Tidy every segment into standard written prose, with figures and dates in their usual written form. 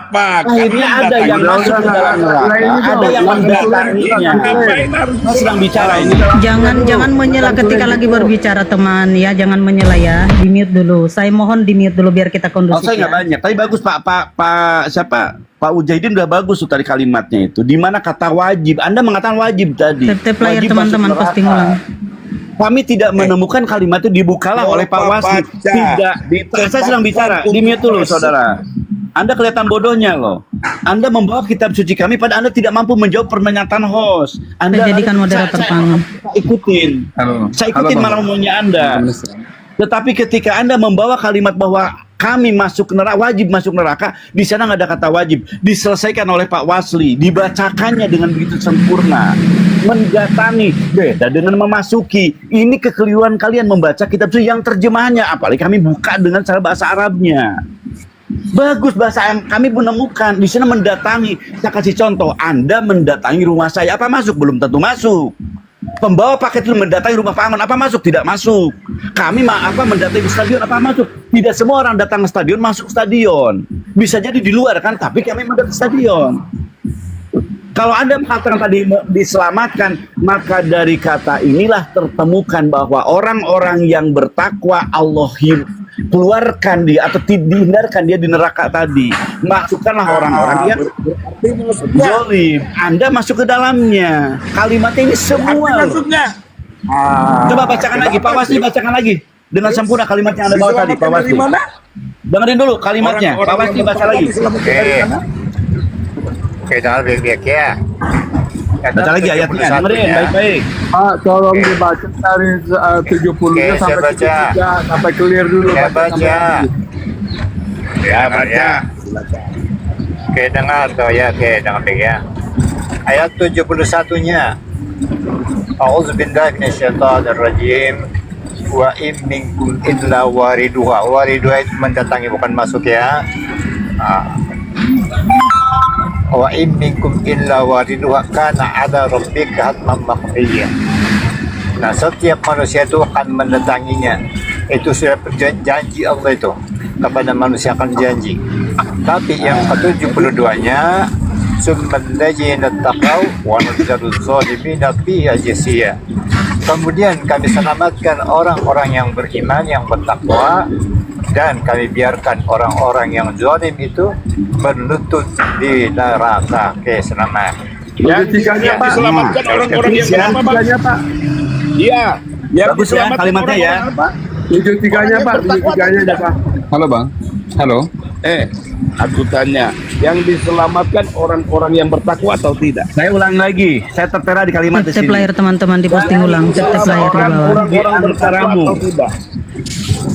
apa? Akhirnya ada yang masuk ke dalam neraka, ada yang mendatanginya. Saya sedang bicara ini. Jangan menyela ketika lagi berbicara teman ya, jangan menyela ya. Di mute dulu. Saya mohon di mute dulu biar kita Oh, kondusif saya nggak ya. banyak. Tapi bagus Pak siapa? Pak Ujaidin udah bagus tuh tadi kalimatnya itu. Di mana kata wajib? Anda mengatakan wajib tadi. Tap layar Wajib teman-teman masuk pasti neraka. ngulang. Kami tidak menemukan kalimat itu dibukalah oleh Pak Wasli. Tidak. Saya sedang bicara. Di mute dulu, saudara. Anda kelihatan bodohnya loh. Anda membawa kitab suci kami, pada Anda tidak mampu menjawab pernyataan host. Anda Saya jadikan moderator pangan. saya ikutin. Saya ikutin malah maunya Anda. Tetapi ketika Anda membawa kalimat bahwa kami masuk neraka, wajib masuk neraka, di sana nggak ada kata wajib. Diselesaikan oleh Pak Wasli, dibacakannya dengan begitu sempurna. Mendatangi, beda dengan memasuki. Ini kekeliruan kalian membaca kitab suci yang terjemahannya, apalagi kami buka dengan cara bahasa Arabnya. Bagus bahasa yang kami menemukan di sana mendatangi. Saya kasih contoh, Anda mendatangi rumah saya, apa masuk? Belum tentu masuk. Pembawa paket itu mendatangi rumah Pak Angon, apa masuk? Tidak masuk. Kami mendatangi stadion, apa masuk? Tidak semua orang datang ke stadion masuk stadion. Bisa jadi di luar kan, tapi kami mendatangi stadion. Kalau Anda mengatakan tadi diselamatkan, maka dari kata inilah tertemukan bahwa orang-orang yang bertakwa Allah keluarkan dia atau dihindarkan dia di neraka tadi. Masukkanlah orang-orang yang zalim. Anda masuk ke dalamnya. Kalimatnya ini semua. Maksudnya. Coba bacakan lagi, Pak Wasli bacakan lagi dengan sempurna kalimat yang Anda bawa tadi, Pak Wasli. Dengerin dulu kalimatnya, Pak Wasli baca lagi. Oke, jangan baik-baik ya. Baca lagi ayatnya, dengerin baik-baik. Pak, tolong dibaca dari 70-nya Oke, saya sampai baca. 73 sampai clear dulu. Saya Baca baca. sampai habis. Ya, baca. Oke, dengar tuh ya, oke, dengar baik ya. Ayat 71-nya. A'udzubillahi minasyaitonirrajim. Wa in minkum illa wariduha. Wariduha itu mendatangi, bukan masuk ya. Wa in minkum illa wariduha kana ada rabbika hatman maqdiyya. Nah, setiap manusia itu akan mendatanginya. Itu sudah janji Allah itu kepada manusia akan janji. Tapi yang ke-72-nya summalladzina taqaw wa nadzarul zalimina fiha jasiya. Kemudian kami selamatkan orang-orang yang beriman, yang bertakwa, dan kami biarkan orang-orang yang zalim itu berlutut di neraka. Oke, selamat. Yang Tiganya, Pak. diselamatkan orang-orang yang berapa, Bang? Tiganya, Pak. Iya. Yang Bagus ya diselamatkan kalimatnya ya. orang-orang apa? 73-nya, Pak. 73-nya aja, Pak. Halo Bang, halo. Aku tanya, yang diselamatkan orang-orang yang bertakwa atau tidak? Saya ulang lagi, saya tertera di kalimat di Tap sini. layar teman-teman di posting ulang. Tap layar di bawah. Orang-orang bertakwa atau tidak?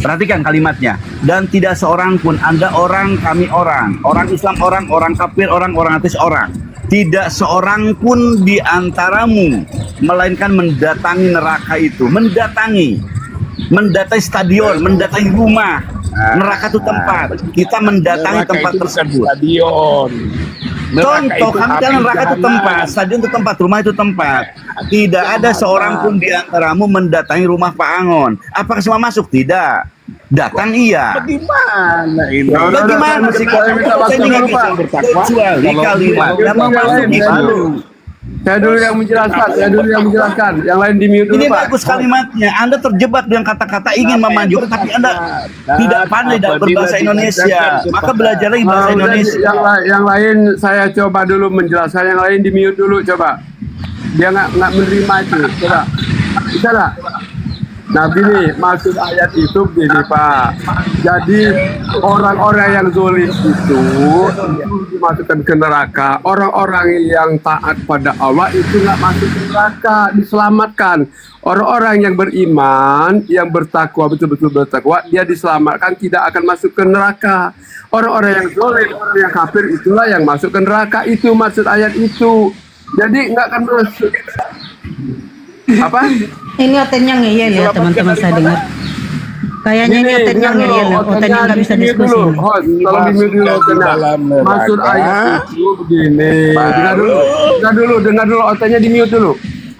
Perhatikan kalimatnya. Dan tidak seorang pun, Anda orang, kami orang. Orang Islam orang, orang kafir orang, orang ateis orang. Tidak seorang pun di antaramu melainkan mendatangi neraka itu. Mendatangi stadion, mendatangi rumah. Neraka itu tempat. Kita mendatangi Neraka tempat itu bukan tersebut. stadion. Contoh, kami kan neraka itu tempat, stadion itu tempat, rumah itu tempat. Tidak ada seorang pun di antaramu mendatangi rumah Pak Angon. Apakah semua masuk? Tidak. Datang iya. Bagaimana ini? Bagaimana sih Saya minta waktu dulu, Pak. Kecuali kalimat yang memasuki baru. Saya dulu yang menjelaskan. Yang lain di mute dulu, Ini Pak. bagus kalimatnya. Anda terjebak dengan kata-kata ingin memanjurkan, tapi Anda tidak pandai dalam berbahasa Indonesia. Maka belajar lagi bahasa Jadi Indonesia. yang lain saya coba dulu menjelaskan, yang lain di mute dulu coba. Dia nggak menerima itu, coba. Bisa nggak? Nah gini, maksud ayat itu begini Pak. Jadi orang-orang yang zolim itu dimasukkan ke neraka. Orang-orang yang taat pada Allah itu nggak masuk ke neraka, diselamatkan. Orang-orang yang beriman, yang bertakwa, betul-betul bertakwa, dia diselamatkan, tidak akan masuk ke neraka. Orang-orang yang zolim, orang yang kafir itulah yang masuk ke neraka. Itu maksud ayat itu. Jadi nggak akan masuk. Apa? Ini otenya ngeyel ya teman-teman saya dengar. Kayaknya ini otenya ngeyel ya. Otenya nggak bisa diskusi. Host, tolong di mute dulu otenya. Maksud ayat itu begini. Dengar dulu otenya di mute dulu.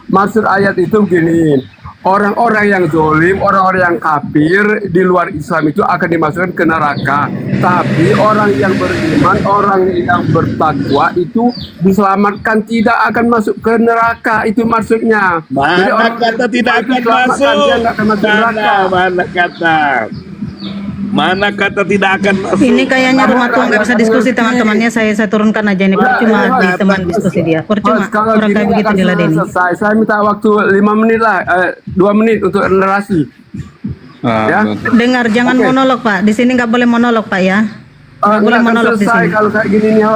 Maksud ayat itu begini. orang-orang yang zolim, orang-orang yang kafir di luar Islam itu akan dimasukkan ke neraka. Tapi orang yang beriman, orang yang bertakwa itu diselamatkan, tidak akan masuk ke neraka. Itu maksudnya. Jadi Mana orang kata tidak akan diselamatkan, masuk? dia nggak akan masuk neraka. Mana kata? Mana kata tidak akan masuk? Ini kayaknya rumah tua nggak bisa diskusi teman-temannya. Saya turunkan aja ini, percuma di teman diskusi dia. Percuma Mas, kalau orang gini kayak begitu akan diladeni. selesai. Saya minta waktu 5 menit lah, 2 menit untuk narasi. Ya. Dengar, jangan Oke. monolog Pak. Di sini nggak boleh monolog Pak ya. Nggak boleh akan monolog di selesai sini. kalau kayak gini nih,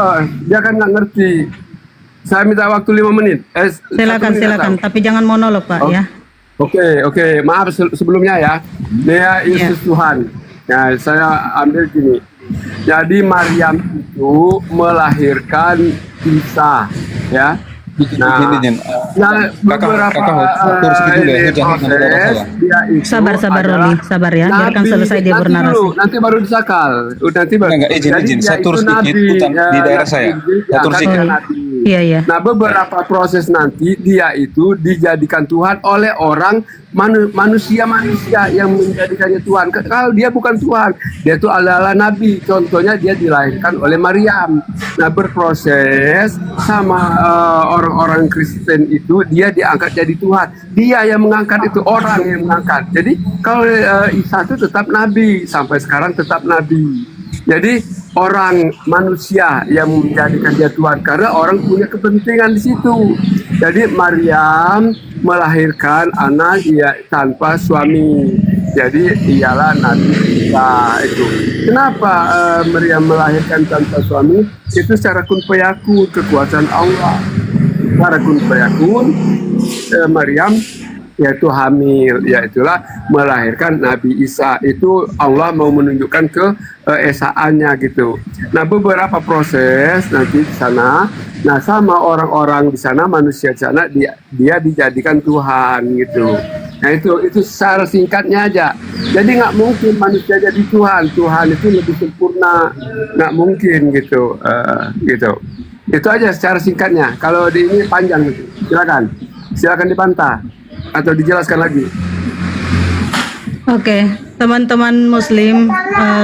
dia kan nggak ngerti. Saya minta waktu 5 menit. 1 Silakan, menit silakan. atau- Tapi jangan monolog Pak Oh. ya. Oke, maaf sebelumnya ya. Dia Yesus Tuhan. Nah, saya ambil gini. Jadi Maryam itu melahirkan Isa, ya. Nah, beberapa atur sedikit dulu ya, jangan proses, nanti ada masalah. dia itu Sabar adalah Roli, sabar ya. Biarkan nabi. selesai dia Nanti bernarasi. dulu, nanti baru disakal. Nanti baru. Enggak, izin. Jadi dia Saya tur itu sedikit, nabi, hutan di daerah nabi, saya. dia Saya tur akan sedikit. nabi. Iya, iya. Nah, beberapa proses nanti dia itu dijadikan Tuhan oleh orang manusia yang menjadikannya Tuhan. Kalau dia bukan Tuhan, dia itu adalah nabi. Contohnya dia dilahirkan oleh Maryam. Nah, berproses sama orang-orang Kristen itu dia diangkat jadi Tuhan. Dia yang mengangkat, itu orang yang mengangkat. Jadi kalau Isa itu tetap nabi, sampai sekarang tetap nabi. Jadi orang manusia yang menjadikan dia Tuhan karena orang punya kepentingan di situ. Jadi Maryam melahirkan anak tanpa suami. Jadi ialah Nabi Isa itu. Kenapa Maryam melahirkan tanpa suami? Itu secara kun fayakun, kekuasaan Allah. Secara kun fayakun, Maryam yaitu hamil, yaitulah melahirkan Nabi Isa. Itu Allah mau menunjukkan keesaannya gitu. Nah, beberapa proses nanti di sana, nah sama orang-orang di sana, manusia di sana, dia dijadikan Tuhan gitu. Nah, itu secara singkatnya aja. Jadi nggak mungkin manusia jadi Tuhan. Tuhan itu lebih sempurna, nggak mungkin gitu. Gitu. Itu aja secara singkatnya. Kalau di ini panjang gitu. Silakan dibantah atau dijelaskan lagi. Oke, teman-teman Muslim,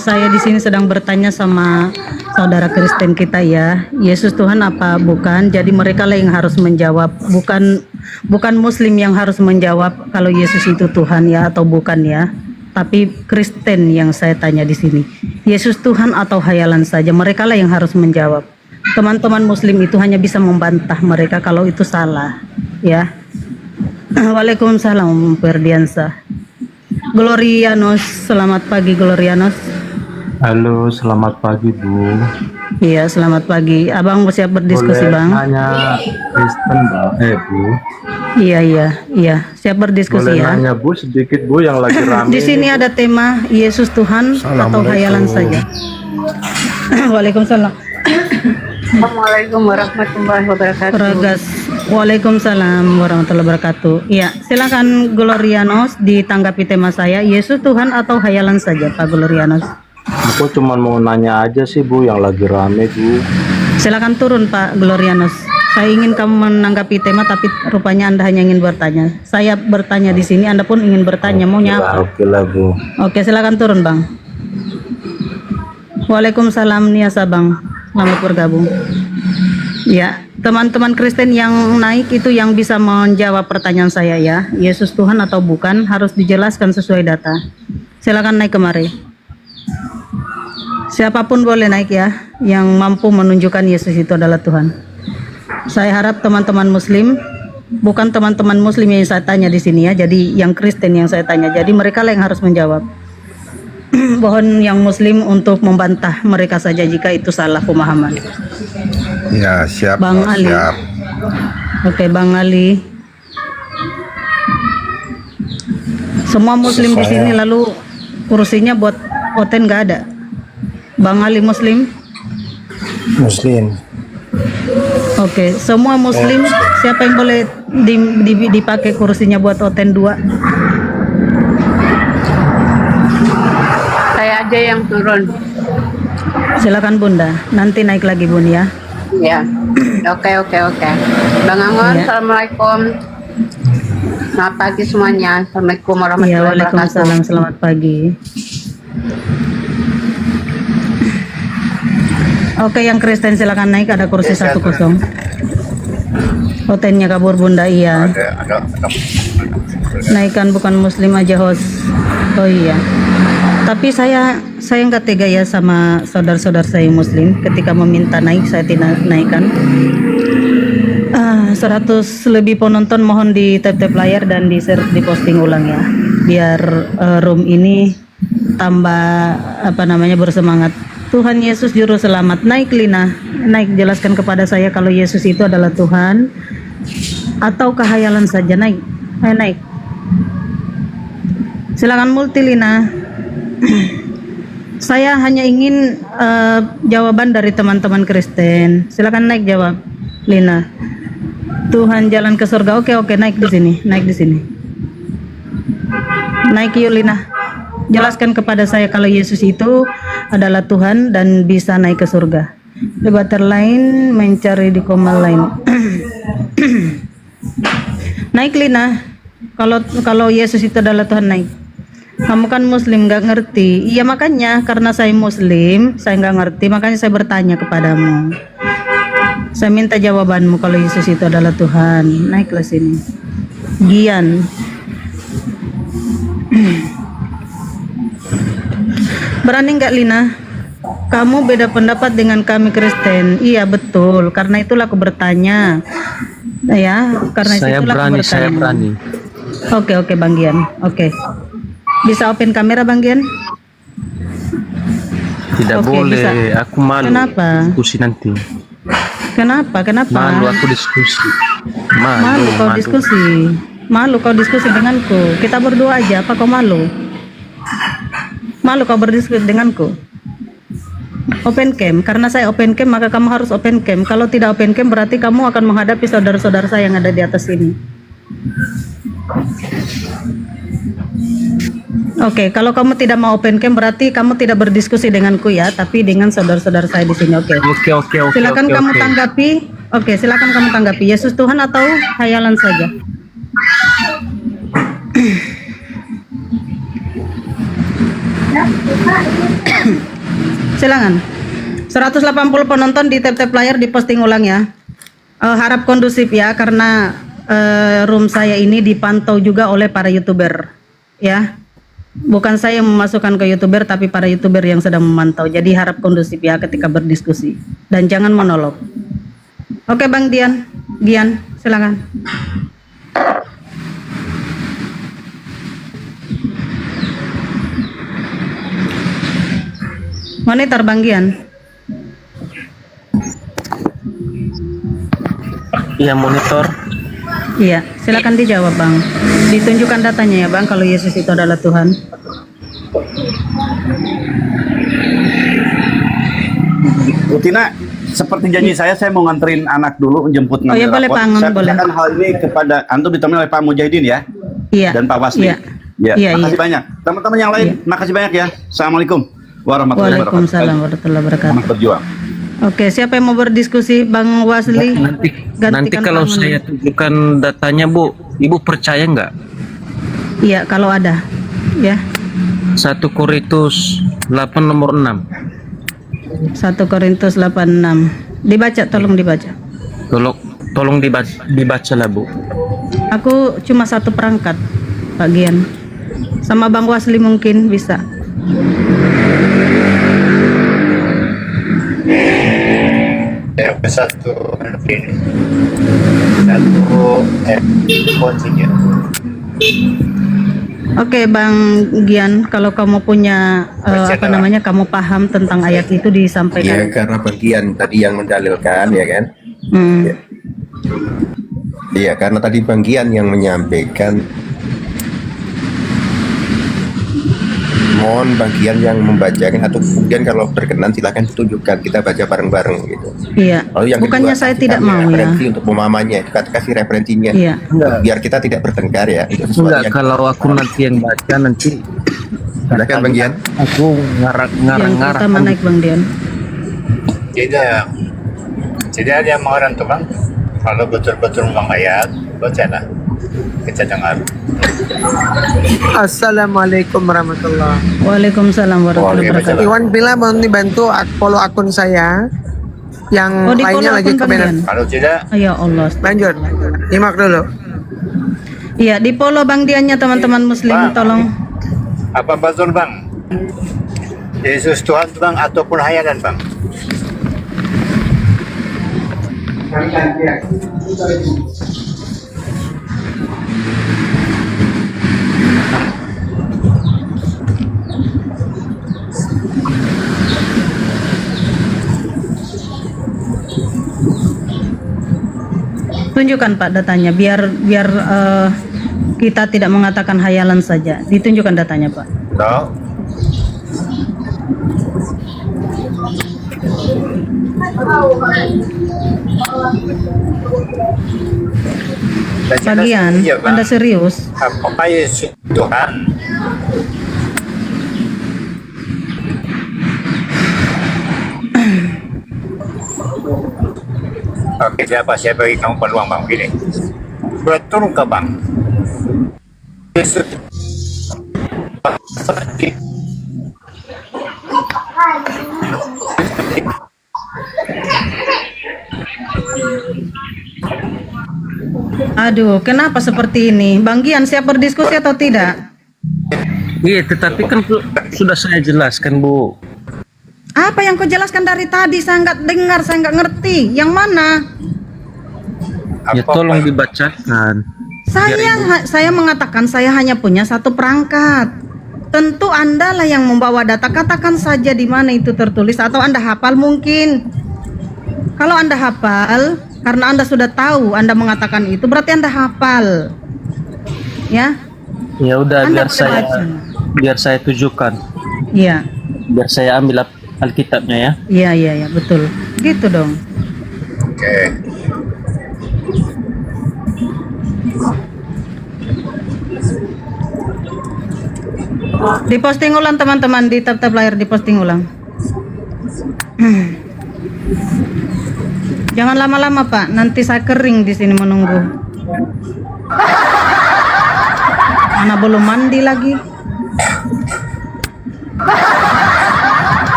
saya di sini sedang bertanya sama saudara Kristen kita ya. Yesus Tuhan apa bukan? Jadi mereka lah yang harus menjawab, bukan Muslim yang harus menjawab kalau Yesus itu Tuhan ya atau bukan ya. Tapi Kristen yang saya tanya di sini, Yesus Tuhan atau hayalan saja? Mereka lah yang harus menjawab. Teman-teman Muslim itu hanya bisa membantah mereka kalau itu salah, ya. Waalaikumsalam Ferdiansa. Glorianos, selamat pagi Glorianos. Halo, selamat pagi Bu. Iya, selamat pagi. Abang siap berdiskusi Boleh Bang? nanya Kristen Bu? Iya. Siap berdiskusi Boleh ya. nanya Bu sedikit Bu yang lagi rame. Di sini ada tema Yesus Tuhan atau hayalan saja. Waalaikumsalam. Assalamualaikum warahmatullahi wabarakatuh. Ragas. Waalaikumsalam warahmatullahi wabarakatuh. Iya, silakan Glorianos ditanggapi tema saya, Yesus Tuhan atau hayalan saja Pak Glorianos. Aku cuma mau nanya aja sih Bu yang lagi rame Bu. Silakan turun Pak Glorianos. Saya ingin kamu menanggapi tema, tapi rupanya Anda hanya ingin bertanya. Saya bertanya di sini, Anda pun ingin bertanya. Maunya apa? Oke lah Bu. Oke, silakan turun Bang. Waalaikumsalam Niasa Bang. Selamat bergabung. Ya, teman-teman Kristen yang naik itu yang bisa menjawab pertanyaan saya ya. Yesus Tuhan atau bukan harus dijelaskan sesuai data. Silakan naik kemari. Siapapun boleh naik ya, yang mampu menunjukkan Yesus itu adalah Tuhan. Saya harap teman-teman Muslim, bukan teman-teman Muslim yang saya tanya di sini ya, jadi yang Kristen yang saya tanya. Jadi mereka lah yang harus menjawab. Mohon yang Muslim untuk membantah mereka saja jika itu salah pemahaman. Ya, siap. Bang Ali. Siap. Oke, Bang Ali. Semua Muslim di sini lalu kursinya buat Oten nggak ada. Bang Ali Muslim. Muslim. Oke, semua Muslim. Siapa yang boleh dipakai kursinya buat Oten 2? Saya aja yang turun. Silakan Bunda. Nanti naik lagi Bun ya. Ya. Oke. Bang Angon, Ya. Assalamualaikum. Selamat pagi semuanya. Assalamualaikum Ya, warahmatullahi wabarakatuh. waalaikumsalam. Selamat pagi. Oke, yang Kristen silakan naik, ada kursi Ya, 10. Hotelnya kabur Bunda, iya. ada Naikkan bukan muslim aja host. Oh iya. Tapi saya nggak tega ya sama saudara-saudara saya yang muslim. Ketika meminta naik, saya tidak naikkan. 100 lebih penonton mohon di tap-tap layar dan di share, di posting ulang ya. Biar room ini tambah bersemangat. Tuhan Yesus juru selamat. Naik Lina, naik, jelaskan kepada saya kalau Yesus itu adalah Tuhan atau kehayalan saja. Naik, ayo naik. Silakan multi Lina. Saya hanya ingin jawaban dari teman-teman Kristen. Silakan naik jawab Lina. Tuhan jalan ke surga. Oke, naik di sini, naik di sini. Naik yuk Lina. Jelaskan kepada saya kalau Yesus itu adalah Tuhan dan bisa naik ke surga. Debater lain mencari di koma lain. Naik Lina. Kalau Yesus itu adalah Tuhan, naik. Kamu kan muslim, nggak ngerti. Iya, makanya karena saya muslim, saya nggak ngerti, makanya saya bertanya kepadamu. Saya minta jawabanmu kalau Yesus itu adalah Tuhan. Naiklah sini. Gian. Berani nggak Lina? Kamu beda pendapat dengan kami Kristen. Iya betul. Karena itulah aku bertanya. Ya, karena Saya itulah berani, aku bertanya. saya berani. Oke Bang Gian. Oke. Bisa open kamera Bang Gian? Tidak Oke, boleh, bisa. aku malu. Kenapa? Diskusi nanti. Kenapa? Malu aku diskusi. Malu kau diskusi. Malu kau diskusi denganku. Kita berdua aja. Apa kau malu? Malu kau berdiskusi denganku. Open cam. Karena saya open cam maka kamu harus open cam. Kalau tidak open cam berarti kamu akan menghadapi saudara-saudara saya yang ada di atas ini. Oke, kalau kamu tidak mau open cam berarti kamu tidak berdiskusi denganku ya, tapi dengan saudara-saudara saya di sini. Oke. Oke. Silakan kamu tanggapi. Oke, silakan kamu tanggapi. Yesus Tuhan atau hayalan saja? Silakan. 180 penonton di tap-tap layar, di posting ulang ya. Harap kondusif ya, karena room saya ini dipantau juga oleh para YouTuber ya. Bukan saya yang memasukkan ke YouTuber, tapi para YouTuber yang sedang memantau. Jadi harap kondusif ya ketika berdiskusi dan jangan monolog. Oke Bang Dian, silakan. Monitor Bang Gian. Iya, monitor. Iya, silakan dijawab Bang. Ditunjukkan datanya ya Bang kalau Yesus itu adalah Tuhan. Bu Tina, seperti janji saya mau nganterin anak dulu, menjemput Oh ya, boleh, rapot. Pak, Saya boleh. tanyakan hal ini kepada antum ditemani oleh Pak Mujahidin ya. Iya. Dan Pak Wasli. Iya. Ya, makasih banyak. Teman-teman yang lain, makasih banyak ya. Assalamualkum warahmatullahi wabarakatuh. Waalaikumsalam warahmatullahi wabarakatuh. Selamat berjuang. Oke, siapa yang mau berdiskusi? Bang Wasli. Nanti Gantikan kalau Pak saya tunjukkan datanya, Bu, Ibu percaya nggak? Iya, kalau ada. Ya. 1 Korintus 8 nomor 6. 1 Korintus 8:6. Dibaca, tolong dibaca. Tolong dibaca lah, Bu. Aku cuma satu perangkat, Pak Gian. Sama Bang Wasli mungkin bisa. satu continue. Oke, Bang Gian, kalau kamu punya kamu paham tentang ayat itu Ya, disampaikan. karena bagian tadi yang mendalilkan, ya kan? Hmm. Iya, karena tadi bagian yang menyampaikan. Mohon bagian yang membacakan atau kemudian kalau berkenan silakan tunjukkan, kita baca bareng-bareng gitu. Iya. Lalu yang Bukannya kedua, saya kasih tidak kami mau ya. referensi untuk pemahamannya, kasih referensinya. Iya. Biar kita tidak bertengkar ya. Itu sesuatu Enggak, yang kalau aku nanti yang baca nanti silakan bagian. aku Yang ngarang-ngarang. pertama naik Bang Dian. Jadi ada yang mengatakan tuh Bang, kalau betul-betul memang ayat, bacalah. Kita dengar. Assalamualaikum warahmatullahi. Waalaikumsalam warahmatullahi wabarakatuh. Iwan bilang mau dibantu follow akun saya. Yang Oh, di follow lainnya lagi akun ke Bang Dian. Kalau tidak, Ya Allah. Lanjut. Nyimak dulu. Iya, di follow Bang Diannya teman-teman muslim, Bang. tolong. apa betul bang? Yesus Tuhan bang ataupun hayalan bang? Tunjukkan Pak datanya biar kita tidak mengatakan hayalan saja. Ditunjukkan datanya Pak. No. Bagian, Iya, Bang. Anda serius? Apakah Yesus Tuhan? Oke, saya bagi kamu peluang bang begini. Betul ke bang? Yesus Aduh, kenapa seperti ini? Bang Gian siap berdiskusi atau tidak? Iya, tetapi kan sudah saya jelaskan, Bu. Apa yang kau jelaskan dari tadi? Saya nggak dengar, saya nggak ngerti. Yang mana? Ya tolong dibacakan. Saya mengatakan saya hanya punya satu perangkat. Tentu Anda lah yang membawa data. Katakan saja di mana itu tertulis atau Anda hafal mungkin. Kalau Anda hafal, karena Anda sudah tahu Anda mengatakan itu, berarti Anda hafal. Ya? Ya udah, Anda biar boleh baca. biar saya tunjukkan. Iya. Biar saya ambil Alkitabnya ya. Iya, betul. Gitu dong. Oke. Diposting ulang teman-teman di tab-tab layar, diposting ulang. Jangan lama-lama Pak, nanti saya kering di sini menunggu. Mana belum mandi lagi.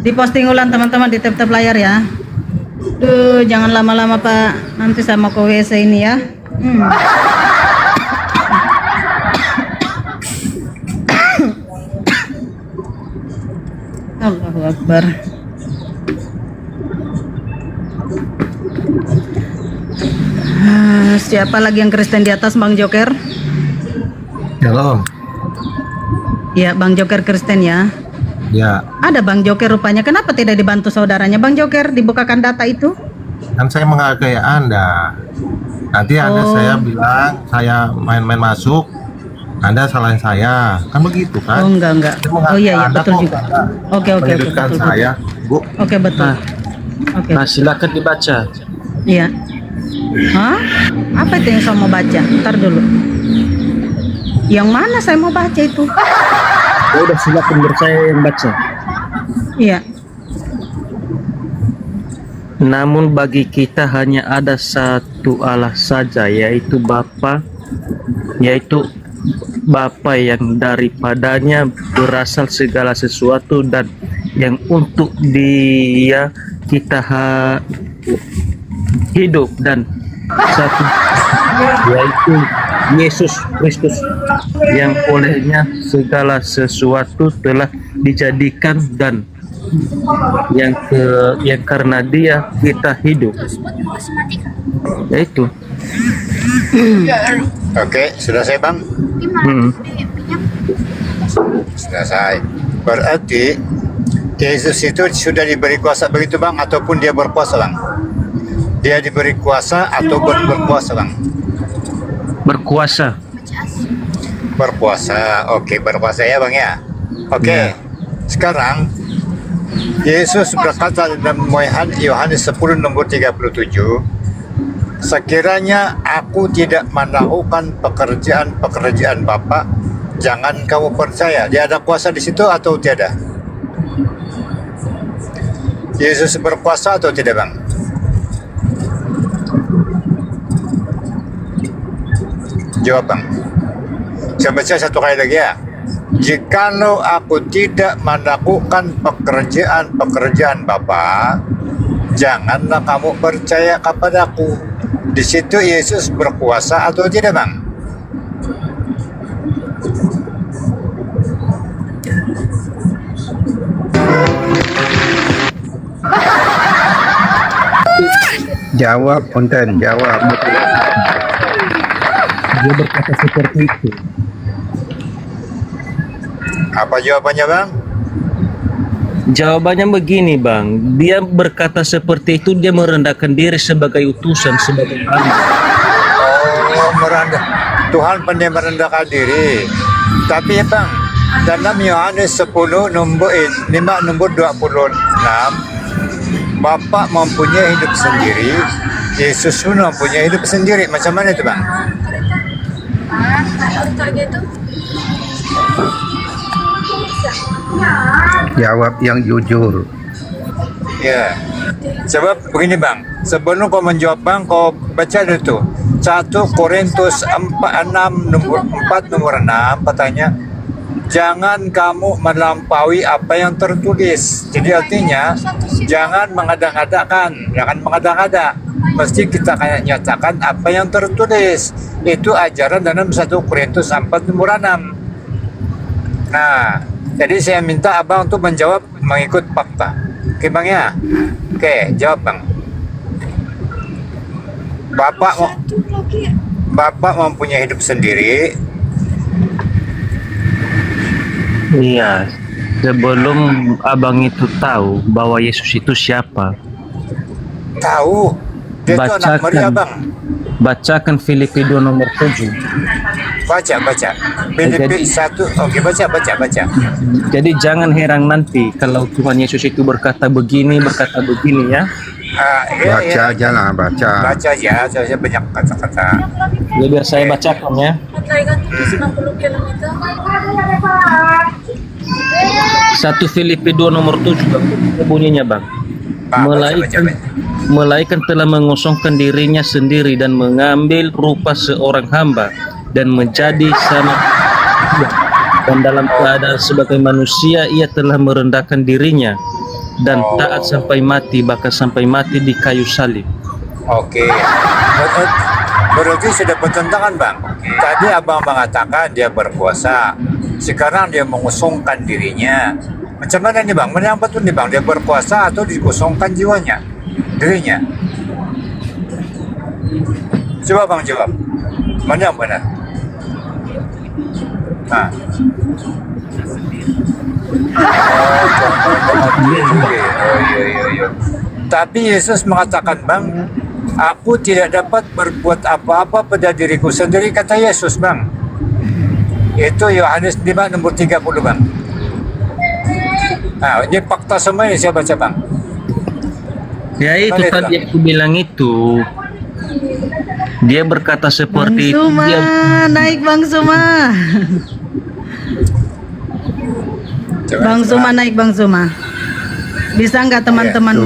Diposting ulang teman-teman di tab-tab layar ya. Duh, jangan lama-lama Pak, nanti saya mau ke WC ini ya. Allahu Akbar. Siapa lagi yang Kristen di atas, Bang Joker? Halo. Ya, Bang Joker Kristen ya. Ya, Ada Bang Joker rupanya. Kenapa tidak dibantu saudaranya Bang Joker? Dibukakan data itu? kan saya menghargai Anda. Nanti Anda Oh. saya bilang saya main-main masuk, Anda salahin saya. Kan begitu kan? Oh enggak. Saya menghargai Oh iya Anda betul kok, juga. Anda Oke menyudutkan betul. saya, Bu. Oke betul. Oke. Nah, silakan dibaca. Iya. Hah? Apa itu yang saya mau baca? Ntar dulu. Yang mana saya mau baca itu? Ya udah, silakan biar saya yang baca. Iya. Namun bagi kita hanya ada satu Allah saja, yaitu Bapa yang daripadanya berasal segala sesuatu dan yang untuk Dia kita hidup, dan satu yaitu Yesus Kristus yang olehnya segala sesuatu telah dijadikan dan yang karena Dia kita hidup. Yaitu. Oke, sudah saya bang? Selesai. Berarti Yesus itu sudah diberi kuasa begitu bang, ataupun dia berkuasa bang? Dia diberi kuasa atau berkuasa bang? Berkuasa. Berpuasa, oke, berpuasa ya bang ya. Oke, sekarang Yesus berkata dalam Yohanes 10 nomor 37, sekiranya aku tidak melakukan pekerjaan Bapa, jangan kamu percaya. Dia ada kuasa di situ atau tidak? Yesus berkuasa atau tidak bang? Jawab bang. Saya baca satu kali lagi ya. Jikalau aku tidak melakukan pekerjaan Bapa, janganlah kamu percaya kepadaku. Di situ Yesus berkuasa atau tidak bang? Jawab, konten, jawab. Dia berkata seperti itu. Apa jawabannya bang? Jawabannya begini bang, dia berkata seperti itu, dia merendahkan diri sebagai utusan, sebagai hamba. Oh, merendah. Tuhan pandai merendahkan diri. Tapi ya bang, dalam Yohanes 10 nombor 5 nombor 26, Bapa mempunyai hidup sendiri, Yesus pun mempunyai hidup sendiri. Macam mana itu bang? Jawab yang jujur. Ya. Sebab begini bang, sebelum kau menjawab bang, kau baca dulu tuh 1 Korintus 4 nomor 6 katanya, jangan kamu melampaui apa yang tertulis. Jadi artinya jangan mengada-ngadakan, jangan mengada-ngada. Mesti kita kayak nyatakan apa yang tertulis. Itu ajaran dalam 1 Korintus 4 nomor 6. Nah, jadi saya minta abang untuk menjawab mengikut fakta. Oke bang ya? Oke, jawab bang. Bapak mempunyai hidup sendiri. Iya, sebelum abang itu tahu bahwa Yesus itu siapa, Tahu. Dia itu anak Maria bang. bacakan Filipi 2 nomor 7. Baca. Filipi 1. Oke, baca. Jadi jangan heran nanti kalau Tuhan Yesus itu berkata begini ya. Baca aja lah, baca. Baca aja, saya banyak kata-kata. Ya biar saya bacakan ya. 1 Filipi 2 nomor 7 bang, bunyinya bang. Melainkan telah mengosongkan dirinya sendiri dan mengambil rupa seorang hamba dan menjadi sama dan dalam keadaan sebagai manusia ia telah merendahkan dirinya dan taat sampai mati, bahkan sampai mati di kayu salib. Oke. Berarti sudah bertentangan bang. Tadi abang mengatakan dia berkuasa, sekarang dia mengusungkan dirinya. Macam mana nih bang? Mana yang betul nih bang? Dia berkuasa atau dikosongkan jiwanya, dirinya? Coba bang jawab. Mana yang benar? Nah. Iya. Tapi Yesus mengatakan bang, aku tidak dapat berbuat apa-apa pada diriku sendiri, kata Yesus bang. Itu Yohanes 5 nomor 30 bang. Nah, ini fakta semua yang saya baca bang. Ya itu tadi aku bilang itu. Dia berkata seperti Bang Suma, itu. naik Bang Suma. Bang Suma naik Bang Suma. Bisa nggak teman-teman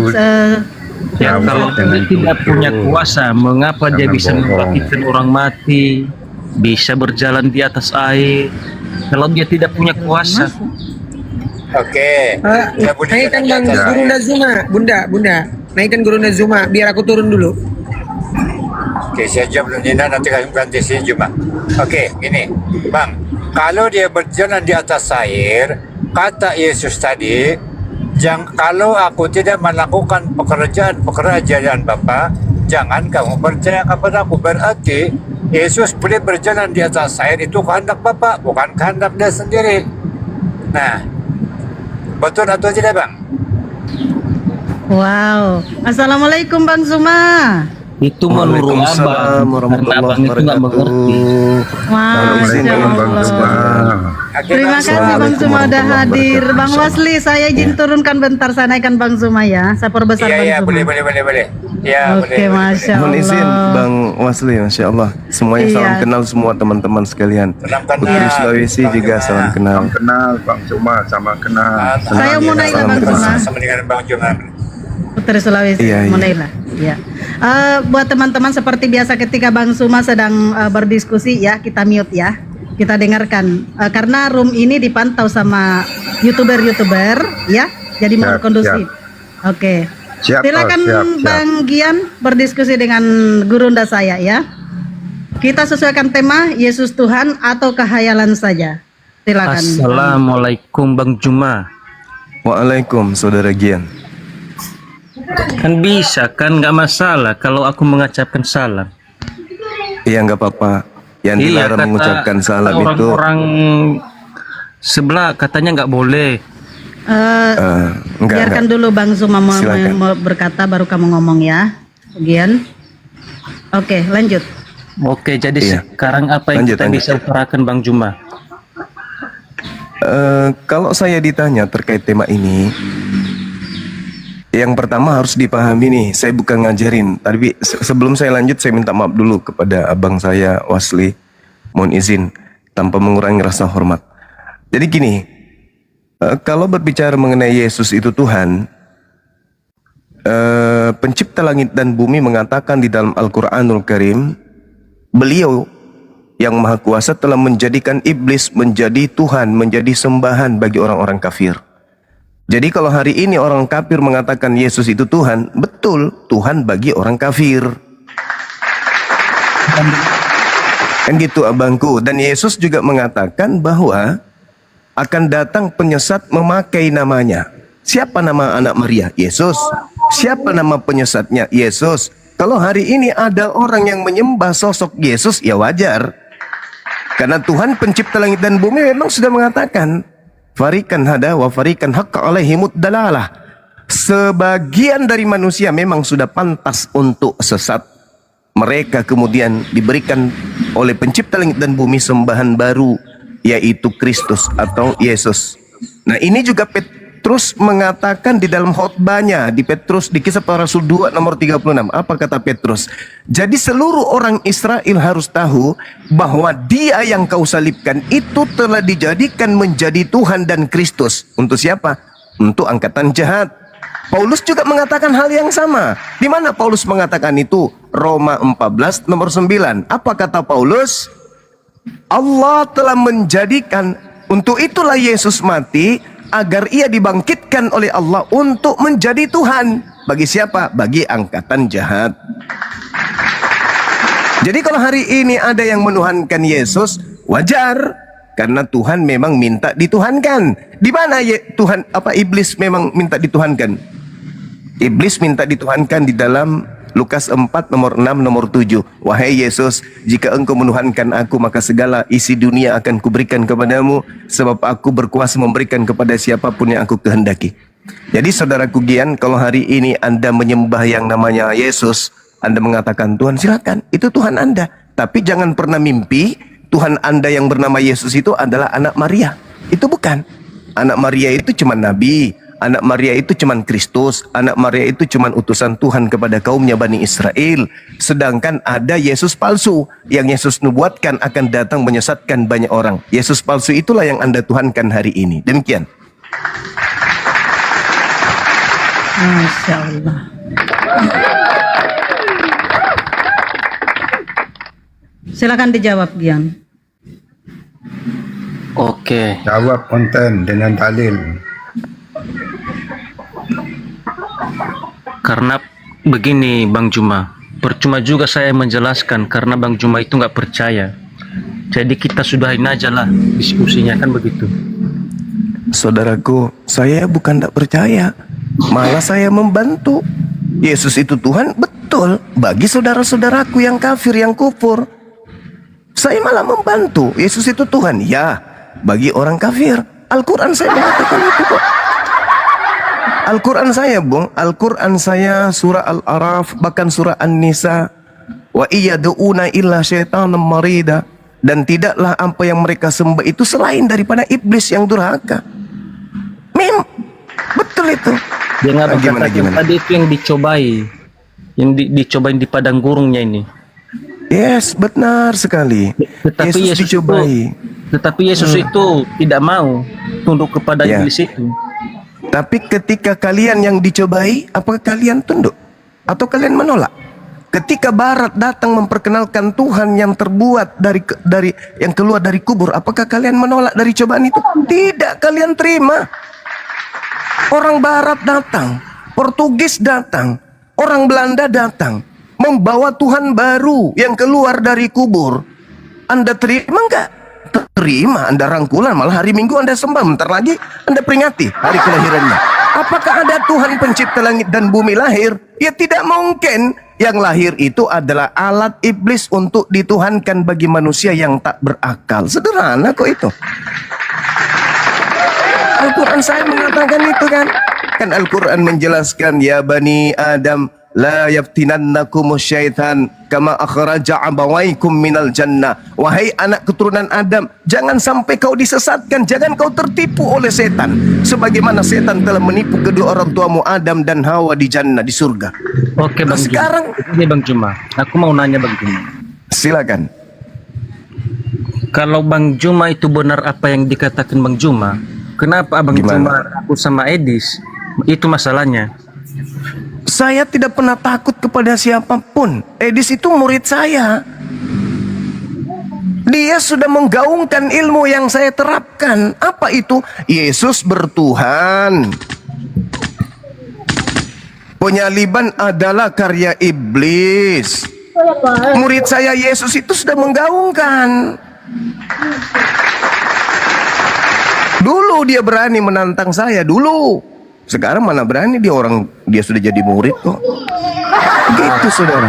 Ya, kalau dia tidak punya kuasa, mengapa dia bisa membangkitkan orang mati, bisa berjalan di atas air? Kalau dia tidak punya kuasa, Oke. Ya, Naikkan Bang Guru Nazuma, Bunda, naikkan Guru Nazuma, biar aku turun dulu. Oke, saya jawab dulu Nina, nanti ganti si Juma. Oke, ini bang, kalau dia berjalan di atas air, kata Yesus tadi, kalau aku tidak melakukan pekerjaan Bapa, jangan kamu percaya kepada aku. Berarti Yesus boleh berjalan di atas air itu kehendak Bapa, bukan kehendak dia sendiri. Nah, betul atau tidak bang? Wow. Assalamualaikum Bang Suma. itu menurut abang, karena abang itu nggak mengerti. Masya Allah. Terima kasih Bang Suma udah hadir. Bang Wasli, saya izin turunkan bentar, saya naikkan Bang Suma ya. Saya perbesar Bang Iya, Suma. boleh. Ya, Oke, Masya Allah. Mohon izin Bang Wasli, Masya Allah. Semuanya Iya. salam kenal semua teman-teman sekalian. Salam kenal. Putri Sulawesi Bang juga Juma. salam kenal. Kenal Bang Cuma, sama kenal. Saya mau naik Salam Bang kenal. Suma. Sama dengan Bang Juma. Dari Sulawesi, Iya, iya. mulailah. Ya. Buat teman-teman seperti biasa ketika Bang Suma sedang berdiskusi ya, kita mute ya. Kita dengarkan karena room ini dipantau sama YouTuber ya. Jadi mohon kondusif. Oke. Silakan Bang Gian berdiskusi dengan gurunda saya ya. Kita sesuaikan tema Yesus Tuhan atau kehayalan saja. Silakan. Assalamualaikum Bang Juma. Waalaikum saudara Gian. Kan bisa kan, nggak masalah kalau aku mengucapkan salam. Iya nggak apa-apa. Yang dilarang kata mengucapkan salam itu orang sebelah katanya nggak boleh. enggak. Biarkan dulu Bang Suma Silakan. mau berkata baru kamu ngomong ya. Gian. Oke, lanjut. Oke, jadi Iya. sekarang apa yang Lanjut, kita lanjut. bisa utarakan Bang Juma? Kalau saya ditanya terkait tema ini, yang pertama harus dipahami nih, saya bukan ngajarin. Tapi sebelum saya lanjut, saya minta maaf dulu kepada abang saya Wasli. Mohon izin tanpa mengurangi rasa hormat. Jadi gini, kalau berbicara mengenai Yesus itu Tuhan, pencipta langit dan bumi mengatakan di dalam Al-Quranul Karim, beliau yang maha kuasa telah menjadikan iblis menjadi Tuhan, menjadi sembahan bagi orang-orang kafir. Jadi kalau hari ini orang kafir mengatakan Yesus itu Tuhan, betul, Tuhan bagi orang kafir. Kan gitu abangku. Dan Yesus juga mengatakan bahwa akan datang penyesat memakai namanya. Siapa nama anak Maria? Yesus. Siapa nama penyesatnya? Yesus. Kalau hari ini ada orang yang menyembah sosok Yesus, ya wajar. Karena Tuhan pencipta langit dan bumi memang sudah mengatakan, farikan hada wa farikan haqqa alaihimud dalalah. Sebagian dari manusia memang sudah pantas untuk sesat. Mereka kemudian diberikan oleh pencipta langit dan bumi sembahan baru, yaitu Kristus atau Yesus. Nah ini juga Petrus mengatakan di dalam khotbahnya di Petrus di Kisah Para Rasul 2 nomor 36. Apa kata Petrus? Jadi seluruh orang Israel harus tahu bahwa dia yang kau salibkan itu telah dijadikan menjadi Tuhan dan Kristus. Untuk siapa? Untuk angkatan jahat. Paulus juga mengatakan hal yang sama. Di mana Paulus mengatakan itu? Roma 14 nomor 9. Apa kata Paulus? Allah telah menjadikan, untuk itulah Yesus mati, agar ia dibangkitkan oleh Allah untuk menjadi Tuhan. Bagi siapa? Bagi angkatan jahat. Jadi kalau hari ini ada yang menuhankan Yesus, wajar. Karena Tuhan memang minta dituhankan. Di mana Tuhan iblis memang minta dituhankan? Iblis minta dituhankan di dalam Lukas 4 nomor 6 nomor 7. Wahai Yesus, jika engkau menuhankan aku, maka segala isi dunia akan kuberikan kepadamu, sebab aku berkuasa memberikan kepada siapapun yang aku kehendaki. Jadi saudaraku Gian, kalau hari ini Anda menyembah yang namanya Yesus, Anda mengatakan Tuhan, silakan, itu Tuhan Anda. Tapi jangan pernah mimpi Tuhan Anda yang bernama Yesus itu adalah anak Maria. Itu bukan. Anak Maria itu cuma nabi. Anak Maria itu cuman Kristus. Anak Maria itu cuman utusan Tuhan kepada kaumnya Bani Israel. Sedangkan ada Yesus palsu yang Yesus nubuatkan akan datang menyesatkan banyak orang. Yesus palsu itulah yang Anda tuhankan hari ini. Demikian. Masya Allah. Silakan dijawab Gian. Oke. Jawab konten dengan dalil. Karena begini Bang Juma, percuma juga saya menjelaskan karena Bang Juma itu nggak percaya. Jadi kita sudahin aja lah diskusinya, kan begitu. Saudaraku, saya bukan tak percaya, malah saya membantu. Yesus itu Tuhan, betul. Bagi saudara-saudaraku yang kafir, yang kufur, saya malah membantu. Yesus itu Tuhan, ya. Bagi orang kafir, Al-Quran saya mengatakan itu kok. Al-Quran saya, Bung, Al-Quran saya surah Al-Araf, bahkan surah An-Nisa. Wa iyyaduuna illa syaitanam marida. Dan tidaklah apa yang mereka sembah itu selain daripada iblis yang durhaka. Betul itu. Dia nggak berkata tadi itu yang dicobai, yang dicobain di padang gurungnya ini. Yes, benar sekali. Tetapi Yesus dicobai. Tetapi Yesus itu tidak mau tunduk kepada iblis itu. Tapi ketika kalian yang dicobai, apakah kalian tunduk? Atau kalian menolak? Ketika Barat datang memperkenalkan Tuhan yang terbuat dari yang keluar dari kubur, apakah kalian menolak dari cobaan itu? Tidak, kalian terima. Orang Barat datang, Portugis datang, orang Belanda datang, membawa Tuhan baru yang keluar dari kubur. Anda terima enggak? Terima. Anda rangkulan, malah hari Minggu Anda sembah, bentar lagi Anda peringati hari kelahirannya. Apakah ada Tuhan pencipta langit dan bumi lahir? Ya tidak mungkin. Yang lahir itu adalah alat iblis untuk dituhankan bagi manusia yang tak berakal. Sederhana kok itu. Al-Quran saya mengatakan itu kan. Kan Al-Quran menjelaskan, ya Bani Adam, la yaftinannakumus syaitan kama akhraja abawaikum minal jannah. Wahai anak keturunan Adam, jangan sampai kau disesatkan, jangan kau tertipu oleh setan, sebagaimana setan telah menipu kedua orang tuamu Adam dan Hawa di jannah, di surga. Oke Bang Sekarang ini Bang Juma, aku mau nanya Bang Juma. Silakan. Kalau Bang Juma itu benar apa yang dikatakan Bang Juma, kenapa Bang Juma takut sama Edis? Itu masalahnya. Saya tidak pernah takut kepada siapapun. Edis itu murid saya. Dia sudah menggaungkan ilmu yang saya terapkan. Apa itu? Yesus bertuhan. Penyaliban adalah karya iblis. Murid saya Yesus itu sudah menggaungkan. Dulu dia berani menantang saya, dulu. Sekarang mana berani, dia sudah jadi murid kok. Gitu saudara.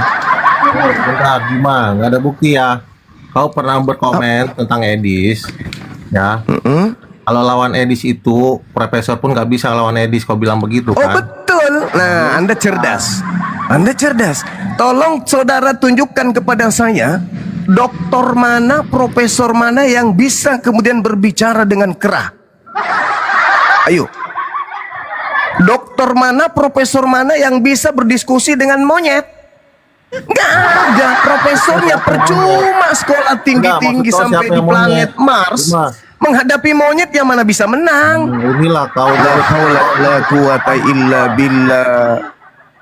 Bentar, Juma, nggak ada bukti ya. Kau pernah berkomen tentang Edis, ya? Kalau lawan Edis itu, profesor pun nggak bisa lawan Edis. Kau bilang begitu kan? Oh betul. Nah, Anda cerdas. Anda cerdas. Tolong saudara tunjukkan kepada saya, doktor mana, profesor mana yang bisa kemudian berbicara dengan kera. Ayo. Dokter mana, profesor mana yang bisa berdiskusi dengan monyet? Nggak ada. Profesornya percuma sekolah tinggi-tinggi sampai di planet Mars. Menghadapi monyet yang mana bisa menang? Inilah kau la quwata illa billah.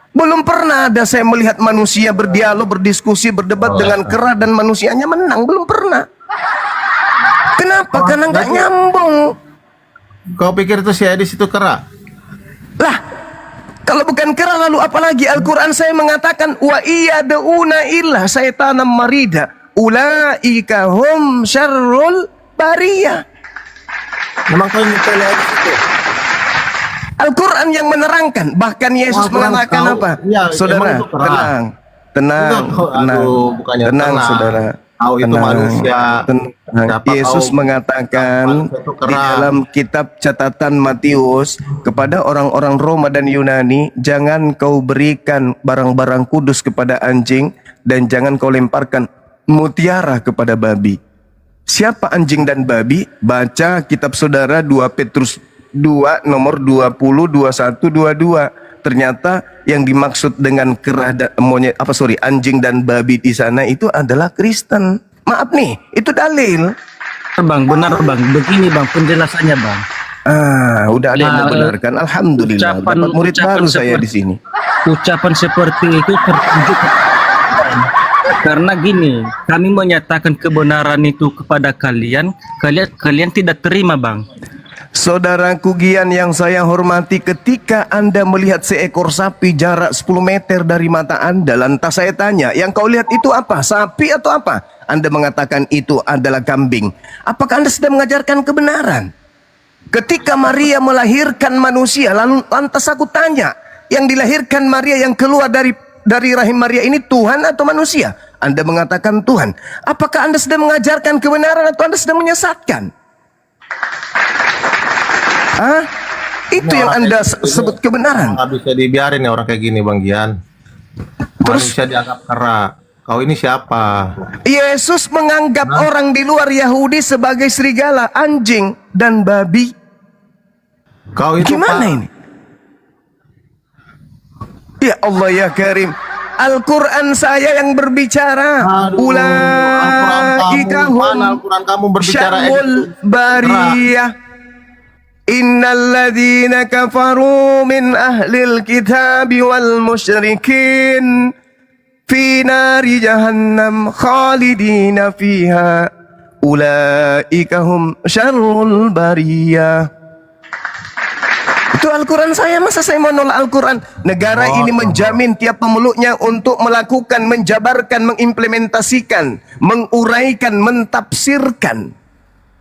Belum pernah ada saya melihat manusia berdialog, berdiskusi, berdebat dengan kera dan manusianya menang. Belum pernah. Kenapa? Karena nggak nyambung. Kau pikir itu si Edis itu kera? Lah, kalau bukan kera lalu apalagi? Al-Quran saya mengatakan, wa iyad'una illa syaitanan marida ulaika hum syarrul bariyah. Memang kau nyiptain Edis itu? Al-Quran yang menerangkan. Bahkan Yesus mengatakan apa? Ya, saudara, tenang, tenang, saudara. Kau itu manusia. Yesus mengatakan di dalam kitab catatan Matius kepada orang-orang Roma dan Yunani, jangan kau berikan barang-barang kudus kepada anjing dan jangan kau lemparkan mutiara kepada babi. Siapa anjing dan babi? Baca kitab saudara 2 Petrus 2 nomor 20, 21, 22. Ternyata yang dimaksud dengan kera dan monyet anjing dan babi di sana itu adalah Kristen. Maaf nih, itu dalil. Bang, benar Bang. Begini Bang penjelasannya Bang. Udah ada yang membenarkan. Alhamdulillah. Dapat murid baru saya di sini. Ucapan seperti itu tertunjuk karena gini, kami menyatakan kebenaran itu kepada kalian tidak terima Bang. Saudaraku Gian yang saya hormati, ketika Anda melihat seekor sapi jarak 10 meter dari mata Anda, lantas saya tanya, yang kau lihat itu apa? Sapi atau apa? Anda mengatakan itu adalah kambing. Apakah Anda sedang mengajarkan kebenaran? Ketika Maria melahirkan manusia, lalu lantas aku tanya, yang dilahirkan Maria, yang keluar dari rahim Maria ini Tuhan atau manusia? Anda mengatakan Tuhan. Apakah Anda sedang mengajarkan kebenaran atau Anda sedang menyesatkan? Itu yang Anda sebut kebenaran. Nggak bisa dibiarin ya orang kayak gini Bang Gian. Manusia dianggap kera. Kau ini siapa? Yesus menganggap orang di luar Yahudi sebagai serigala, anjing, dan babi. Kau itu gimana ini? Ya Allah ya Karim. Al-Quran saya yang berbicara. Al-Quran kamu berbicara syarrul bariyah. Innalladzina kafaru min ahlil kitabi wal musyrikin fi nari jahannam khalidina fiha ulaika hum syarrul bariyah. Itu Al-Quran saya, masa saya mau nolak Al-Quran? Negara ini menjamin tiap pemeluknya untuk melakukan, menjabarkan, mengimplementasikan, menguraikan, mentafsirkan,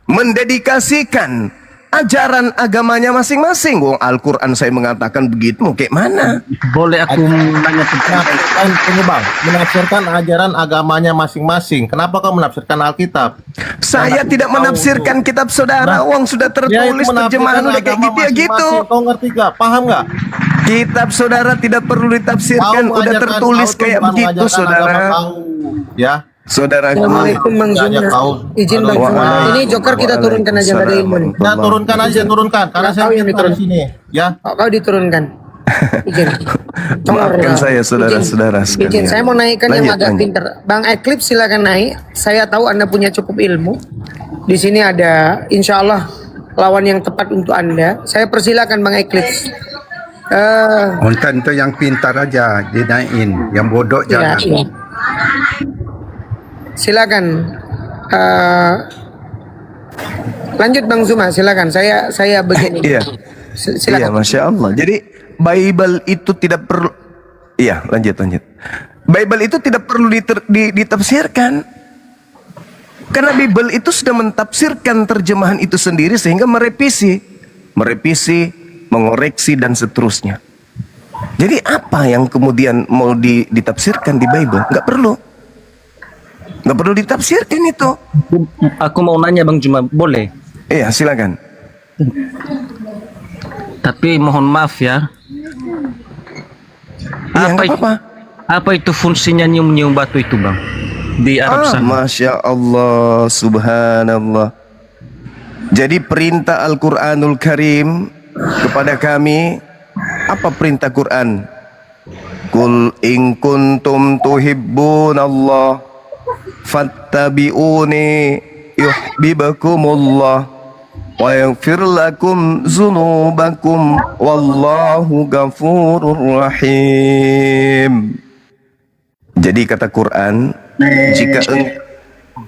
mendedikasikan ajaran agamanya masing-masing. Wong Al-Quran saya mengatakan begitu, mau kayak mana? Boleh aku nanya tentang Kan ini bang, menafsirkan ajaran agamanya masing-masing. Kenapa kau menafsirkan Alkitab? Saya tidak menafsirkan kitab saudara, wong sudah tertulis terjemahan udah kayak gitu ya gitu. Kau ngerti gak? Paham gak? Kitab saudara tidak perlu ditafsirkan, udah tertulis kayak begitu saudara. Ya. Saudaraku, Assalamualaikum Bang Diajak Zuma. kau. Izin Bang Zuma. Ini Joker kita turunkan aja, nggak ada ilmu nih. Ya turunkan aja, turunkan. Karena saya yang pintar di sini. Ya. Kau diturunkan. Izin. Maafkan saya saudara-saudara Izin, sekalian. saya mau naikkan yang Lanjut, agak lanjut. pinter. Bang Eclipse silakan naik. Saya tahu Anda punya cukup ilmu. Di sini ada, insya Allah lawan yang tepat untuk Anda. Saya persilakan Bang Eclipse. Konten itu yang pintar aja dinaikin, yang bodoh Iya, jangan. iya. Silakan. Lanjut Bang Zuma, silakan. Saya begini. Iya. Iya, Silakan. Masya Allah. Jadi Bible itu tidak perlu. Iya, lanjut. Bible itu tidak perlu ditafsirkan. Karena Bible itu sudah mentafsirkan terjemahan itu sendiri sehingga merevisi, mengoreksi dan seterusnya. Jadi apa yang kemudian mau ditafsirkan di Bible? Nggak perlu ditafsirkan itu. Aku mau nanya Bang Juma, boleh? Iya, silakan. Tapi mohon maaf ya. Iya, nggak apa-apa. Apa itu fungsinya nyium-nyium batu itu Bang? Di Arab sana. Masya Allah, subhanallah. Jadi perintah Al-Quranul Karim kepada kami, apa perintah Quran? Qul in kuntum tuhibbunallah fattabi'uni yuhibbukumullah wa yaghfir lakum dzunubakum wallahu ghafurur rahim. Jadi kata Quran,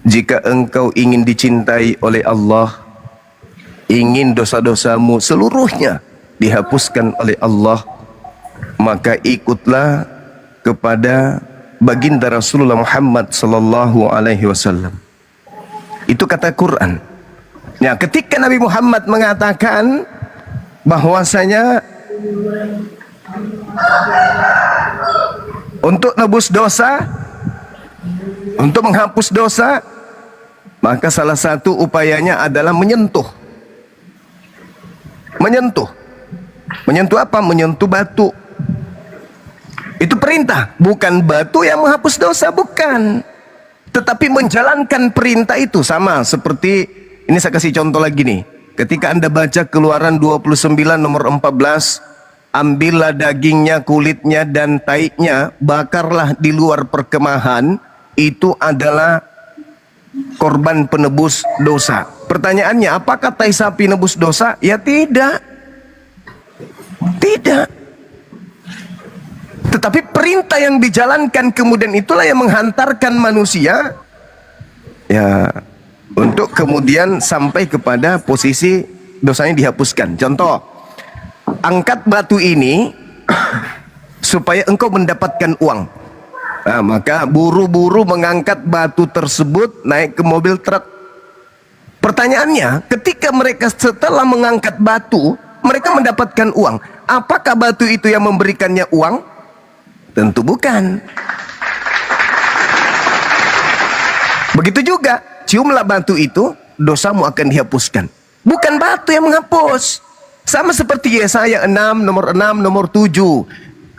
jika engkau ingin dicintai oleh Allah, ingin dosa-dosamu seluruhnya dihapuskan oleh Allah, maka ikutlah kepada baginda Rasulullah Muhammad sallallahu alaihi wasallam. Itu kata Quran. Ya, ketika Nabi Muhammad mengatakan bahwasanya untuk nebus dosa, untuk menghapus dosa, maka salah satu upayanya adalah menyentuh. Menyentuh apa? Menyentuh batu. Itu perintah, bukan batu yang menghapus dosa, bukan. Tetapi menjalankan perintah itu sama seperti, ini saya kasih contoh lagi nih. Ketika Anda baca Keluaran 29 nomor 14, ambillah dagingnya, kulitnya dan taiknya, bakarlah di luar perkemahan, itu adalah korban penebus dosa. Pertanyaannya, apakah tai sapi nebus dosa? Ya tidak. Tidak. Tetapi perintah yang dijalankan kemudian itulah yang menghantarkan manusia ya untuk kemudian sampai kepada posisi dosanya dihapuskan. Contoh, angkat batu ini supaya engkau mendapatkan uang. Nah, maka buru-buru mengangkat batu tersebut naik ke mobil truk. Pertanyaannya, ketika mereka setelah mengangkat batu, mereka mendapatkan uang. Apakah batu itu yang memberikannya uang? Tentu bukan. Begitu juga, ciumlah batu itu, dosamu akan dihapuskan. Bukan batu yang menghapus. Sama seperti Yesaya 6, nomor 7.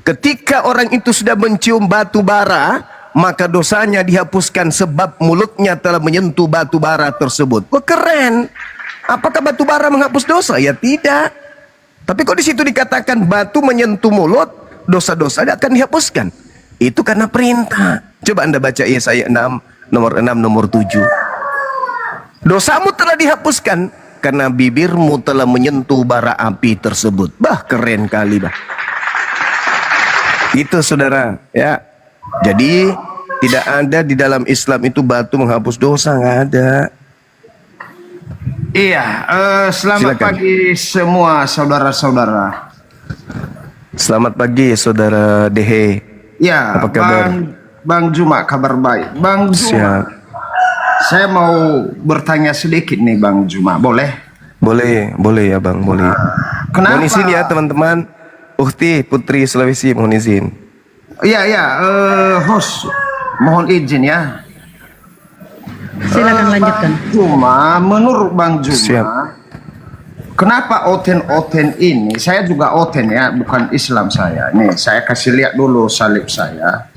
Ketika orang itu sudah mencium batu bara, maka dosanya dihapuskan sebab mulutnya telah menyentuh batu bara tersebut. Wah, keren. Apakah batu bara menghapus dosa? Ya tidak. Tapi kok di situ dikatakan batu menyentuh mulut, dosa-dosa akan dihapuskan. Itu karena perintah. Coba Anda baca Yesaya 6, nomor 7. Dosamu telah dihapuskan karena bibirmu telah menyentuh bara api tersebut. Bah, keren kali, bah. Itu saudara, ya. Jadi tidak ada di dalam Islam itu batu menghapus dosa, nggak ada. Iya, selamat Silakan. pagi semua saudara-saudara. Selamat pagi saudara Dehe. Ya, Apa kabar? Bang Juma, kabar baik. Bang Juma, Siap. saya mau bertanya sedikit nih Bang Juma, boleh? Boleh ya bang, boleh. Kenapa? Mohon izin ya teman-teman. Uhti Putri Sulawesi, mohon izin. Iya, host, mohon izin ya. Silakan lanjutkan. Cuma menurut Bang Juma, Siap. kenapa oten-oten ini, saya juga oten ya, bukan Islam saya. Nih, saya kasih lihat dulu salib saya.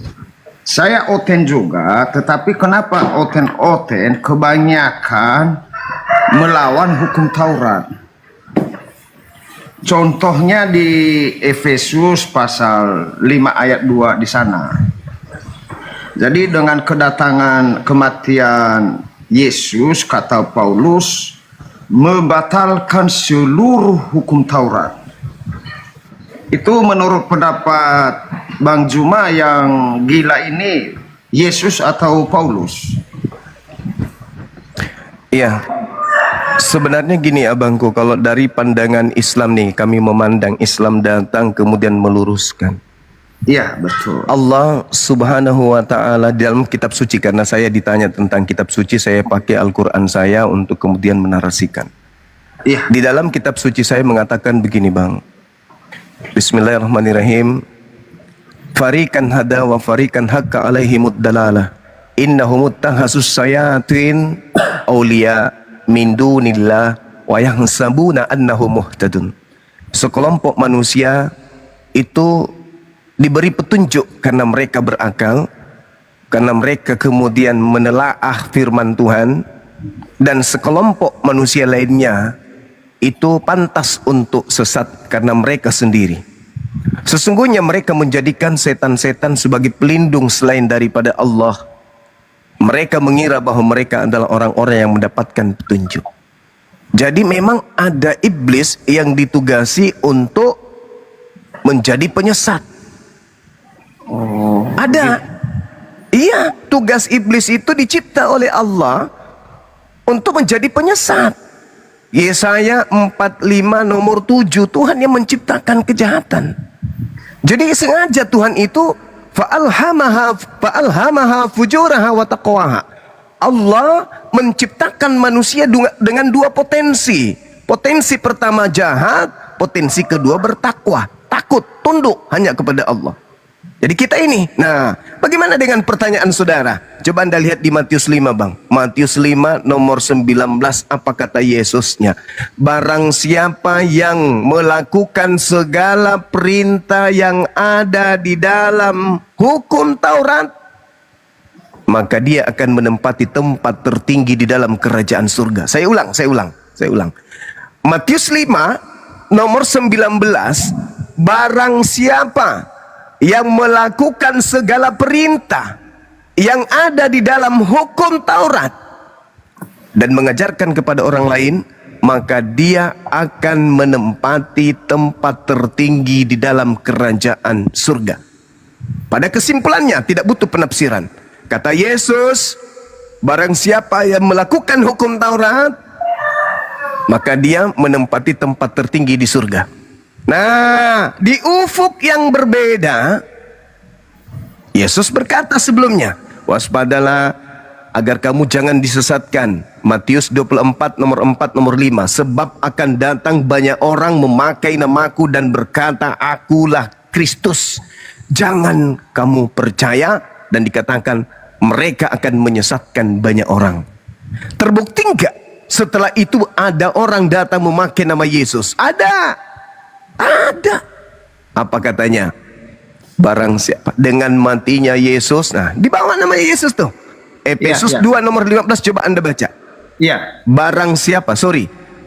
Saya oten juga, tetapi kenapa oten-oten kebanyakan melawan hukum Taurat? Contohnya di Efesus pasal 5 ayat 2 di sana. Jadi dengan kedatangan kematian Yesus, kata Paulus, membatalkan seluruh hukum Taurat. Itu menurut pendapat Bang Juma yang gila ini, Yesus atau Paulus? Iya. Sebenarnya gini abangku, kalau dari pandangan Islam nih, kami memandang Islam datang kemudian meluruskan. Iya, betul. Allah Subhanahu wa taala dalam kitab suci, karena saya ditanya tentang kitab suci, saya pakai Al-Qur'an saya untuk kemudian menarasikan. Iya. Di dalam kitab suci saya mengatakan begini, Bang. Bismillahirrahmanirrahim. Farikan hada wa farikan hakka alaihimud dalalah. Innahumut tahasus sayatin awliya min dunillah wa yahsabuna annahum muhtadun. Sekelompok manusia itu diberi petunjuk karena mereka berakal, karena mereka kemudian menelaah firman Tuhan, dan sekelompok manusia lainnya itu pantas untuk sesat karena mereka sendiri. Sesungguhnya mereka menjadikan setan-setan sebagai pelindung selain daripada Allah. Mereka mengira bahwa mereka adalah orang-orang yang mendapatkan petunjuk. Jadi memang ada iblis yang ditugasi untuk menjadi penyesat. Ada. Iya, tugas iblis itu dicipta oleh Allah untuk menjadi penyesat. Yesaya 45 nomor 7, Tuhan yang menciptakan kejahatan. Jadi sengaja Tuhan itu fa'alhamaha fujuraha wa taqwaha. Allah menciptakan manusia dengan dua potensi. Potensi pertama jahat, potensi kedua bertakwa, takut, tunduk hanya kepada Allah. Jadi kita ini. Nah, bagaimana dengan pertanyaan saudara? Coba Anda lihat di Matius 5, Bang. Matius 5 nomor 19, apa kata Yesusnya? Barang siapa yang melakukan segala perintah yang ada di dalam hukum Taurat, maka dia akan menempati tempat tertinggi di dalam kerajaan surga. Saya ulang. Matius 5 nomor 19, barang siapa yang melakukan segala perintah yang ada di dalam hukum Taurat dan mengajarkan kepada orang lain, maka dia akan menempati tempat tertinggi di dalam kerajaan surga. Pada kesimpulannya tidak butuh penafsiran. Kata Yesus, barang siapa yang melakukan hukum Taurat, maka dia menempati tempat tertinggi di surga. Nah, di ufuk yang berbeda, Yesus berkata sebelumnya, waspadalah agar kamu jangan disesatkan. Matius 24 nomor 4 nomor 5, sebab akan datang banyak orang memakai namaku dan berkata, akulah Kristus. Jangan kamu percaya, dan dikatakan mereka akan menyesatkan banyak orang. Terbukti enggak setelah itu ada orang datang memakai nama Yesus? Ada. Apa katanya? Barang siapa dengan matinya Yesus. Nah, di bawah nama Yesus tuh. Efesus 2 nomor 15, coba Anda baca. Iya. Barang siapa,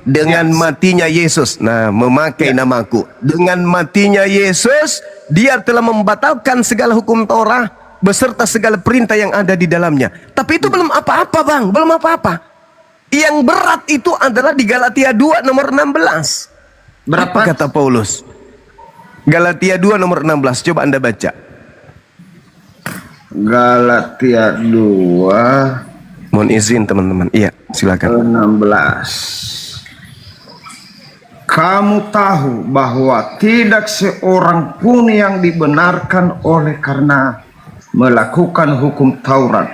dengan matinya Yesus. Nah, memakai namaku. Dengan matinya Yesus, dia telah membatalkan segala hukum Torah beserta segala perintah yang ada di dalamnya. Tapi itu belum apa-apa, Bang. Belum apa-apa. Yang berat itu adalah di Galatia 2 nomor 16. Berapa kata Paulus? Galatia 2 nomor 16. Coba Anda baca. Galatia 2. Mohon izin teman-teman. Iya, silakan. 16. Kamu tahu bahwa tidak seorang pun yang dibenarkan oleh karena melakukan hukum Taurat,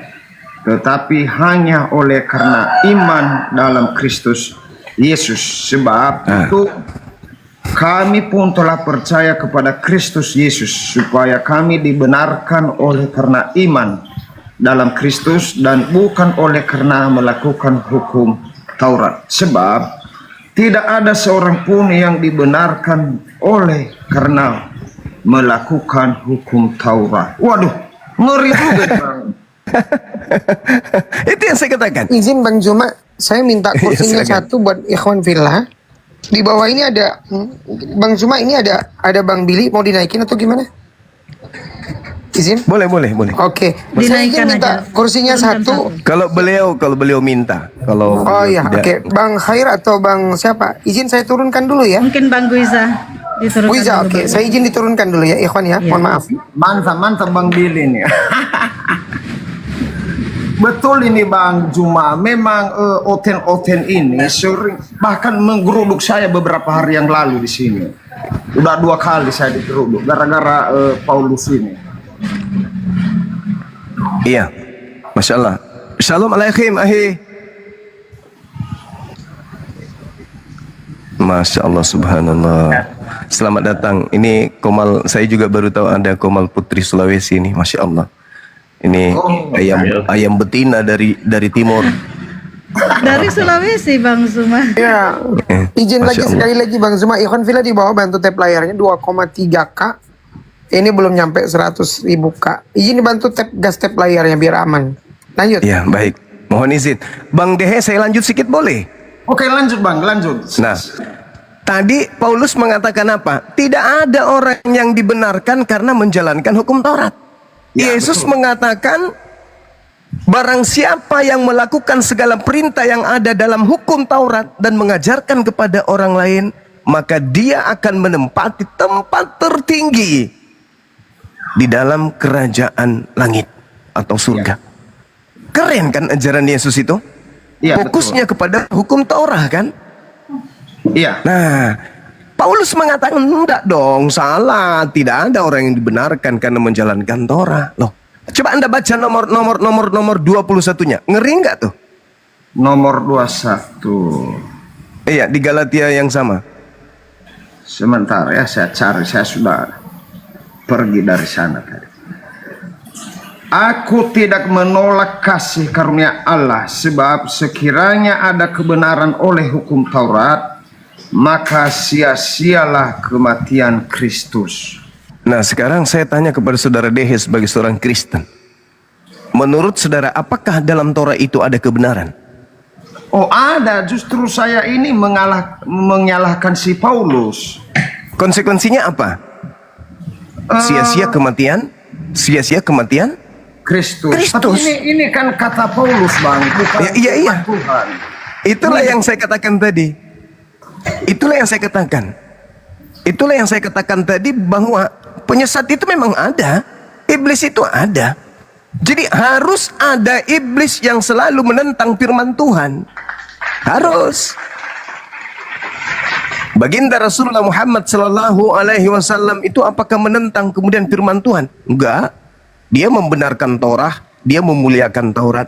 tetapi hanya oleh karena iman dalam Kristus Yesus. Sebab itu kami pun telah percaya kepada Kristus Yesus supaya kami dibenarkan oleh karena iman dalam Kristus dan bukan oleh karena melakukan hukum Taurat. Sebab tidak ada seorang pun yang dibenarkan oleh karena melakukan hukum Taurat. Waduh, ngeri juga Bang. Itu yang saya katakan. Izin Bang Juma, saya minta kursinya satu buat Ikhwan Fillah. Di bawah ini ada Bang Juma, ini ada Bang Billy, mau dinaikin atau gimana? Izin? Boleh. Oke. Saya izin minta kursinya satu. Kalau beliau minta. Kalau Oh iya, oke. Bang Khair atau Bang siapa? Izin saya turunkan dulu ya. Mungkin Bang Guiza diturunkan. Guiza, dulu, oke. Bang. Saya izin diturunkan dulu ya, Ikhwan ya. Mohon maaf. Mantap Bang Billy nih. Betul ini Bang Juma, memang oten ini sering bahkan menggeruduk saya beberapa hari yang lalu di sini. Udah 2 kali saya digeruduk gara-gara Paulus ini. Iya, Masya Allah. Shalom alaikum ahi. Masya Allah, subhanallah. Selamat datang. Ini Komal, saya juga baru tahu ada Komal Putri Sulawesi ini. Masya Allah. Ini ayam betina dari timur. Dari Sulawesi Bang Zuma. Ya. Izin lagi sekali lagi Bang Zuma, Ikhwan Fillah di bawah bantu tap layarnya 2,3K. Ini belum nyampe 100.000 K. Izin dibantu gas tap layarnya biar aman. Lanjut. Ya, baik. Mohon izin. Bang Dehe, saya lanjut sedikit boleh? Oke, lanjut Bang, lanjut. Nah, tadi Paulus mengatakan apa? Tidak ada orang yang dibenarkan karena menjalankan hukum Taurat. Ya, Yesus betul. mengatakan, barang siapa yang melakukan segala perintah yang ada dalam hukum Taurat dan mengajarkan kepada orang lain, maka dia akan menempati tempat tertinggi di dalam kerajaan langit atau surga. Keren kan ajaran Yesus itu? Iya, fokusnya kepada hukum Taurat kan? Iya. Nah, Paulus mengatakan enggak dong, salah. Tidak ada orang yang dibenarkan karena menjalankan Taurat. Loh, coba Anda baca nomor 21-nya. Ngeri enggak tuh? Nomor 21. Iya, di Galatia yang sama. Sebentar ya, saya cari. Saya sudah pergi dari sana tadi. Aku tidak menolak kasih karunia Allah, sebab sekiranya ada kebenaran oleh hukum Taurat, maka sia-sialah kematian Kristus. Nah, sekarang saya tanya kepada saudara Dehe sebagai seorang Kristen. Menurut saudara, apakah dalam Taurat itu ada kebenaran? Oh, ada. Justru saya ini menyalahkan si Paulus. Konsekuensinya apa? Sia-sia kematian? Sia-sia kematian? Kristus. Tapi ini kan kata Paulus, Bang, bukan iya. Tuhan. Itulah yang saya katakan tadi. Itulah yang saya katakan tadi, bahwa penyesat itu memang ada. Iblis itu ada. Jadi harus ada iblis yang selalu menentang firman Tuhan. Harus. Baginda Rasulullah Muhammad sallallahu alaihi wasallam itu apakah menentang kemudian firman Tuhan? Enggak. Dia membenarkan Taurat, dia memuliakan Taurat,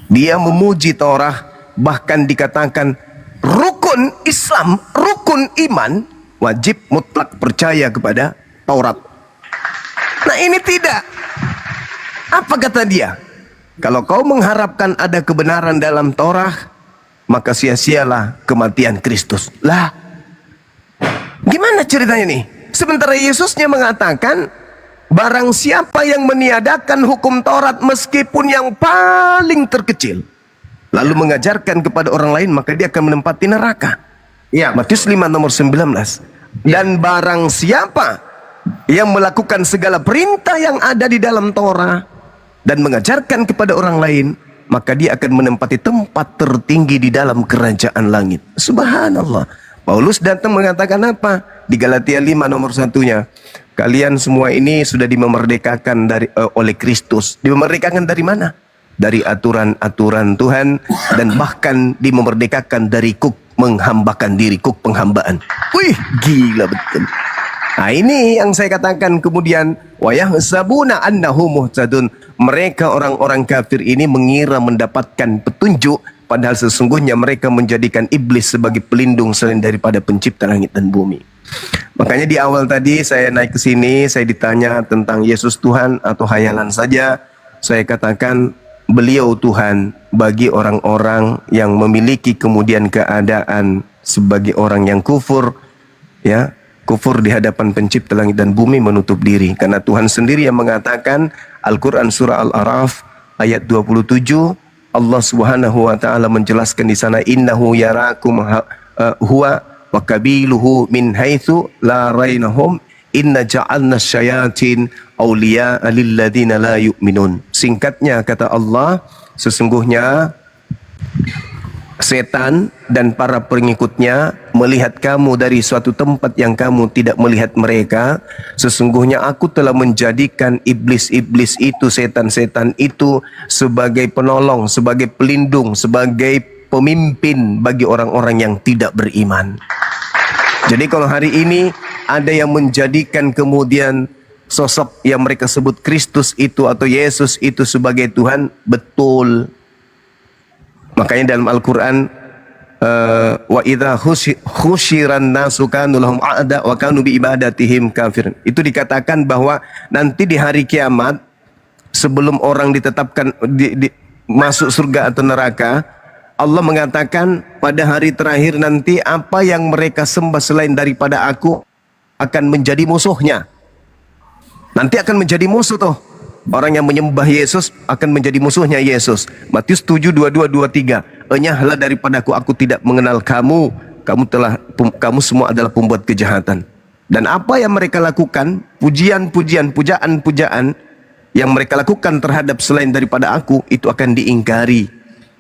dia memuji Taurat, bahkan dikatakan rukun Islam, rukun iman, wajib mutlak percaya kepada Taurat. Nah, ini tidak. Apa kata dia? Kalau kau mengharapkan ada kebenaran dalam Taurat, maka sia-sialah kematian Kristus. Lah, gimana ceritanya nih? Sementara Yesusnya mengatakan, barang siapa yang meniadakan hukum Taurat meskipun yang paling terkecil, lalu mengajarkan kepada orang lain, maka dia akan menempati neraka. Iya. Matius 5 nomor 19. Dan barang siapa yang melakukan segala perintah yang ada di dalam Taurat dan mengajarkan kepada orang lain, maka dia akan menempati tempat tertinggi di dalam kerajaan langit. Subhanallah. Paulus datang mengatakan apa? Di Galatia 5 nomor 1-nya. Kalian semua ini sudah dimerdekakan oleh Kristus. Dimerdekakan dari mana? Dari aturan-aturan Tuhan, dan bahkan dimerdekakan dari kuk menghambakan diri, kuk penghambaan. Wih, gila betul. Nah, ini yang saya katakan kemudian, wa yahsabuna annahum muhtadun. Mereka orang-orang kafir ini mengira mendapatkan petunjuk, padahal sesungguhnya mereka menjadikan iblis sebagai pelindung selain daripada pencipta langit dan bumi. Makanya di awal tadi saya naik ke sini, saya ditanya tentang Yesus Tuhan atau hayalan saja. Saya katakan beliau Tuhan bagi orang-orang yang memiliki kemudian keadaan sebagai orang yang kufur, ya, kufur di hadapan pencipta langit dan bumi, menutup diri. Karena Tuhan sendiri yang mengatakan, Al-Quran surah Al-Araf ayat 27, Allah subhanahu wa ta'ala menjelaskan di sana, innahu yarakum huwa wa kabiluhu min haitsu la rainahum inna ja'alna syayatin awliya'a lilladina la yu'minun. Singkatnya kata Allah, sesungguhnya setan dan para pengikutnya melihat kamu dari suatu tempat yang kamu tidak melihat mereka. Sesungguhnya aku telah menjadikan iblis-iblis itu, setan-setan itu sebagai penolong, sebagai pelindung, sebagai pemimpin bagi orang-orang yang tidak beriman. Jadi kalau hari ini ada yang menjadikan kemudian sosok yang mereka sebut Kristus itu atau Yesus itu sebagai Tuhan, betul. Makanya dalam Al-Quran, wa idza khusyiran nasu kanu lahum a'da wa kanu bi ibadatihim kafirin. Itu dikatakan bahwa nanti di hari kiamat, sebelum orang ditetapkan masuk surga atau neraka, Allah mengatakan pada hari terakhir nanti apa yang mereka sembah selain daripada aku akan menjadi musuhnya. Nanti akan menjadi musuh tuh. Orang yang menyembah Yesus akan menjadi musuhnya Yesus. Matius 7, 22, 23. Enyahlah daripadaku, aku tidak mengenal kamu. Kamu semua adalah pembuat kejahatan. Dan apa yang mereka lakukan, pujian-pujian, pujaan-pujaan yang mereka lakukan terhadap selain daripada aku, itu akan diingkari.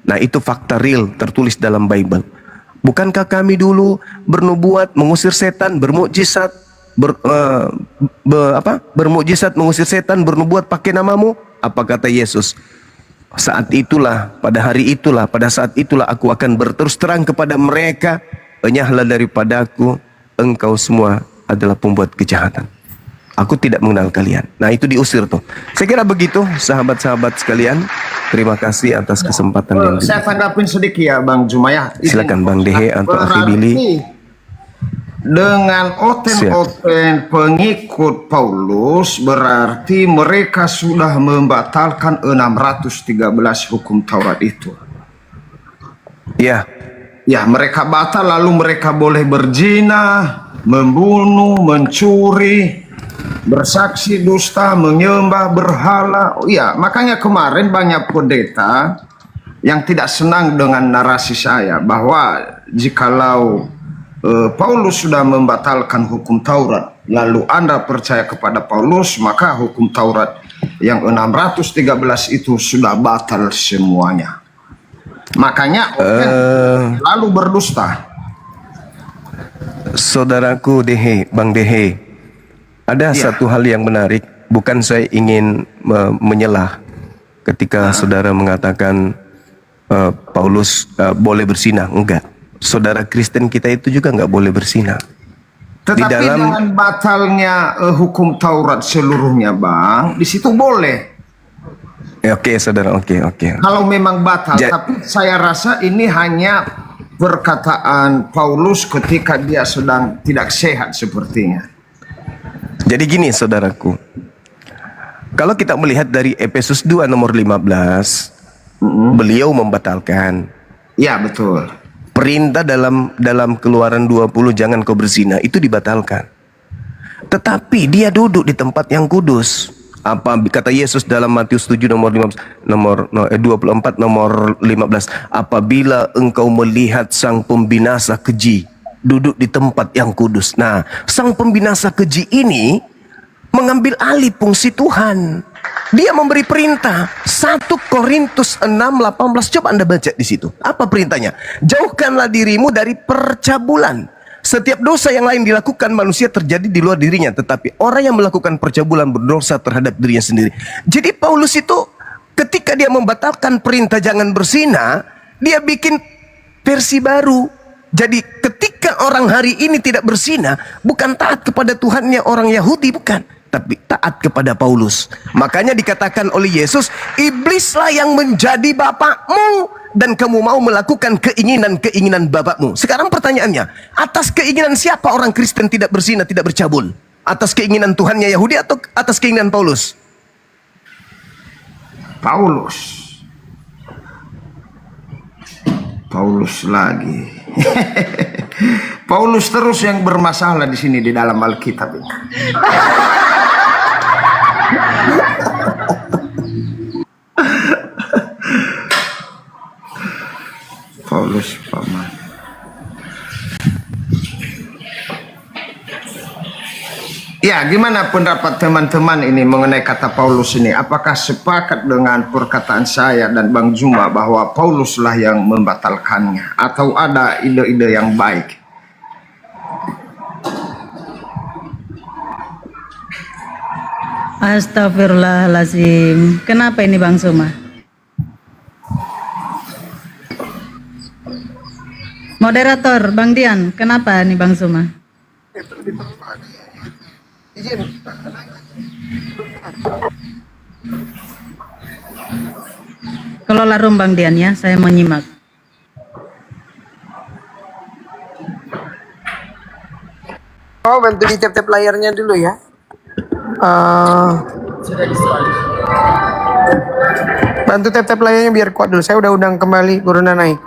Nah, itu fakta real tertulis dalam Bible. Bukankah kami dulu bernubuat, mengusir setan, bermukjizat, bermukjizat, mengusir setan, bernubuat pakai namamu? Apa kata Yesus? Saat itulah, pada hari itulah, pada saat itulah aku akan berterus terang kepada mereka, enyahlah daripadaku, engkau semua adalah pembuat kejahatan. Aku tidak mengenal kalian. Nah, itu diusir tuh. Saya kira begitu, sahabat-sahabat sekalian. Terima kasih atas kesempatan yang diberikan. Saya tanggapin sedikit ya, Bang Jumayah. Silakan Bang Dehe atau Akhi Billy. Dengan oten-oten pengikut Paulus, berarti mereka sudah membatalkan 613 hukum Taurat itu. Ya. Ya, mereka batal, lalu mereka boleh berzina, membunuh, mencuri, bersaksi dusta, menyembah berhala. Oh iya, makanya kemarin banyak pendeta yang tidak senang dengan narasi saya bahwa jikalau Paulus sudah membatalkan hukum Taurat, lalu Anda percaya kepada Paulus, maka hukum Taurat yang 613 itu sudah batal semuanya. Makanya lalu berdusta. Saudaraku Dehe, Bang Dehe, ada satu hal yang menarik. Bukan saya ingin menyelah ketika saudara mengatakan Paulus boleh berzina. Enggak. Saudara Kristen kita itu juga nggak boleh berzina. Tetapi dengan batalnya hukum Taurat seluruhnya, Bang, di situ boleh. Oke, saudara. Oke. Kalau memang batal, tapi saya rasa ini hanya perkataan Paulus ketika dia sedang tidak sehat sepertinya. Jadi gini, saudaraku. Kalau kita melihat dari Efesus 2 nomor 15, beliau membatalkan. Ya, betul. Perintah dalam Keluaran 20 jangan kau berzina itu dibatalkan. Tetapi dia duduk di tempat yang kudus. Apa kata Yesus dalam Matius 7 nomor 24 nomor 15? Apabila engkau melihat sang pembinasa keji duduk di tempat yang kudus. Nah, sang pembinasa keji ini mengambil alih fungsi Tuhan. Dia memberi perintah. 1 Korintus 6:18. Coba Anda baca di situ. Apa perintahnya? Jauhkanlah dirimu dari percabulan. Setiap dosa yang lain dilakukan manusia terjadi di luar dirinya, tetapi orang yang melakukan percabulan berdosa terhadap dirinya sendiri. Jadi Paulus itu ketika dia membatalkan perintah jangan berzina, dia bikin versi baru. Jadi ketika orang hari ini tidak berzina, bukan taat kepada Tuhannya orang Yahudi, bukan, tapi taat kepada Paulus. Makanya dikatakan oleh Yesus, iblislah yang menjadi bapakmu dan kamu mau melakukan keinginan-keinginan bapakmu. Sekarang pertanyaannya, atas keinginan siapa orang Kristen tidak berzina, tidak bercabul? Atas keinginan Tuhannya Yahudi atau atas keinginan Paulus? Paulus lagi. Paulus terus yang bermasalah di sini di dalam Alkitab ini. Paulus paman. Ya, gimana pendapat teman-teman ini mengenai kata Paulus ini? Apakah sepakat dengan perkataan saya dan Bang Juma bahwa Pauluslah yang membatalkannya? Atau ada ide-ide yang baik? Astagfirullahaladzim. Kenapa ini Bang Suma? Moderator, Bang Dian, kenapa nih Bang Suma? Kelola room Bang Dian ya, saya menyimak. Oh, bantu di tap-tap layarnya dulu ya. Bantu tap-tap layarnya biar kuat dulu. Saya udah undang kembali, Guruna naik.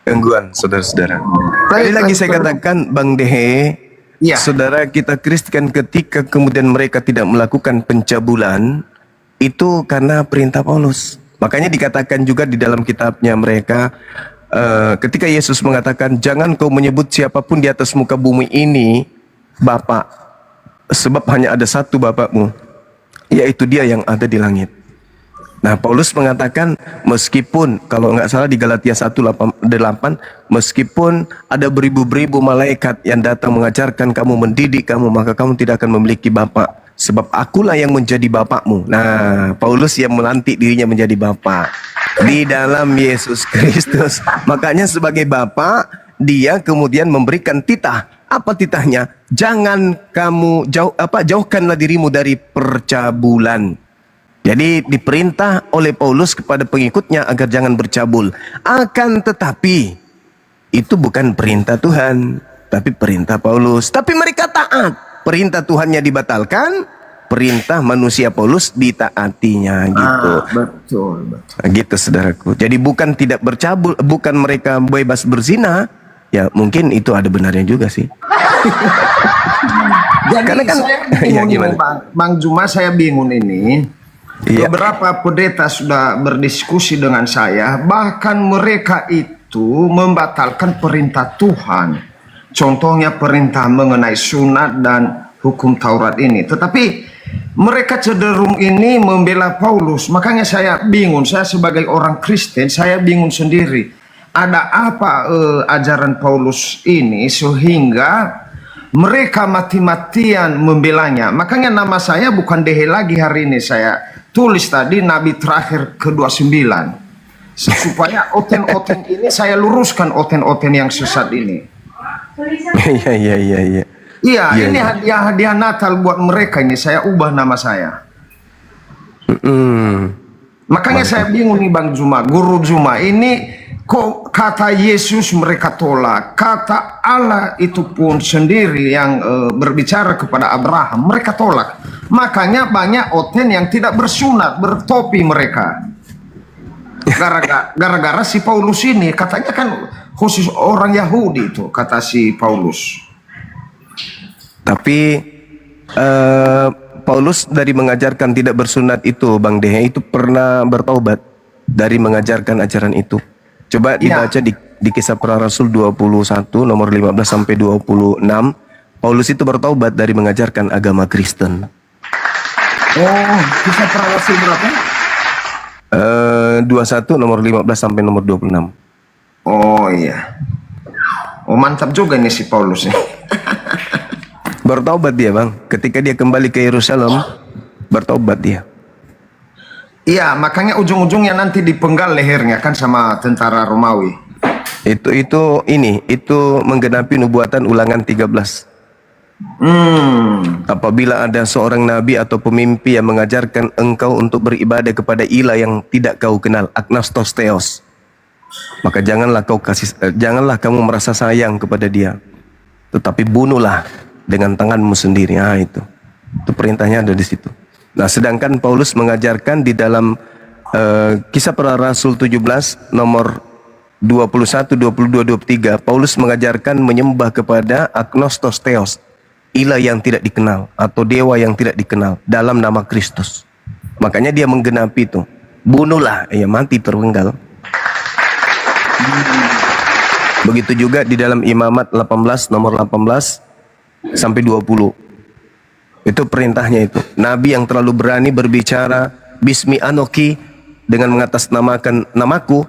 Gangguan, saudara-saudara. Sekali lagi saya katakan, Bang Dehe, ya. Saudara kita Kristen ketika kemudian mereka tidak melakukan pencabulan, itu karena perintah Paulus. Makanya dikatakan juga di dalam kitabnya mereka, ketika Yesus mengatakan, jangan kau menyebut siapapun di atas muka bumi ini Bapak, sebab hanya ada satu Bapakmu, yaitu Dia yang ada di langit. Nah, Paulus mengatakan, meskipun, kalau nggak salah di Galatia 1:8, meskipun ada beribu-beribu malaikat yang datang mengajarkan kamu, mendidik kamu, maka kamu tidak akan memiliki Bapa, sebab akulah yang menjadi Bapakmu. Nah, Paulus yang melantik dirinya menjadi Bapa di dalam Yesus Kristus. Makanya sebagai Bapa, dia kemudian memberikan titah. Apa titahnya? Jangan kamu jauhkanlah dirimu dari percabulan. Jadi diperintah oleh Paulus kepada pengikutnya agar jangan bercabul. Akan tetapi itu bukan perintah Tuhan, tapi perintah Paulus. Tapi mereka taat. Perintah Tuhannya dibatalkan, perintah manusia Paulus ditaatinya gitu. Betul. Gitu saudaraku. Jadi bukan tidak bercabul, bukan mereka bebas berzina. Ya mungkin itu ada benarnya juga sih. Jadi Karena kan saya bingung ya, ini, Bang Juma, saya bingung ini. Iya. Beberapa pendeta sudah berdiskusi dengan saya, bahkan mereka itu membatalkan perintah Tuhan. Contohnya perintah mengenai sunat dan hukum Taurat ini. Tetapi mereka cenderung ini membela Paulus. Makanya saya bingung, saya sebagai orang Kristen, saya bingung sendiri. Ada apa ajaran Paulus ini sehingga mereka mati-matian membelanya. Makanya nama saya bukan Dehe lagi hari ini, saya tulis tadi Nabi terakhir ke-29 supaya oten-oten ini saya luruskan, oten-oten yang sesat ini. Iya, ini hadiah Natal buat mereka ini, saya ubah nama saya. Makanya saya bingung nih Bang Juma, Guru Juma, ini kok kata Yesus mereka tolak, kata Allah itu pun sendiri yang berbicara kepada Abraham mereka tolak. Makanya banyak oten yang tidak bersunat, bertopi mereka. Gara-gara si Paulus ini, katanya kan khusus orang Yahudi itu, kata si Paulus. Tapi Paulus dari mengajarkan tidak bersunat itu, Bang Dehe, itu pernah bertaubat. dari mengajarkan ajaran itu. Coba dibaca di Kisah Para Rasul 21 nomor 15 sampai 26. Paulus itu bertaubat dari mengajarkan agama Kristen. Oh, Kisah Para Rasul berapa? 21 nomor 15 sampai nomor 26. Oh iya. Oh mantap juga nih si Paulus ya. Bertaubat dia, Bang. Ketika dia kembali ke Yerusalem, bertaubat dia. Iya, makanya ujung-ujungnya nanti dipenggal lehernya kan sama tentara Romawi. Itu menggenapi nubuatan Ulangan 13. Apabila ada seorang nabi atau pemimpi yang mengajarkan engkau untuk beribadah kepada ilah yang tidak kau kenal, agnostos theos, maka janganlah kamu merasa sayang kepada dia, tetapi bunuhlah dengan tanganmu sendiri. Itu perintahnya ada di situ. Nah, sedangkan Paulus mengajarkan di dalam Kisah Para Rasul 17 nomor 21, 22, 23, Paulus mengajarkan menyembah kepada agnostos theos, ilah yang tidak dikenal atau dewa yang tidak dikenal dalam nama Kristus. Makanya dia menggenapi itu. Bunuhlah, mati terpenggal. Begitu juga di dalam Imamat 18 nomor 18 sampai 20. Itu perintahnya itu. Nabi yang terlalu berani berbicara bismi anoki dengan mengatasnamakan namaku,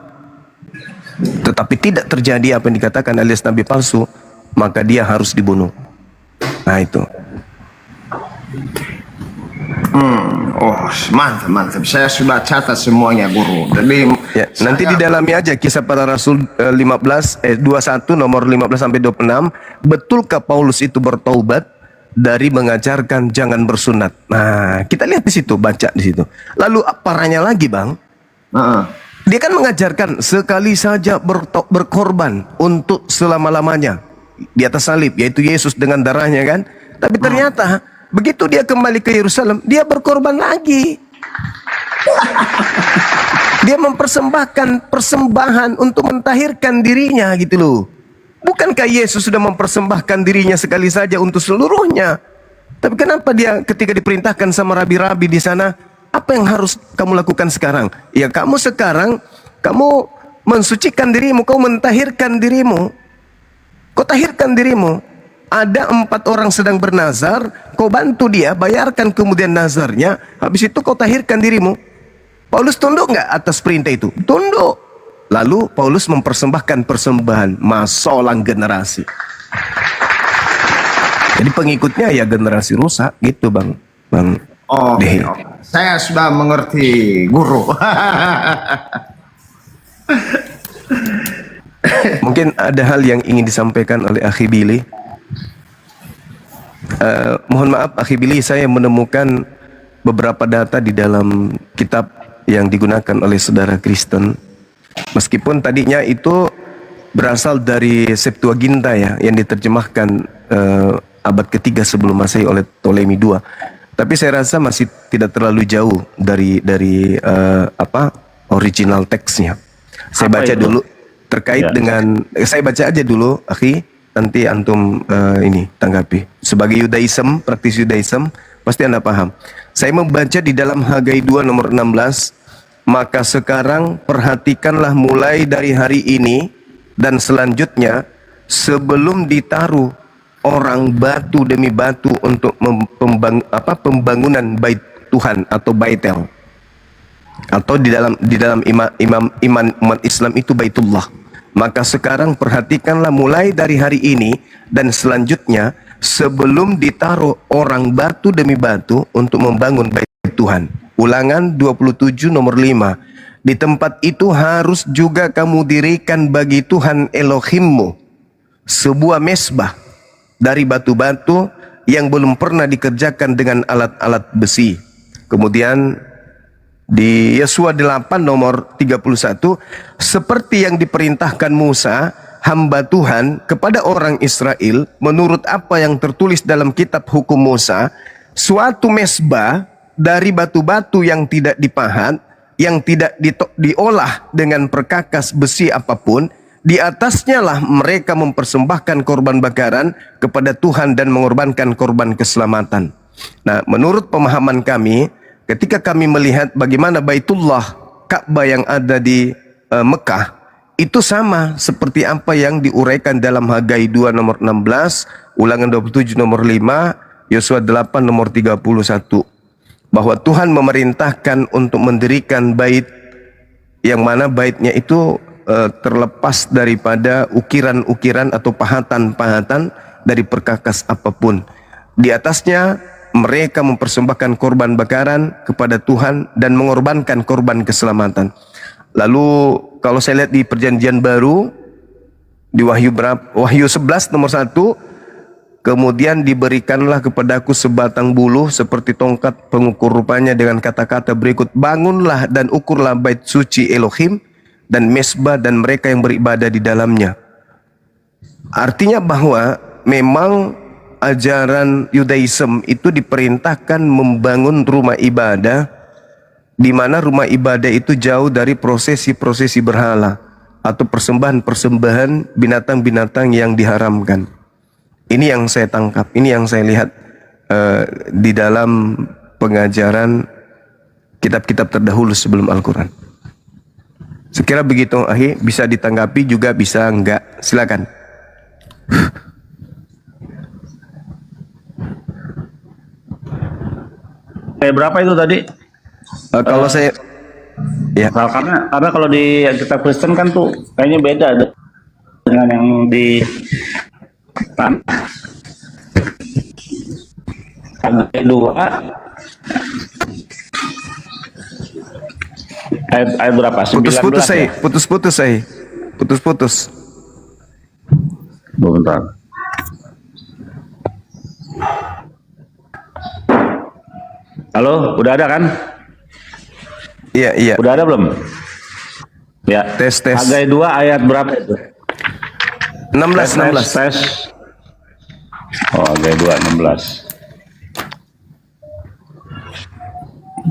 tetapi tidak terjadi apa yang dikatakan alias nabi palsu, maka dia harus dibunuh. Nah itu. Oh mantap. Saya sudah catat semuanya guru. Jadi nanti di dalamnya aja Kisah Para Rasul 21 nomor 15 sampai 26. Betulkah Paulus itu bertaubat dari mengajarkan jangan bersunat? Nah, kita lihat di situ, baca di situ. Lalu parahnya lagi, Bang. Dia kan mengajarkan sekali saja berkorban untuk selama-lamanya di atas salib, yaitu Yesus dengan darahnya kan. Tapi ternyata begitu dia kembali ke Yerusalem, dia berkorban lagi. Dia mempersembahkan persembahan untuk mentahirkan dirinya gitu loh. Bukankah Yesus sudah mempersembahkan dirinya sekali saja untuk seluruhnya? Tapi kenapa dia ketika diperintahkan sama rabi-rabi di sana, apa yang harus kamu lakukan sekarang? Ya kamu sekarang, kamu mensucikan dirimu, kau mentahirkan dirimu. Kau tahirkan dirimu. Ada 4 orang sedang bernazar, kau bantu dia, bayarkan kemudian nazarnya, habis itu kau tahirkan dirimu. Paulus tunduk nggak atas perintah itu? Tunduk. Lalu Paulus mempersembahkan persembahan, masolang generasi. Jadi pengikutnya ya generasi rusak gitu, Bang Dehi. Saya sudah mengerti guru. Mungkin ada hal yang ingin disampaikan oleh Akhi Billy. Mohon maaf Akhi Billy, saya menemukan beberapa data di dalam kitab yang digunakan oleh saudara Kristen. Meskipun tadinya itu berasal dari Septuaginta ya, yang diterjemahkan abad ketiga sebelum Masehi oleh Ptolemy II. Tapi saya rasa masih tidak terlalu jauh dari original teksnya. Saya baca dulu terkait dengan, saya baca aja dulu, Akhi, nanti antum ini tanggapi. Sebagai Yudaism, praktis Yudaism, pasti Anda paham. Saya membaca di dalam Hagai 2 nomor 16. Maka sekarang perhatikanlah mulai dari hari ini dan selanjutnya, sebelum ditaruh orang batu demi batu untuk pembangunan bait Tuhan atau Baitel, atau di dalam iman umat Islam itu Baitullah. Maka sekarang perhatikanlah mulai dari hari ini dan selanjutnya, sebelum ditaruh orang batu demi batu untuk membangun bait Tuhan. Ulangan 27 nomor 5. Di tempat itu harus juga kamu dirikan bagi Tuhan Elohimmu sebuah mesbah dari batu-batu yang belum pernah dikerjakan dengan alat-alat besi. Kemudian di Yesua 8 nomor 31, seperti yang diperintahkan Musa hamba Tuhan kepada orang Israel menurut apa yang tertulis dalam kitab hukum Musa, suatu mesbah dari batu-batu yang tidak dipahat, yang tidak diolah dengan perkakas besi apapun, di atasnya lah mereka mempersembahkan korban bakaran kepada Tuhan dan mengorbankan korban keselamatan. Nah, menurut pemahaman kami, ketika kami melihat bagaimana Baitullah Ka'bah yang ada di Mekah itu sama seperti apa yang diuraikan dalam Hagai 2 nomor 16, Ulangan 27 nomor 5, Yosua 8 nomor 31, bahwa Tuhan memerintahkan untuk mendirikan bait yang mana baitnya itu terlepas daripada ukiran-ukiran atau pahatan-pahatan dari perkakas apapun. Di atasnya mereka mempersembahkan korban bakaran kepada Tuhan dan mengorbankan korban keselamatan. Lalu kalau saya lihat di Perjanjian Baru di Wahyu 11 nomor 1, kemudian diberikanlah kepadaku sebatang buluh seperti tongkat pengukur rupanya dengan kata-kata berikut, bangunlah dan ukurlah bait suci Elohim dan mesbah dan mereka yang beribadah di dalamnya. Artinya bahwa memang ajaran Yudaism itu diperintahkan membangun rumah ibadah, di mana rumah ibadah itu jauh dari prosesi-prosesi berhala atau persembahan-persembahan binatang-binatang yang diharamkan. Ini yang saya tangkap, ini yang saya lihat di dalam pengajaran kitab-kitab terdahulu sebelum Al-Quran. Sekira begitu, Ahi, bisa ditanggapi juga bisa enggak, silakan. Berapa itu tadi? Kalau saya ya, karena kalau di kitab Kristen kan tuh kayaknya beda dengan yang di kedua ayat berapa? Putus-putus. Bentar. Halo, udah ada kan? Iya. Udah ada belum? Ya. Tes. Hagai 2 ayat berapa itu? 16. Tes. Oh, Hagai 2 16.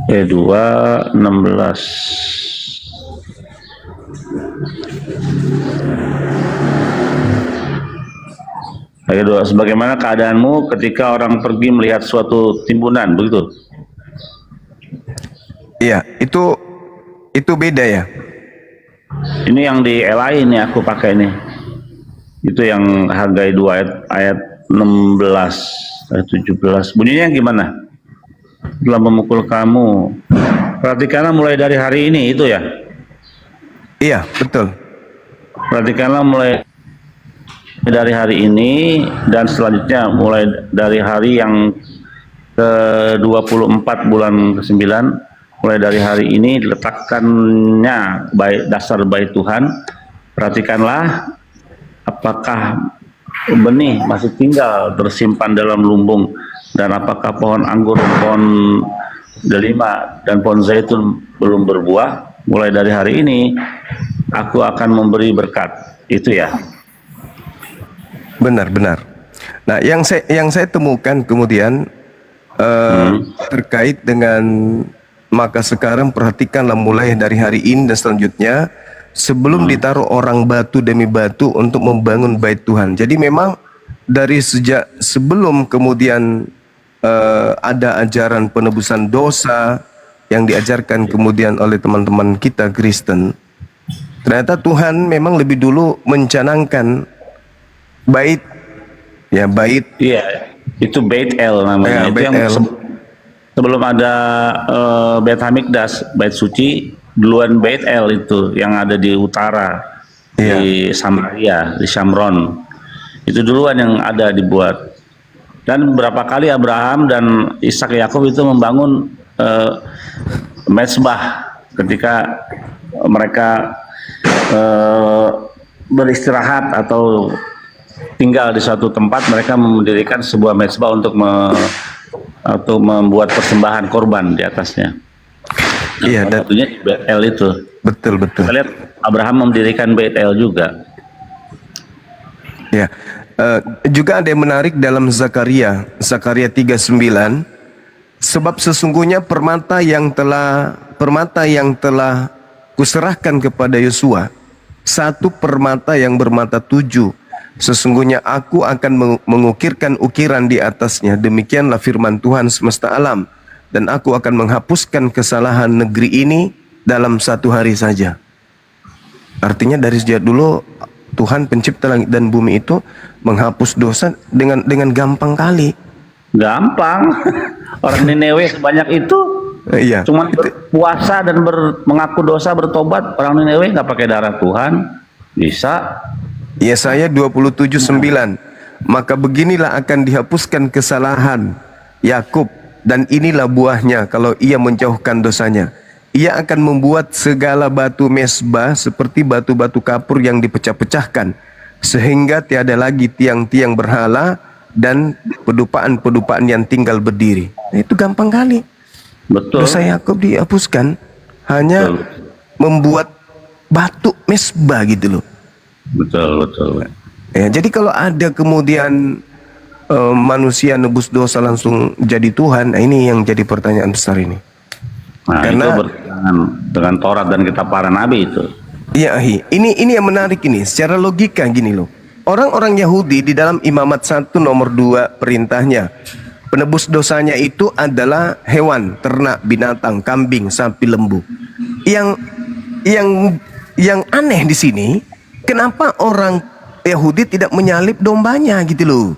Hagai 2 16. Hagai 2, sebagaimana keadaanmu ketika orang pergi melihat suatu timbunan, begitu? Iya, itu beda ya. Ini yang di LI ini aku pakai ini. Itu yang Hagai 2 ayat 16, ayat 17. Bunyinya gimana? Telah memukul kamu. Perhatikanlah mulai dari hari ini, itu ya? Iya, betul. Perhatikanlah mulai dari hari ini dan selanjutnya mulai dari hari yang ke-24 bulan ke-9, mulai dari hari ini diletakkannya dasar bait Tuhan. Perhatikanlah apakah benih masih tinggal tersimpan dalam lumbung, dan apakah pohon anggur, pohon delima dan pohon zaitun belum berbuah. Mulai dari hari ini aku akan memberi berkat. Itu ya. Benar. Nah, yang saya temukan kemudian terkait dengan, maka sekarang perhatikanlah mulai dari hari ini dan selanjutnya, sebelum ditaruh orang batu demi batu untuk membangun bait Tuhan. Jadi memang dari sejak sebelum kemudian ada ajaran penebusan dosa yang diajarkan kemudian oleh teman-teman kita Kristen, ternyata Tuhan memang lebih dulu mencanangkan bait, ya bait. Iya, itu Beit El namanya. Ya, itu Beit yang El. sebelum ada Beit Hamikdas, bait suci, duluan Beit El itu yang ada di utara, di Samaria, di Shamron. Itu duluan yang ada dibuat. Dan berapa kali Abraham dan Ishak Yakub itu membangun mezbah ketika mereka beristirahat atau tinggal di suatu tempat, mereka mendirikan sebuah mezbah untuk membuat persembahan korban di atasnya. Iya, dan satunya di Beit El itu. Betul. Kita lihat Abraham mendirikan Beit El juga. Ya. Juga ada yang menarik dalam Zakaria 3:9, sebab sesungguhnya permata yang telah kuserahkan kepada Yosua, satu permata yang bermata 7, sesungguhnya aku akan mengukirkan ukiran di atasnya, demikianlah firman Tuhan semesta alam, dan aku akan menghapuskan kesalahan negeri ini dalam satu hari saja. Artinya dari sejak dulu Tuhan pencipta langit dan bumi itu menghapus dosa dengan gampang kali. Gampang. Orang Nineveh sebanyak itu. Iya. Cuman berpuasa dan mengaku dosa, bertobat. Orang Nineveh nggak pakai darah Tuhan. Bisa. Yesaya 27:9. Maka beginilah akan dihapuskan kesalahan Yakub, dan inilah buahnya kalau ia menjauhkan dosanya. Ia akan membuat segala batu mesbah seperti batu-batu kapur yang dipecah-pecahkan, sehingga tiada lagi tiang-tiang berhala dan pedupaan-pedupaan yang tinggal berdiri. Itu gampang kali. Betul. Dosa Yakub dihapuskan, hanya membuat batu mesbah gitu loh. Betul. Ya, jadi kalau ada kemudian manusia nebus dosa langsung jadi Tuhan, nah ini yang jadi pertanyaan besar ini. Nah, karena itu bertentangan dengan Taurat dan kitab para nabi itu. Iya, ini yang menarik ini. Secara logika gini loh. Orang-orang Yahudi di dalam Imamat 1 nomor 2 perintahnya, penebus dosanya itu adalah hewan, ternak, binatang, kambing, sapi, lembu. Yang aneh di sini, kenapa orang Yahudi tidak menyalib dombanya gitu loh.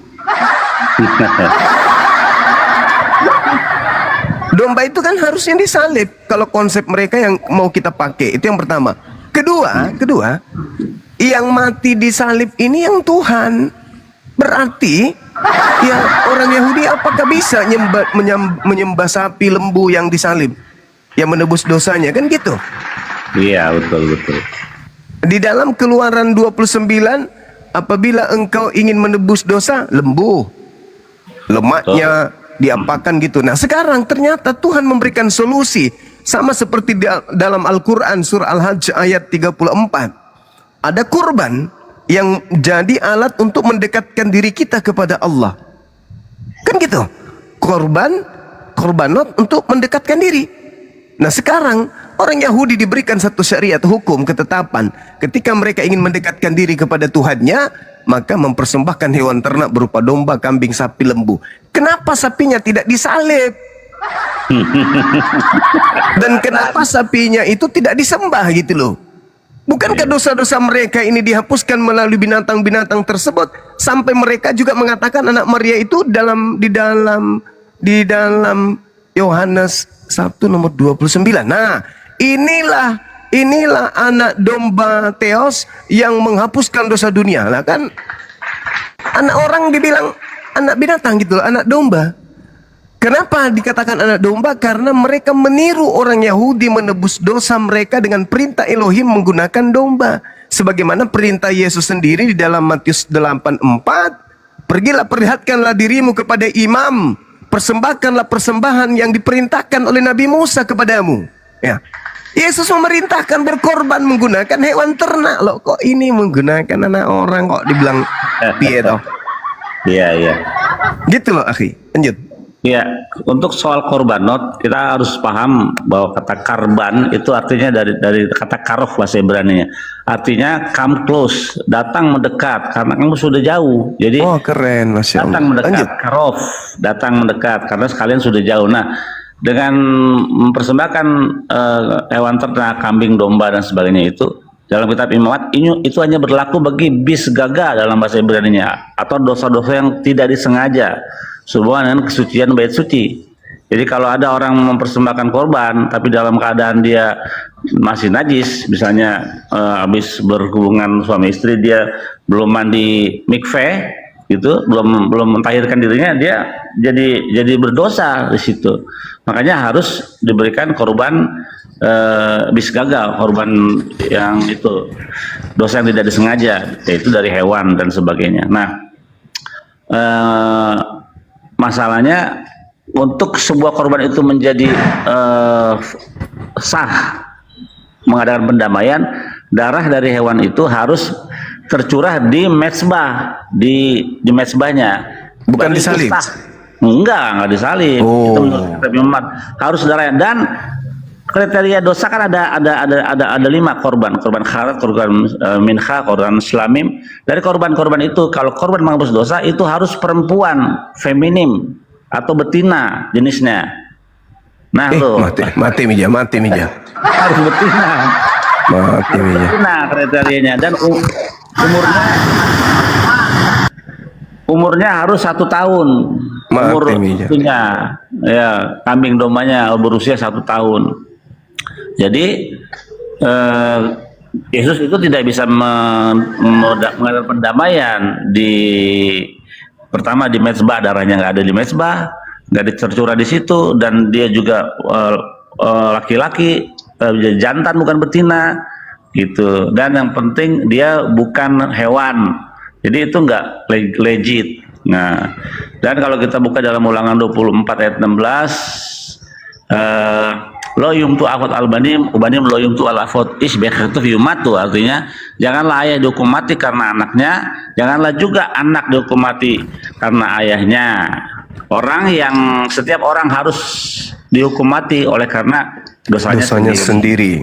Domba itu kan harusnya disalib kalau konsep mereka yang mau kita pakai. Itu yang pertama. Kedua, yang mati disalib ini yang Tuhan. Berarti ya orang Yahudi apakah bisa menyembah sapi, lembu yang disalib, yang menebus dosanya, kan gitu. Iya, betul. Di dalam Keluaran 29, apabila engkau ingin menebus dosa, lembu, lemaknya diapakan gitu. Nah sekarang ternyata Tuhan memberikan solusi. Sama seperti dalam Al-Quran surah Al-Hajj ayat 34. Ada kurban yang jadi alat untuk mendekatkan diri kita kepada Allah. Kan gitu. Korbanot untuk mendekatkan diri. Nah sekarang orang Yahudi diberikan satu syariat hukum ketetapan. Ketika mereka ingin mendekatkan diri kepada Tuhannya, maka mempersembahkan hewan ternak berupa domba, kambing, sapi, lembu. Kenapa sapinya tidak disalib? Dan kenapa sapinya itu tidak disembah gitu loh? Bukankah dosa-dosa mereka ini dihapuskan melalui binatang-binatang tersebut? Sampai mereka juga mengatakan anak Maria itu di dalam Yohanes 1 nomor 29. Nah, inilah anak domba Theos yang menghapuskan dosa dunia. Lah kan anak orang dibilang anak binatang gitu loh, anak domba. Kenapa dikatakan anak domba? Karena mereka meniru orang Yahudi menebus dosa mereka dengan perintah Elohim menggunakan domba. Sebagaimana perintah Yesus sendiri di dalam Matius 8:4, pergilah perlihatkanlah dirimu kepada imam, persembahkanlah persembahan yang diperintahkan oleh Nabi Musa kepadamu. Ya. Yesus memerintahkan berkorban menggunakan hewan ternak. Loh kok ini menggunakan anak orang kok dibilang piye toh? Iya. Gitu loh, akhi. Lanjut. Ya, untuk soal korbanot kita harus paham bahwa kata karban itu artinya dari kata karof bahasa Ibrani-nya. Artinya come close, datang mendekat, karena kamu sudah jauh. Jadi keren, Masya Allah. Datang mendekat, karof, datang mendekat karena sekalian sudah jauh. Nah, dengan mempersembahkan hewan ternak, kambing, domba dan sebagainya itu dalam kitab Imamat itu hanya berlaku bagi bis gaga dalam bahasa Ibrani-nya atau dosa-dosa yang tidak disengaja sehubungan dengan kesucian bait suci. Jadi kalau ada orang mempersembahkan korban tapi dalam keadaan dia masih najis, misalnya habis berhubungan suami istri, dia belum mandi mikveh gitu, belum mentahirkan dirinya, dia jadi berdosa di situ. Makanya harus diberikan korban bis gagal, korban yang itu dosa yang tidak disengaja, yaitu dari hewan dan sebagainya. Nah, masalahnya untuk sebuah korban itu menjadi sah mengadakan pendamaian, darah dari hewan itu harus tercurah di mezbah, di mezbahnya, bukan disalib. Enggak disalib. Itu menurut kitab Imamat harus darahnya. Dan kriteria dosa kan ada 5 korban kharat, korban minha, korban slamim. Dari korban-korban itu, kalau korban menghapus dosa itu harus perempuan, feminim atau betina jenisnya. Nah lo mati Mija. harus betina. Mati Mija. Betina kriterianya dan umurnya harus 1 tahun. Umur itunya ya kambing dombanya berusia 1 tahun. Jadi Yesus itu tidak bisa mengadakan pendamaian pertama di mezbah, darahnya nggak ada di mezbah, nggak dicurah di situ, dan dia juga laki-laki, jantan bukan betina gitu. Dan yang penting dia bukan hewan, jadi itu nggak legit. Nah, dan kalau kita buka dalam Ulangan 24 ayat 16, lo yum tu akut albanim ubanim lo yum tu alafot isbekh itu yumatu, artinya janganlah ayah dihukum mati karena anaknya, janganlah juga anak dihukum mati karena ayahnya. Setiap orang harus dihukum mati oleh karena dosanya sendiri.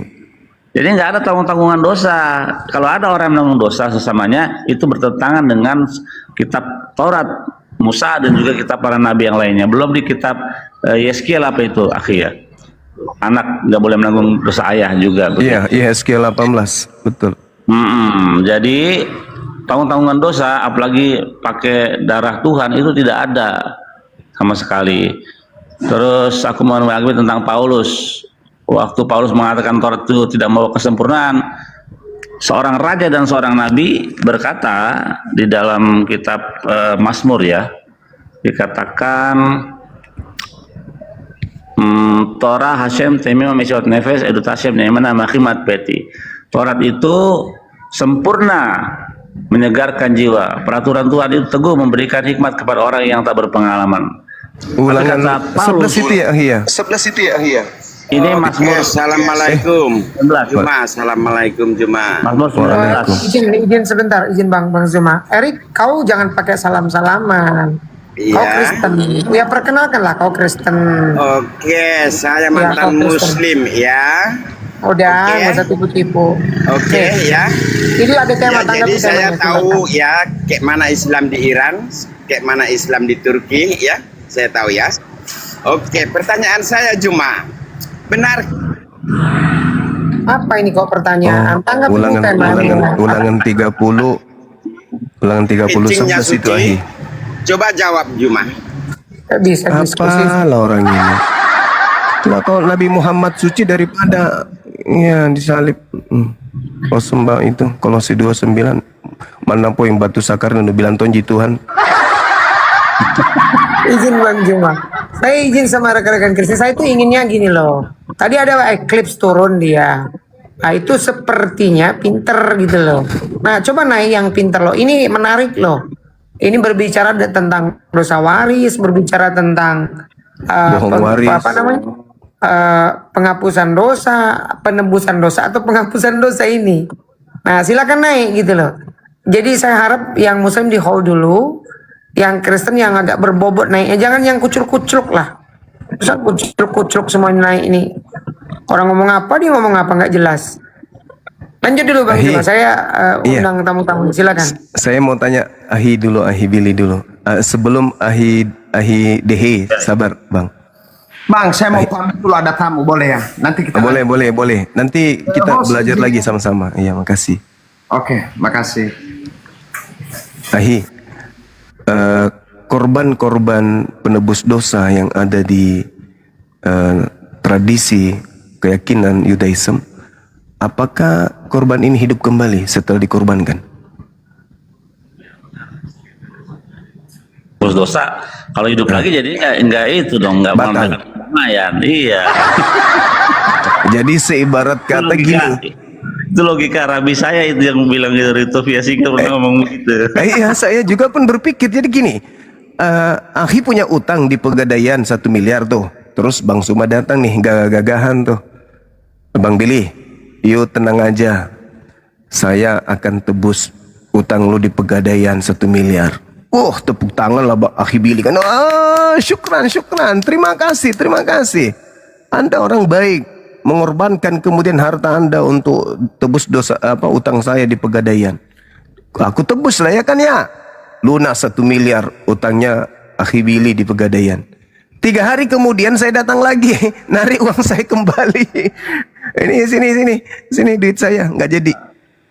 Jadi nggak ada tanggung-tanggungan dosa. Kalau ada orang yang menanggung dosa sesamanya, itu bertentangan dengan kitab Taurat Musa dan juga kitab para nabi yang lainnya. Belum di kitab Yeskiel apa itu akhirnya. Anak nggak boleh menanggung dosa ayah juga. Iya, Yeskiel 18, betul. Jadi tanggung-tanggungan dosa, apalagi pakai darah Tuhan, itu tidak ada sama sekali. Terus aku mau mengakui tentang Paulus. Waktu Paulus mengatakan Taurat itu tidak membawa kesempurnaan, seorang raja dan seorang nabi berkata di dalam kitab Mazmur ya, dikatakan Torah Hashem temim mesiot nefes edut Hashem neemana makimat peti. Taurat itu sempurna, menyegarkan jiwa. Peraturan Tuhan itu teguh, memberikan hikmat kepada orang yang tak berpengalaman. Ulangan 11 itu ya, iya. 11 itu ya, iya. Ini Mazmur. Assalamualaikum. Assalamualaikum Juma. Mazmur 19. Izin sebentar, Bang Zuma. Erik, kau jangan pakai salam-salaman. Iya. Kau Kristen. Ya perkenalkanlah kau Kristen. Oke, saya mantan Muslim ya. Udah, nggak usah tipu-tipu. Oke, ya. Ini ada tema tanggapi. Jadi saya tahu ya, kayak mana Islam di Iran, kayak mana Islam di Turki ya. Saya tahu ya. Oke, pertanyaan saya Juma. Benar. Apa ini kok pertanyaan? Tanggapi Ulangan 30. Ulangan 30 11 itu ahi. Coba jawab Juma. Bisa diskusi. Apalah orang ini. Nah, kalau Nabi Muhammad suci daripada ya disalib. Kalau sembah itu, kalau si 29 mana po yang batu sakar dan bilang tonji Tuhan. Izin Bang Juma. Saya izin sama rekan-rekan Kristen. Saya itu inginnya gini loh. Tadi ada eklips turun dia. Nah itu sepertinya pinter gitu loh. Nah coba naik yang pinter loh. Ini menarik loh. Ini berbicara tentang dosa waris, berbicara tentang penghapusan dosa, penebusan dosa atau penghapusan dosa ini. Nah silakan naik gitu loh. Jadi saya harap yang Muslim di hold dulu, yang Kristen yang agak berbobot naiknya, jangan yang kucluk-kucluk lah. Terus kucluk-kucluk semuanya naik ini. Orang ngomong apa, dia ngomong apa nggak jelas. Lanjut dulu Bang Juma, saya undang tamu-tamu, silakan. Saya mau tanya Ahi dulu, Ahi Billy dulu. Sebelum Ahi Dehe, sabar Bang. Bang, saya mau pamit dulu, ada tamu, boleh ya? Nanti kita boleh. Nanti kita belajar lagi sama-sama. Iya, makasih. Oke, makasih. Ahi, korban-korban penebus dosa yang ada di tradisi keyakinan Yudaism, apakah korban ini hidup kembali setelah dikorbankan? Terus dosa kalau hidup lagi jadi enggak itu dong, enggak mengadakan lumayan. Iya. Jadi seibarat kata gini. Itu logika Rabi saya itu yang bilang itu via singkat pernah ngomong gitu. Iya, saya juga pun berpikir jadi gini. Ahi punya utang di Pegadaian 1 miliar tuh. Terus Bang Suma datang nih gagah-gagahan tuh. Bang Billy, yuk tenang aja. Saya akan tebus utang lu di Pegadaian 1 miliar. Tepuk tangan lah Ahi Billy kan. Syukran. Terima kasih. Anda orang baik, mengorbankan kemudian harta Anda untuk tebus dosa utang saya di Pegadaian. Aku tebus lah ya kan ya. Lunas 1 miliar utangnya Ahi Billy di Pegadaian. 3 hari kemudian saya datang lagi, narik uang saya kembali. Ini sini duit saya nggak jadi.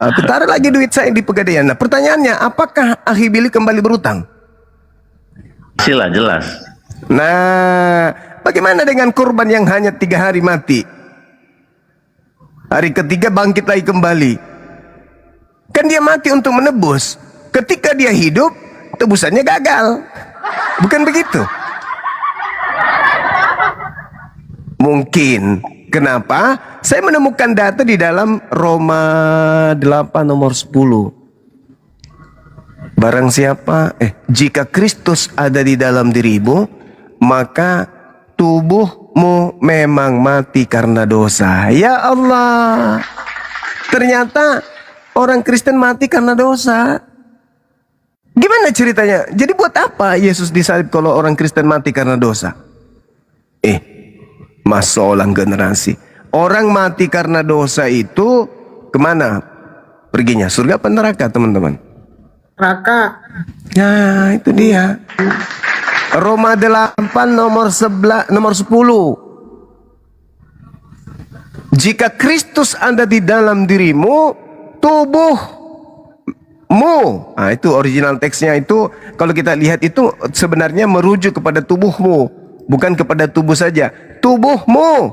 Aku taruh lagi duit saya di Pegadaian. Nah, pertanyaannya, apakah Ahibili kembali berutang? Sila jelas. Nah, bagaimana dengan korban yang hanya 3 hari mati? Hari ketiga bangkit lagi kembali. Kan dia mati untuk menebus. Ketika dia hidup, tebusannya gagal. Bukan begitu? Mungkin. Kenapa? Saya menemukan data di dalam Roma 8 nomor 10. Barang siapa, jika Kristus ada di dalam dirimu, maka tubuhmu memang mati karena dosa. Ya Allah. Ternyata orang Kristen mati karena dosa. Gimana ceritanya? Jadi buat apa Yesus disalib kalau orang Kristen mati karena dosa? Masalah generasi. Orang mati karena dosa itu kemana perginya? Surga apa neraka, teman-teman? Neraka. Nah, itu dia. Roma 8 nomor 10. Jika Kristus ada di dalam dirimu, tubuhmu. Nah, itu original teksnya itu kalau kita lihat itu sebenarnya merujuk kepada tubuhmu, bukan kepada tubuh saja. Tubuhmu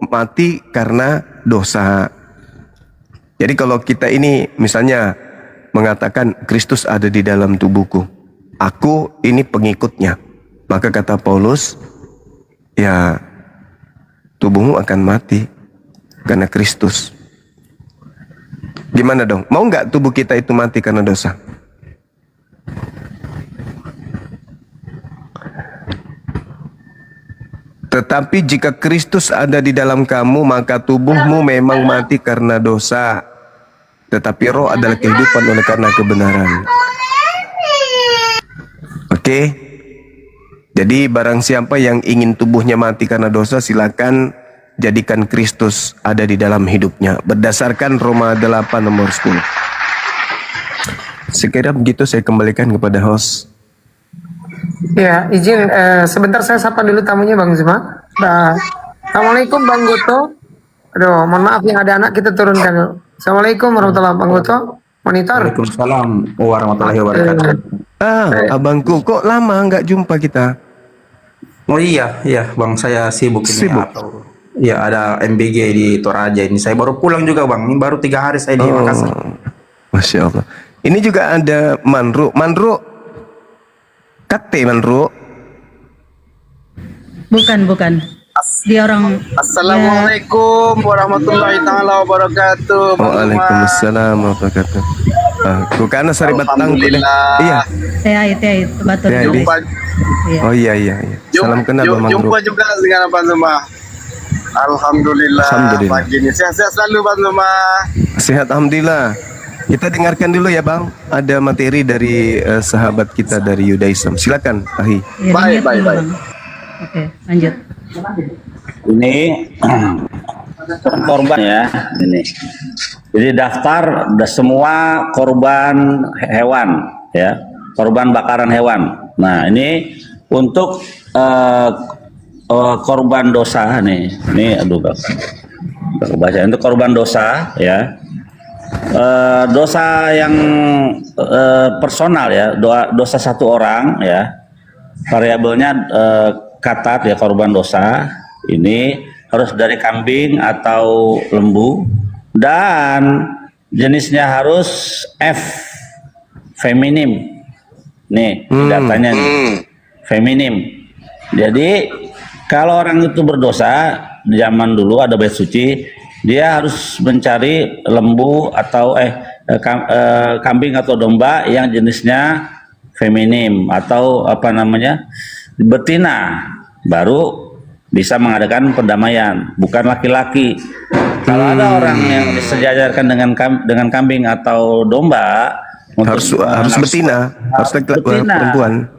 mati karena dosa. Jadi kalau kita ini misalnya mengatakan Kristus ada di dalam tubuhku, aku ini pengikutnya, maka kata Paulus, ya tubuhmu akan mati karena Kristus. Gimana dong? Mau nggak tubuh kita itu mati karena dosa? Tetapi jika Kristus ada di dalam kamu, maka tubuhmu memang mati karena dosa. Tetapi roh adalah kehidupan oleh karena kebenaran. Oke? Jadi barang siapa yang ingin tubuhnya mati karena dosa, silakan jadikan Kristus ada di dalam hidupnya. Berdasarkan Roma 8 nomor 10. Sekira begitu saya kembalikan kepada host. Ya, izin sebentar saya sapa dulu tamunya Bang Zuma. Assalamualaikum Bang Goto. Aduh, mohon maaf yang ada anak kita turunkan dulu. Assalamualaikum warahmatullahi wabarakatuh. Bang Goto, monitor. Waalaikumsalam warahmatullahi wabarakatuh. Abangku, kok lama nggak jumpa kita? Oh iya Bang, saya sibuk ini. Ya, ada MBG di Toraja ini. Saya baru pulang juga Bang. Ini baru 3 hari saya di Makassar. Masya Allah. Ini juga ada Manru. Kate Manru. Bukan. Dia orang. Assalamualaikum warahmatullahi taala wabarakatuh. Waalaikumsalam warahmatullahi wabarakatuh. Kukana sari batang tidak. Iya. Teh betul. Oh iya. Salam kenal Bang Manru. Jumpa juga dengan Pak Zuma. Alhamdulillah. Pagi ini sehat-sehat selalu Bang Zuma. Sehat alhamdulillah. Kita dengarkan dulu ya Bang. Ada materi dari sahabat kita dari Yudaism. Silakan Ahi. Ya, baik. Oke, lanjut. Ini korban ya, ini. Jadi daftar semua korban hewan ya, korban bakaran hewan. Nah, ini untuk korban dosa nih. Ini aduh baca untuk korban dosa ya. Dosa yang personal ya, dosa satu orang ya, variabelnya katat ya, korban dosa ini harus dari kambing atau lembu dan jenisnya harus F feminim nih datanya nih feminim. Jadi kalau orang itu berdosa di zaman dulu ada bait suci, dia harus mencari lembu atau kambing atau domba yang jenisnya feminim atau apa namanya betina, baru bisa mengadakan pendamaian, bukan laki-laki. Kalau ada orang yang disejajarkan dengan kambing atau domba, harus betina, harus perempuan.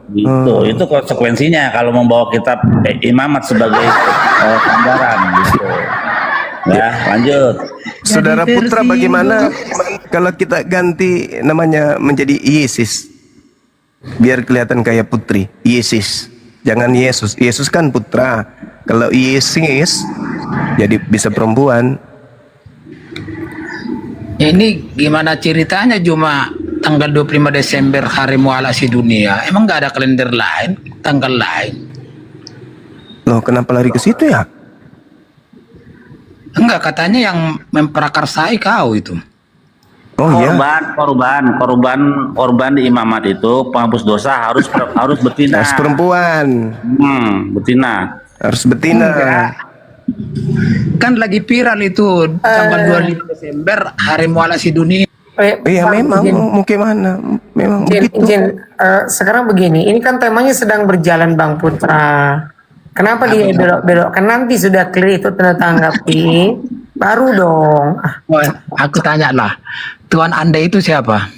Itu konsekuensinya kalau membawa kitab imamat sebagai gambaran gitu. Ya, lanjut. Saudara Putra, bagaimana kalau kita ganti namanya menjadi Yesus? Biar kelihatan kayak putri. Yesus. Jangan Yesus. Yesus kan putra. Kalau Yesus jadi bisa perempuan. Ini gimana ceritanya cuma tanggal 25 Desember Hari Mualaf Dunia? Emang nggak ada kalender lain, tanggal lain? Loh, kenapa lari ke situ ya? Enggak, katanya yang memprakarsai kau itu. Oh iya. Korban di imamat itu penghapus dosa harus betina. Harus perempuan. Betina. Harus betina. Kan lagi viral itu tanggal 25 Desember Hari Mualaf Dunia. Iya memang mau gimana? Memang begitu. Sekarang begini, ini kan temanya sedang berjalan Bang Putra. Kenapa dia belok-belokkan? Nanti sudah clear itu tanda tanggapi, baru dong. Aku tanya lah, Tuhan Anda itu siapa?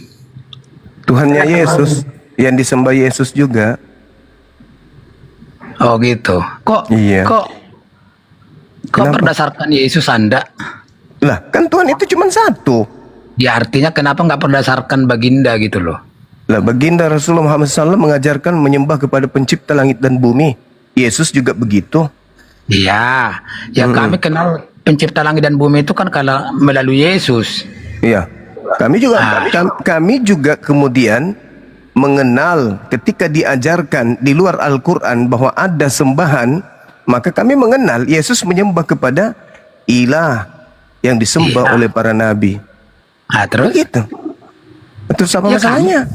Tuhannya Yesus, yang disembah Yesus juga. Oh gitu. Kok berdasarkan Yesus Anda? Lah, kan Tuhan itu cuma satu. Ya artinya kenapa nggak berdasarkan baginda gitu loh? Lah, baginda Rasulullah Muhammad SAW mengajarkan menyembah kepada pencipta langit dan bumi. Yesus juga begitu. Iya, kami kenal pencipta langit dan bumi itu kan kalau melalui Yesus. Iya, kami juga kemudian mengenal ketika diajarkan di luar Al-Quran bahwa ada sembahan, maka kami mengenal Yesus menyembah kepada ilah yang disembah oleh para nabi. Terus? Gitu. Terus apa masalahnya?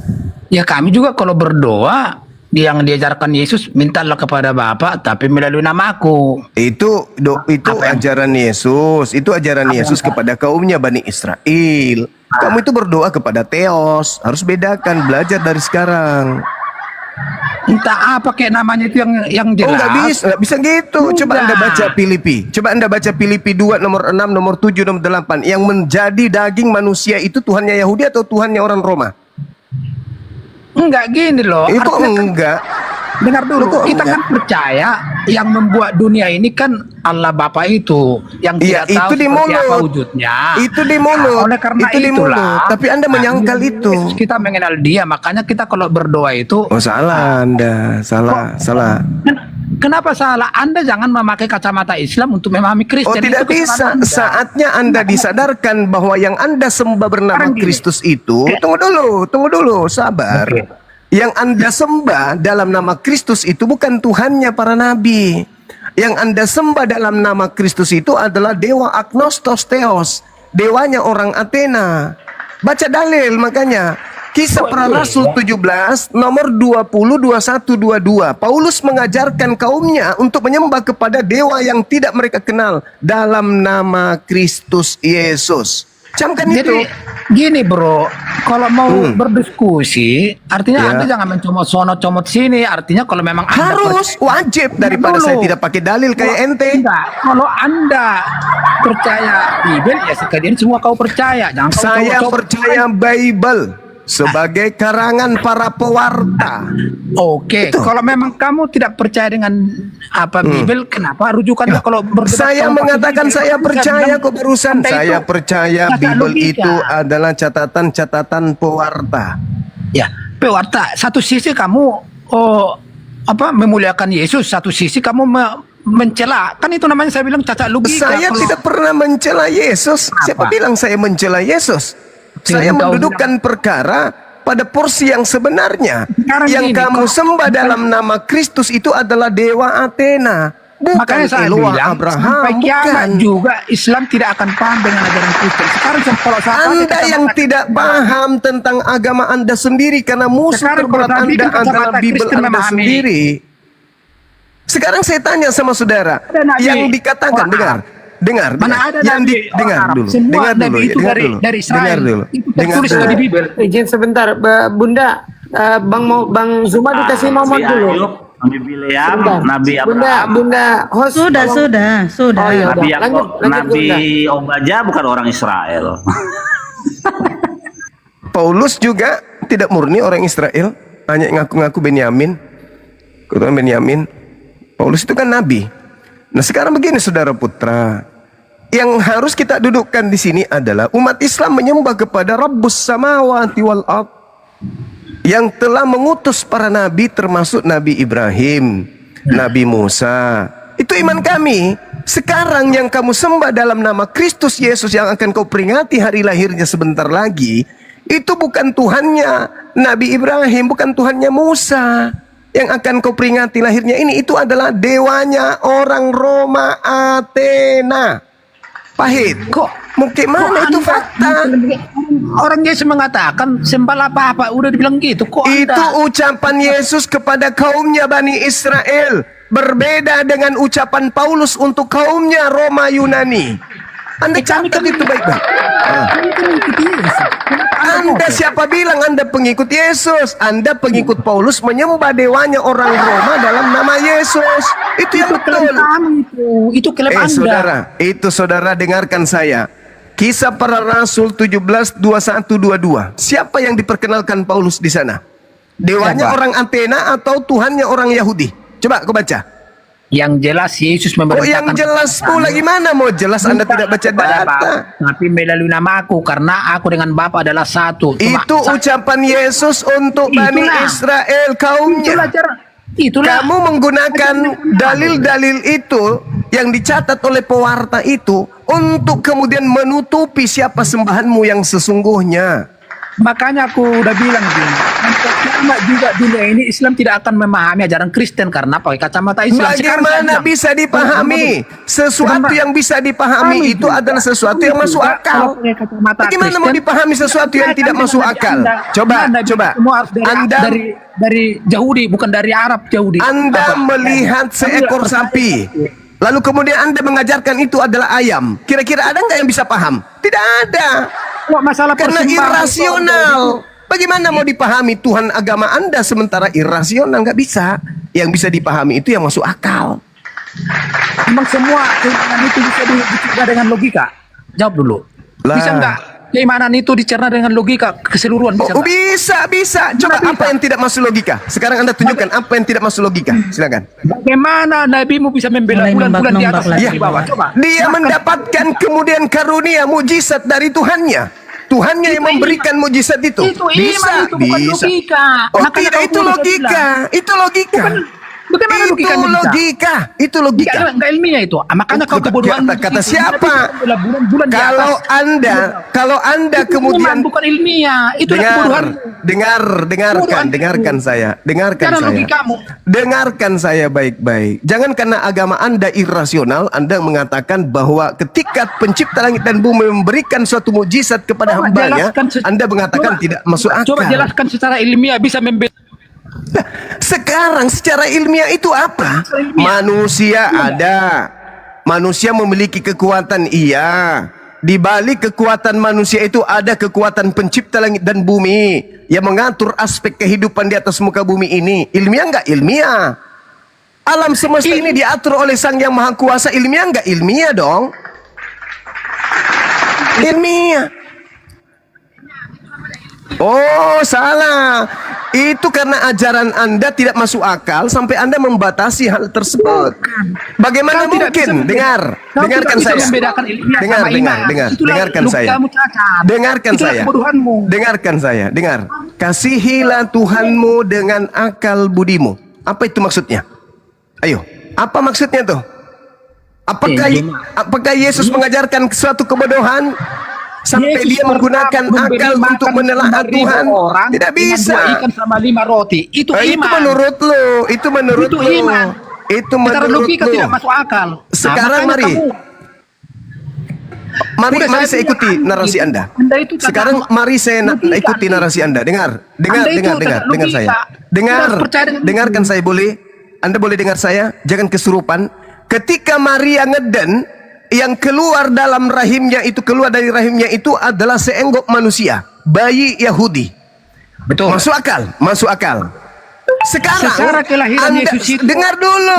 Kami juga kalau berdoa yang diajarkan Yesus, mintalah kepada Bapa tapi melalui namaku. Itu ajaran Yesus. Itu ajaran Yesus kepada kaumnya Bani Israel. Kamu itu berdoa kepada Theos. Harus bedakan, belajar dari sekarang. Entah apa kayak namanya itu yang jelas. Nggak bisa gitu. Coba Anda baca Filipi. Coba Anda baca Filipi 2 nomor 6, nomor 7, nomor 8. Yang menjadi daging manusia itu Tuhannya Yahudi atau Tuhannya orang Roma? Enggak gini loh. Itu enggak. Dengar dulu, kita kan percaya yang membuat dunia ini kan Allah Bapa itu yang tidak tahu seperti apa wujudnya. Itu di mulut. Oleh karena itu di mulut. Tapi Anda menyangkal itu. Kita mengenal Dia, makanya kita kalau berdoa itu. Oh salah Anda, salah. Kenapa salah? Anda jangan memakai kacamata Islam untuk memahami Kristen. Oh tidak bisa. Saatnya Anda disadarkan bahwa yang Anda sembah bernama Kristus itu. Tunggu dulu, sabar. Yang Anda sembah dalam nama Kristus itu bukan Tuhannya para nabi. Yang Anda sembah dalam nama Kristus itu adalah dewa Agnostos Theos, dewanya orang Athena. Baca dalil makanya. Kisah Para Rasul 17 nomor 20, 21, 22. Paulus mengajarkan kaumnya untuk menyembah kepada dewa yang tidak mereka kenal dalam nama Kristus Yesus. Camkan itu. Gini bro, kalau mau berdiskusi, artinya Anda jangan mencomot sono comot sini. Artinya kalau memang harus wajib daripada saya tidak pakai dalil kayak ente. Enggak, kalau Anda percaya Bible ya sekalian semua kau percaya. Jangan saya percaya Bible sebagai karangan para pewarta. Oke, kalau memang kamu tidak percaya dengan apa Bible, kenapa rujukannya kalau saya mengatakan saya percaya kok barusan. Saya percaya Bible itu adalah catatan-catatan pewarta. Ya, pewarta. Satu sisi kamu memuliakan Yesus, satu sisi kamu mencela. Kan itu namanya saya bilang cacat logika. Saya tidak pernah mencela Yesus. Siapa bilang saya mencela Yesus? Saya mendudukkan perkara pada porsi yang sebenarnya. Yang kamu sembah dalam nama Kristus itu adalah dewa Athena, bukan Eloah Abraham. Sampai kiamat juga Islam tidak akan paham dengan ajaran Kristen. Sekarang kalau Anda yang tidak paham tentang agama Anda sendiri karena musuh terberat Anda adalah Bible Anda sendiri. Sekarang saya tanya sama saudara, yang dikatakan dengar dulu. Dari Israel. Tertulis di Bible. Izin sebentar, Bunda, Bang Zuma dikasih nomor dulu. Nabi Bileam, Nabi Abraham. Bunda host. Sudah. Oh, ya, Nabi Obaja bukan orang Israel. Paulus juga tidak murni orang Israel, hanya ngaku-ngaku Benyamin. Keturunan Benyamin. Paulus itu kan nabi. Nah sekarang begini saudara putra, yang harus kita dudukkan di sini adalah umat Islam menyembah kepada Rabbus Samawati wal Ard. yang telah mengutus para nabi termasuk Nabi Ibrahim, Nabi Musa. Itu iman kami. Sekarang yang kamu sembah dalam nama Kristus Yesus yang akan kau peringati hari lahirnya sebentar lagi, itu bukan Tuhannya Nabi Ibrahim, bukan Tuhannya Musa yang akan kau peringati lahirnya ini. Itu adalah dewanya orang Roma, Athena. Pahit. Mungkin mana itu fakta? Orang Yesus mengatakan sembahlah Bapa, udah dibilang gitu. Kok itu ucapan Yesus kepada kaumnya Bani Israel. Berbeda dengan ucapan Paulus untuk kaumnya Roma Yunani. Anda catat itu baik-baik. Anda siapa bilang Anda pengikut Yesus? Anda pengikut Paulus menyembah dewanya orang Roma dalam nama Yesus. Itu yang betul. Itu klaim Anda. Saudara, itu saudara dengarkan saya. Kisah Para Rasul 17, 21, 22. Siapa yang diperkenalkan Paulus di sana? Dewanya orang Athena atau Tuhannya orang Yahudi? Coba kau baca. Yang jelas Yesus memerintahkan. Yang jelas pula gimana mau jelas Anda tidak baca data? Tapi melalui namaku karena aku dengan Bapa adalah satu. Itu ucapan Yesus untuk Bani Israel kaumnya. Itulah. Kamu menggunakan dalil-dalil itu yang dicatat oleh pewarta itu untuk kemudian menutupi siapa sembahanmu yang sesungguhnya. Makanya aku udah bilang gini, sama juga dunia ini Islam tidak akan memahami ajaran Kristen karena pakai kacamata Islam. Bagaimana bisa dipahami? Sesuatu yang bisa dipahami itu adalah sesuatu yang masuk akal. Bagaimana mau dipahami sesuatu yang tidak masuk akal? Coba. Anda dari Yahudi, bukan dari Arab Yahudi. Anda melihat seekor sapi, lalu kemudian Anda mengajarkan itu adalah ayam. Kira-kira ada nggak yang bisa paham? Tidak ada. Masalah karena irasional. Bagaimana mau dipahami Tuhan agama Anda sementara irasional? Nggak bisa. Yang bisa dipahami itu yang masuk akal. Memang semua keimanan itu bisa dicerna dengan logika? Jawab dulu. Bisa nggak keimanan itu dicerna dengan logika keseluruhan? Bisa. Coba apa yang tidak masuk logika? Sekarang Anda tunjukkan apa yang tidak masuk logika. Silakan. Bagaimana Nabimu bisa membela bulan-bulan di atas di bawah? Coba. Dia mendapatkan kemudian karunia mujizat dari Tuhannya. Tuhannya yang memberikan mujizat itu. Bisa. Oh tidak, itu logika. Itu logika. Bagaimana logikanya? Itu logika. Enggak ilmiah itu. Makanya kau kebodohan. Kata siapa? Kalau Anda kemudian bukan ilmiah, itu kebodohan. Dengarkan saya. Dengarkan saya baik-baik. Jangan karena agama Anda irasional, Anda mengatakan bahwa ketika pencipta langit dan bumi memberikan suatu mujizat kepada hambanya, Anda mengatakan tidak masuk akal. Coba jelaskan secara ilmiah bisa membela. Sekarang secara ilmiah itu apa? Manusia ada. Manusia memiliki kekuatan, iya. Di balik kekuatan manusia itu ada kekuatan pencipta langit dan bumi yang mengatur aspek kehidupan di atas muka bumi ini. Ilmiah enggak? Ilmiah. Alam semesta ini diatur oleh Sang Yang Maha Kuasa. Ilmiah enggak? Ilmiah dong. Ilmiah. Oh, salah. Itu karena ajaran Anda tidak masuk akal sampai Anda membatasi hal tersebut. Bagaimana mungkin? Dengarkan saya. Dengarkan saya. Kasihilah Tuhanmu dengan akal budimu. Apa itu maksudnya? Ayo, apa maksudnya tuh? Apakah Yesus mengajarkan suatu kebodohan? Sampai Yesus dia menggunakan akal untuk menelaah Tuhan. Tidak bisa. 2 ikan sama 5 roti. Itu iman. Itu menurut lo. Itu menurut lo. Itu menurut logika lo. Tidak masuk akal. Sekarang mari saya ikuti narasi Anda. Sekarang mari saya ikuti narasi Anda. Dengar saya. Dengarkan saya boleh. Anda boleh dengar saya. Jangan kesurupan. Ketika Maria ngeden, yang keluar dalam rahimnya itu, keluar dari rahimnya itu adalah seenggok manusia, bayi Yahudi. Betul. Masuk akal. Sekarang secara kelahiran Anda, Yesus itu dengar dulu,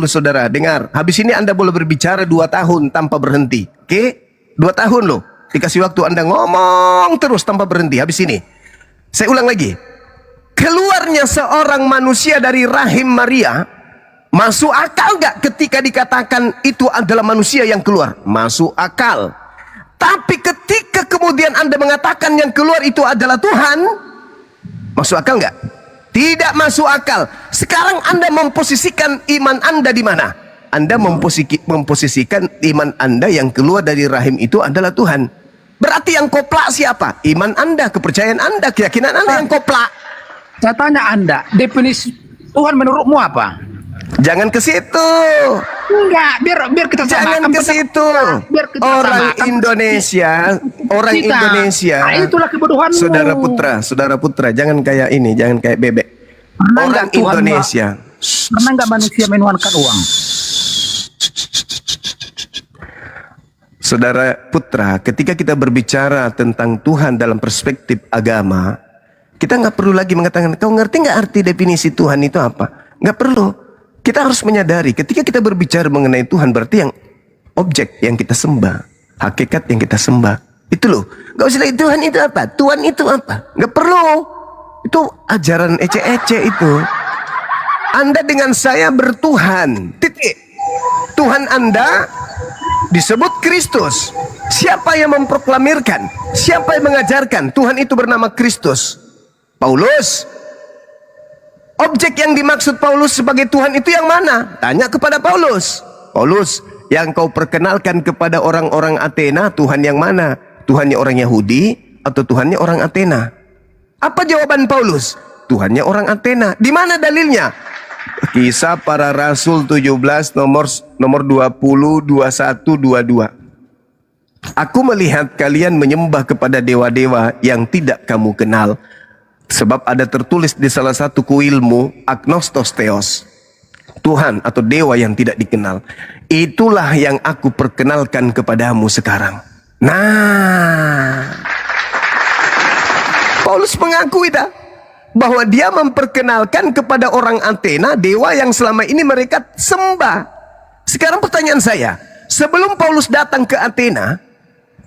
saudara, dengar. Habis ini Anda boleh berbicara 2 tahun tanpa berhenti. Oke? 2 tahun loh. Dikasih waktu Anda ngomong terus tanpa berhenti. Habis ini saya ulang lagi. Keluarnya seorang manusia dari rahim Maria, masuk akal gak ketika dikatakan itu adalah manusia yang keluar? Masuk akal. Tapi ketika kemudian Anda mengatakan yang keluar itu adalah Tuhan, masuk akal nggak? Tidak masuk akal. Sekarang Anda memposisikan iman Anda di mana? Anda memposisikan iman Anda yang keluar dari rahim itu adalah Tuhan. Berarti yang koplak siapa? Iman Anda, kepercayaan Anda, keyakinan Anda yang koplak. Saya tanya Anda, definisi Tuhan menurutmu apa? Jangan ke situ. Enggak, biar kita Jangan samakan ke situ. Biar kita Orang samakan. Indonesia, orang Kita. Indonesia. Nah, itulah kebodohanmu. Saudara putra, jangan kayak ini, jangan kayak bebek. Pernah Orang nggak Tuhan Indonesia. Pernah nggak manusia menuhankan uang? Saudara putra, ketika kita berbicara tentang Tuhan dalam perspektif agama, kita nggak perlu lagi mengatakan, kau ngerti nggak arti definisi Tuhan itu apa? Nggak perlu. Kita harus menyadari, ketika kita berbicara mengenai Tuhan, berarti yang objek yang kita sembah, hakikat yang kita sembah. Itu loh. Nggak usah lagi Tuhan itu apa? Tuhan itu apa? Nggak perlu. Itu ajaran ece-ece itu. Anda dengan saya bertuhan. Titik. Tuhan Anda disebut Kristus. Siapa yang memproklamirkan? Siapa yang mengajarkan? Tuhan itu bernama Kristus. Paulus. Objek yang dimaksud Paulus sebagai Tuhan itu yang mana? Tanya kepada Paulus. Paulus, yang kau perkenalkan kepada orang-orang Athena, Tuhan yang mana? Tuhannya orang Yahudi atau Tuhannya orang Athena? Apa jawaban Paulus? Tuhannya orang Athena. Di mana dalilnya? Kisah Para Rasul 17 nomor 20, 21, 22. Aku melihat kalian menyembah kepada dewa-dewa yang tidak kamu kenal. Sebab ada tertulis di salah satu kuilmu, agnostos theos, Tuhan atau dewa yang tidak dikenal. Itulah yang aku perkenalkan kepadamu sekarang. Nah, Paulus mengakui bahwa dia memperkenalkan kepada orang Athena dewa yang selama ini mereka sembah. Sekarang pertanyaan saya, sebelum Paulus datang ke Athena,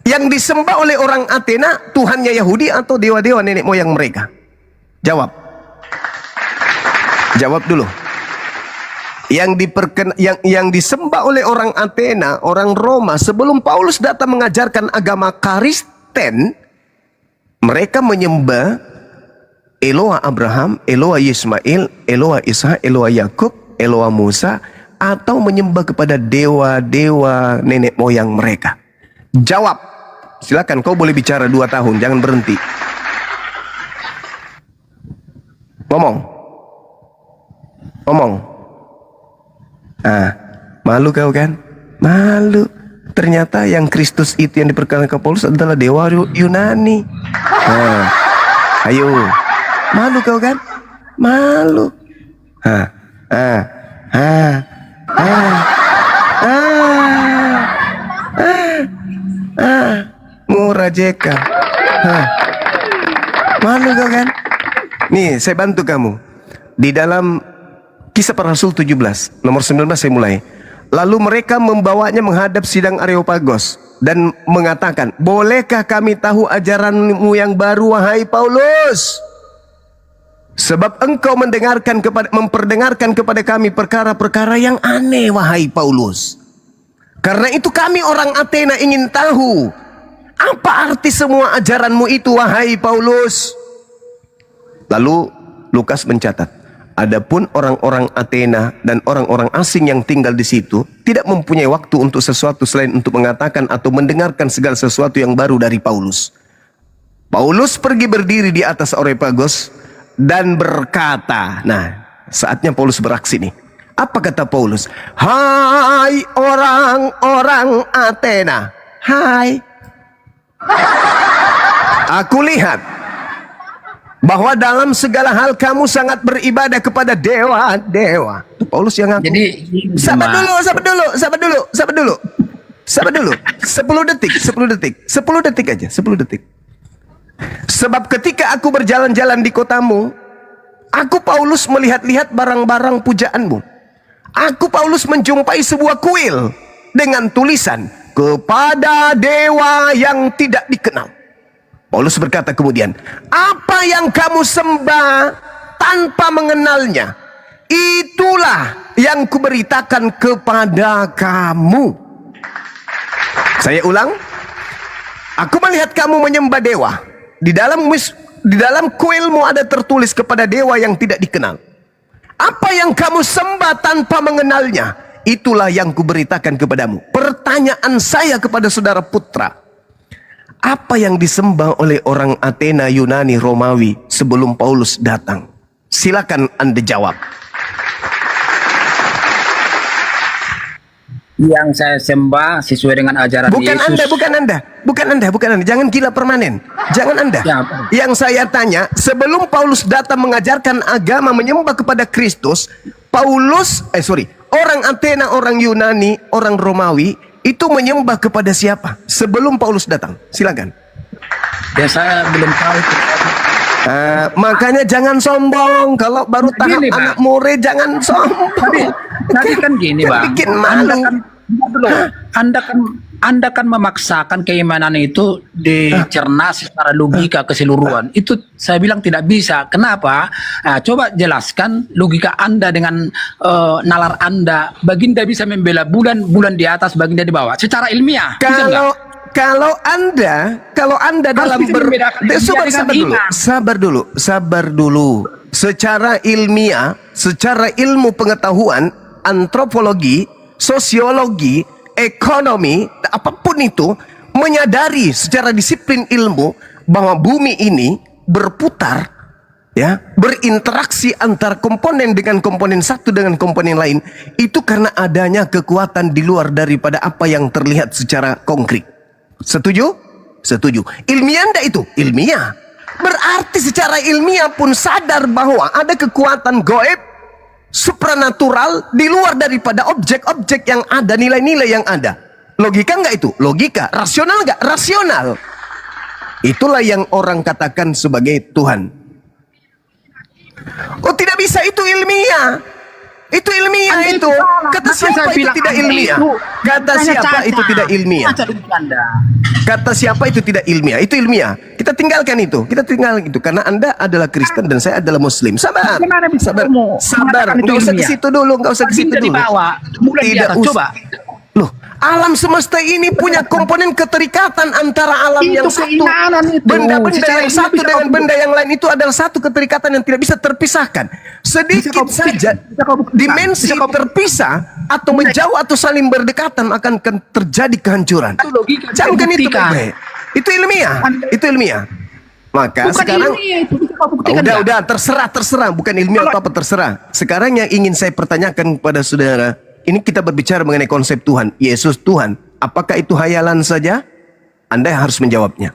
yang disembah oleh orang Athena Tuhannya Yahudi atau dewa-dewa nenek moyang mereka? Jawab. Jawab dulu. Yang disembah oleh orang Athena, orang Roma, sebelum Paulus datang mengajarkan agama Kristen, mereka menyembah Eloa Abraham, Eloa Ismail, Eloa Ishak, Eloa Yakub, Eloa Musa, atau menyembah kepada dewa-dewa nenek moyang mereka. Jawab. Silakan, kau boleh bicara 2 tahun, jangan berhenti. Ngomong. Malu kau kan? Malu. Ternyata yang Kristus itu yang diperkenalkan Paulus adalah dewa Yunani. Ayo. Malu kau kan? Malu. Ngora jeka. Malu kau kan? Nih, saya bantu kamu. Di dalam Kisah Para Rasul 17, nomor 19 saya mulai. Lalu mereka membawanya menghadap sidang Areopagos dan mengatakan, bolehkah kami tahu ajaranmu yang baru, wahai Paulus? Sebab engkau memperdengarkan kepada kami perkara-perkara yang aneh, wahai Paulus. Karena itu kami orang Athena ingin tahu, apa arti semua ajaranmu itu, wahai Paulus? Lalu Lukas mencatat, adapun orang-orang Athena dan orang-orang asing yang tinggal di situ tidak mempunyai waktu untuk sesuatu selain untuk mengatakan atau mendengarkan segala sesuatu yang baru dari Paulus. Paulus pergi berdiri di atas Areopagos dan berkata, nah saatnya Paulus beraksi nih. Apa kata Paulus? Hai orang-orang Athena, hai. Aku lihat bahwa dalam segala hal kamu sangat beribadah kepada dewa-dewa. Paulus yang ngaku. Jadi sabar dulu. 10 detik aja, 10 detik. Sebab ketika aku berjalan-jalan di kotamu, aku Paulus melihat-lihat barang-barang pujaanmu. Aku Paulus menjumpai sebuah kuil dengan tulisan kepada dewa yang tidak dikenal. Paulus berkata kemudian, apa yang kamu sembah tanpa mengenalnya, itulah yang kuberitakan kepada kamu. Saya ulang, Aku melihat kamu menyembah dewa. Di dalam kuilmu ada tertulis kepada dewa yang tidak dikenal. Apa yang kamu sembah tanpa mengenalnya, itulah yang kuberitakan kepadamu. Pertanyaan saya kepada saudara putra, apa yang disembah oleh orang Athena, Yunani, Romawi sebelum Paulus datang? Silakan Anda jawab. Yang saya sembah sesuai dengan ajaran Bukan Yesus. Anda, bukan Anda. Jangan gila permanen. Jangan Anda. Ya. Yang saya tanya, sebelum Paulus datang mengajarkan agama menyembah kepada Kristus, orang Athena, orang Yunani, orang Romawi itu menyembah kepada siapa? Sebelum Paulus datang. Silakan. Ya saya belum tahu. Makanya jangan sombong. Kalau baru tahap Gini, Pak. anak murid, jangan sombong. Tadi kan gini, Bang. Bikin malu. Anda kan memaksakan keimanan itu dicerna secara logika keseluruhan. Itu saya bilang tidak bisa. Kenapa? Nah, coba jelaskan logika Anda dengan nalar Anda. Baginda bisa membela bulan di atas, baginda di bawah. Secara ilmiah. bisa nggak? Kalau Anda dalam sabar dulu. Secara ilmiah, secara ilmu pengetahuan, antropologi, sosiologi, ekonomi, apapun itu, menyadari secara disiplin ilmu bahwa bumi ini berputar, ya, berinteraksi antar komponen dengan komponen satu dengan komponen lain, itu karena adanya kekuatan di luar daripada apa yang terlihat secara konkret. Setuju? Setuju. Ilmiah enggak itu? Ilmiah. Berarti secara ilmiah pun sadar bahwa ada kekuatan gaib, supranatural di luar daripada objek-objek yang ada, nilai-nilai yang ada. Logika enggak itu? Logika. Rasional enggak? Rasional. Itulah yang orang katakan sebagai Tuhan. Oh, tidak bisa, itu ilmiah. Itu ilmiah itu. Kata siapa itu tidak ilmiah? Kata siapa itu tidak ilmiah? Kata siapa itu tidak ilmiah? Itu ilmiah. Kita tinggalkan itu. Karena Anda adalah Kristen dan saya adalah Muslim. Sabar. Enggak usah ke situ dulu. Tidak usah. Loh, alam semesta ini punya komponen keterikatan antara alam yang satu, benda-benda yang satu dengan benda yang lain. Itu adalah satu keterikatan yang tidak bisa terpisahkan. Sedikit saja dimensi terpisah atau menjauh atau saling berdekatan akan terjadi kehancuran. Jangan itu baik. Itu ilmiah. Itu ilmiah. Maka sekarang udah terserah, bukan ilmiah atau apa, terserah. Sekarang yang ingin saya pertanyakan kepada saudara, ini kita berbicara mengenai konsep Tuhan, Yesus Tuhan. Apakah itu hayalan saja? Anda harus menjawabnya.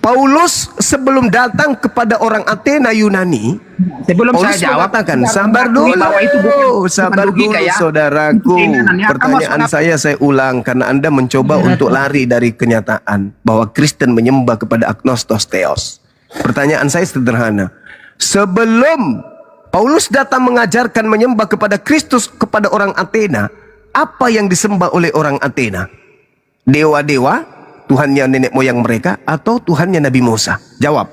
Paulus sebelum datang kepada orang Athena, Yunani, Paulus mengatakan, sabar dulu, saudaraku. Pertanyaan saya ulang karena Anda mencoba untuk lari dari kenyataan bahwa Kristen menyembah kepada agnostos theos. Pertanyaan saya sederhana. Sebelum Paulus datang mengajarkan menyembah kepada Kristus kepada orang Athena, apa yang disembah oleh orang Athena? Dewa-dewa, Tuhannya nenek moyang mereka, atau Tuhannya Nabi Musa? Jawab.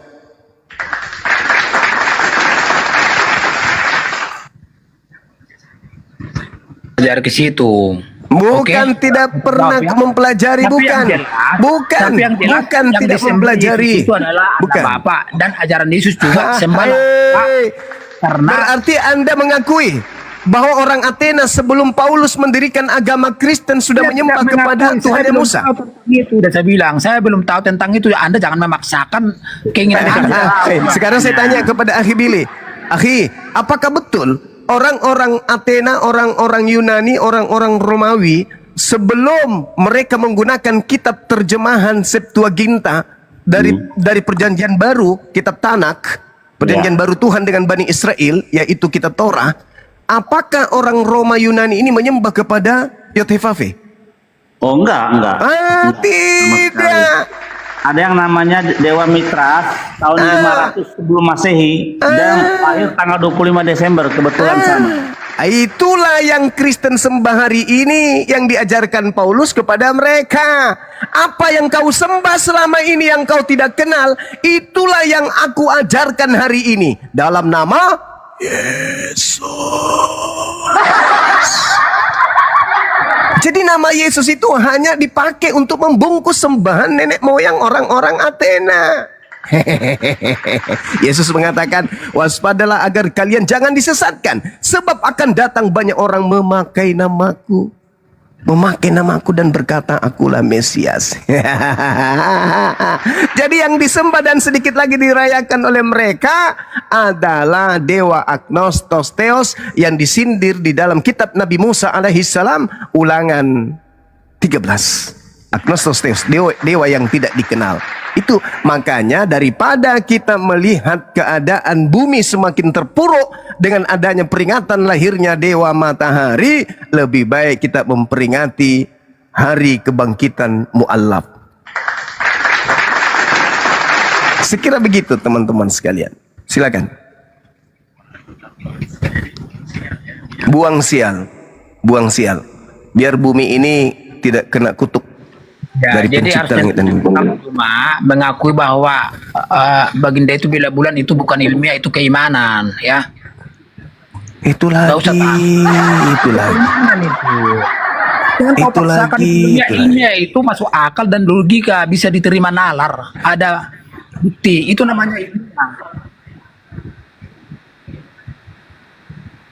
Belajar ke situ. Bukan tidak pernah mempelajari, bukan tidak mempelajari. Itu adalah Bapak dan ajaran Yesus juga sembah. Karena berarti Anda mengakui bahwa orang Athena sebelum Paulus mendirikan agama Kristen sudah menyembah kepada Tuhan Musa. Itu udah saya bilang, saya belum tahu tentang itu. Anda jangan memaksakan keinginan Anda. Sekarang saya tanya kepada Akhi Billy. Akhi, apakah betul orang-orang Athena, orang-orang Yunani, orang-orang Romawi sebelum mereka menggunakan kitab terjemahan Septuaginta dari Perjanjian Baru, kitab Tanak, Perjanjian Baru Tuhan dengan Bani Israel, yaitu kitab Torah, apakah orang Roma Yunani ini menyembah kepada Yod-Heh-Vav-Veh? Oh, enggak. Tidak. Ada yang namanya Dewa Mitras tahun 500 sebelum Masehi dan lahir tanggal 25 Desember, kebetulan sama. Itulah yang Kristen sembah hari ini, yang diajarkan Paulus kepada mereka. Apa yang kau sembah selama ini yang kau tidak kenal, itulah yang aku ajarkan hari ini dalam nama Yesus. Jadi nama Yesus itu hanya dipakai untuk membungkus sembahan nenek moyang orang-orang Athena. Yesus mengatakan, waspadalah agar kalian jangan disesatkan, sebab akan datang banyak orang memakai namaku dan berkata, akulah Mesias. Jadi yang disembah dan sedikit lagi dirayakan oleh mereka adalah dewa Agnostos Theos yang disindir di dalam kitab Nabi Musa alaihissalam, Ulangan 13. Agnostos Theos, dewa yang tidak dikenal. Itu makanya daripada kita melihat keadaan bumi semakin terpuruk dengan adanya peringatan lahirnya dewa matahari, lebih baik kita memperingati hari kebangkitan mu'allaf. Sekira begitu teman-teman sekalian. Silakan. Buang sial. Biar bumi ini tidak kena kutuk. Ya, dari jadi pencipta langit dan bumi. cuma mengakui bahwa baginda itu bila bulan itu bukan ilmiah, itu keimanan, ya. Itu lagi. Jangan kau paksakan ilmiah itu masuk akal dan logika, bisa diterima nalar, ada bukti, itu namanya ilmiah.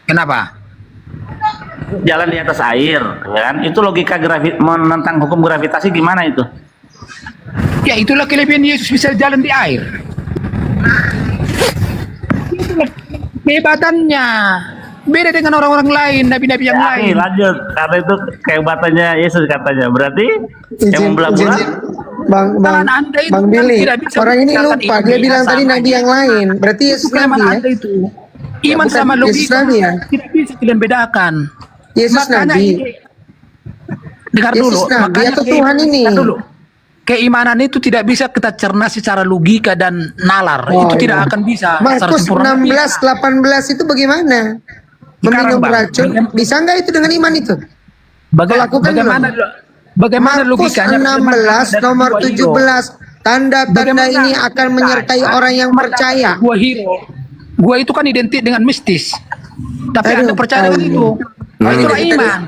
Kenapa? Jalan di atas air, kan? Itu logika menentang hukum gravitasi gimana itu? Ya itulah kelebihan Yesus bisa jalan di air. Itulah kehebatannya. Beda dengan orang-orang lain, nabi-nabi yang lain. Lanjut, karena itu kehebatannya Yesus katanya. Berarti yang membelah bulan. Bang Billy, orang ini lupa, dia bilang tadi nabi yang lain. Berarti Yesus nabi ya? Iman sama logika tidak bisa kalian bedakan. Yesus nabi. Dengar dulu. Nabi atau Tuhan ini? Keimanan itu tidak bisa kita cerna secara logika dan nalar. Itu tidak akan bisa. Markus 16-18 itu bagaimana? Meminum racun, bisa nggak itu dengan iman itu? Bagaimana logikanya? Markus 16 nomor 17, tanda-tanda ini akan menyertai orang yang percaya. Gua itu kan identik dengan mistis. Tapi Anda percaya dengan itu. Itulah iman.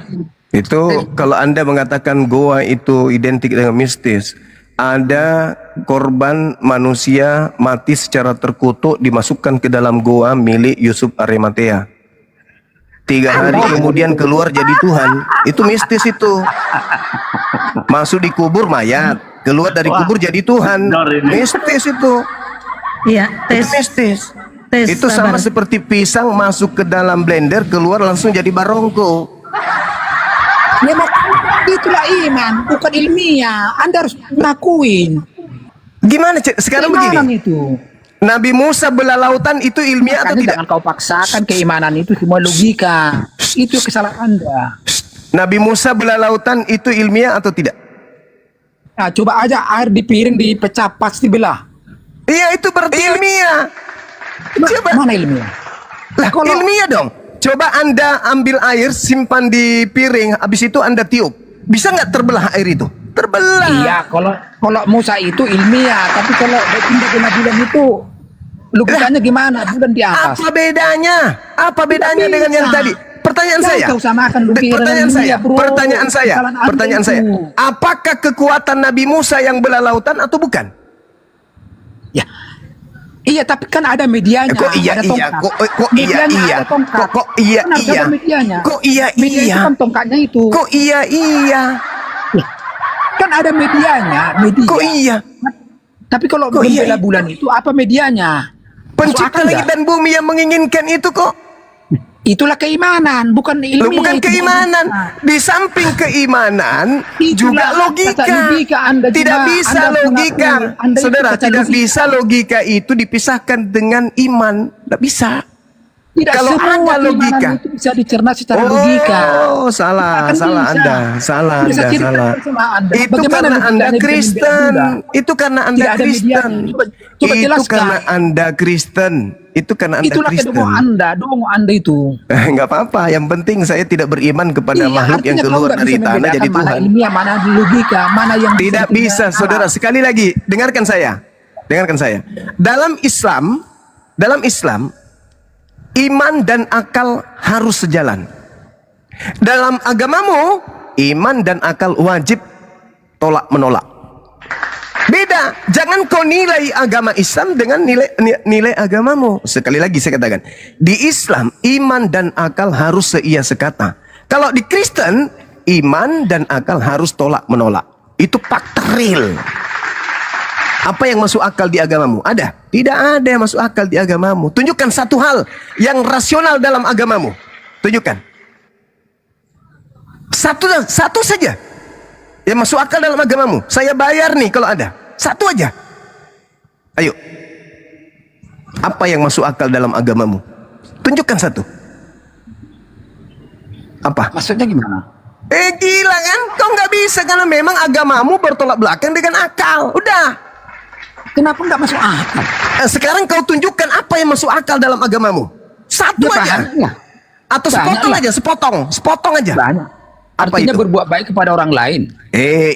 Itu kalau Anda mengatakan goa itu identik dengan mistis, ada korban manusia mati secara terkutuk dimasukkan ke dalam goa milik Yusuf Arimatea. 3 hari kemudian keluar jadi Tuhan. Itu mistis itu. Masuk di kubur mayat, keluar dari kubur jadi Tuhan. Mistis itu. Iya, mistis. Itu sama seperti pisang masuk ke dalam blender, keluar langsung jadi barongko. Ya, itulah iman, bukan ilmiah. Anda harus ngakuin. Gimana sekarang begini? Itu. Nabi Musa belah lautan itu ilmiah atau tidak? Jangan kau paksakan keimanan itu semua logika. Itu kesalahan Anda. Nabi Musa belah lautan itu ilmiah atau tidak? Nah, coba aja air di piring dipecah pasti belah. Iya, itu berarti ilmiah. Coba. Mana ilmiah? Lah, ilmiah dong. Coba Anda ambil air, simpan di piring, habis itu Anda tiup. Bisa nggak terbelah air itu? Terbelah. Iya, kalau Musa itu ilmiah, tapi kalau pindah ke bulan itu logikanya gimana? Bulan di atas. Apa bedanya? Apa bedanya dengan yang tadi? Pertanyaan saya. Apakah kekuatan Nabi Musa yang belah lautan atau bukan? Ya. Iya, tapi kan ada medianya. Kok iya? Kok iya? Media itu kan tongkatnya itu. Kok iya? Kan ada medianya, media. Kok iya? Tapi kalau bela bulan itu apa medianya? Pencipta langit dan bumi yang menginginkan itu kok. Itulah keimanan, bukan ilmiah. Bukan keimanan. Di samping keimanan juga logika. Tidak bisa logika. Saudara, tidak bisa logika itu dipisahkan dengan iman. Tidak bisa. Kalau ada logika itu bisa dicerna secara logika. Oh, salah Anda. Itu karena Anda Kristen. Itu karena Anda Kristen. Itu karena Anda Kristen. Itulah dongo Anda itu. Enggak apa-apa. Yang penting saya tidak beriman kepada makhluk yang keluar dari tanah jadi Tuhan. Mana ilmiah, mana logika, mana yang tidak bisa, saudara. Sekali lagi, dengarkan saya. Dalam Islam, iman dan akal harus sejalan. Dalam agamamu, iman dan akal wajib tolak menolak. Beda. Jangan kau nilai agama Islam dengan nilai agamamu. Sekali lagi saya katakan, di Islam iman dan akal harus seia sekata. Kalau di Kristen, iman dan akal harus tolak menolak. Itu fakta real. Apa yang masuk akal di agamamu? Ada? Tidak ada yang masuk akal di agamamu. Tunjukkan satu hal yang rasional dalam agamamu. Tunjukkan. Satu saja yang masuk akal dalam agamamu. Saya bayar nih kalau ada. Satu aja. Ayo. Apa yang masuk akal dalam agamamu? Tunjukkan satu. Apa? Maksudnya gimana? Gila kan? Kau nggak bisa karena memang agamamu bertolak belakang dengan akal. Udah. Kenapa nggak masuk akal? Sekarang kau tunjukkan apa yang masuk akal dalam agamamu. Satu aja. Atau sepotong aja, sepotong aja. Banyak. Apa Artinya itu? berbuat baik kepada orang lain.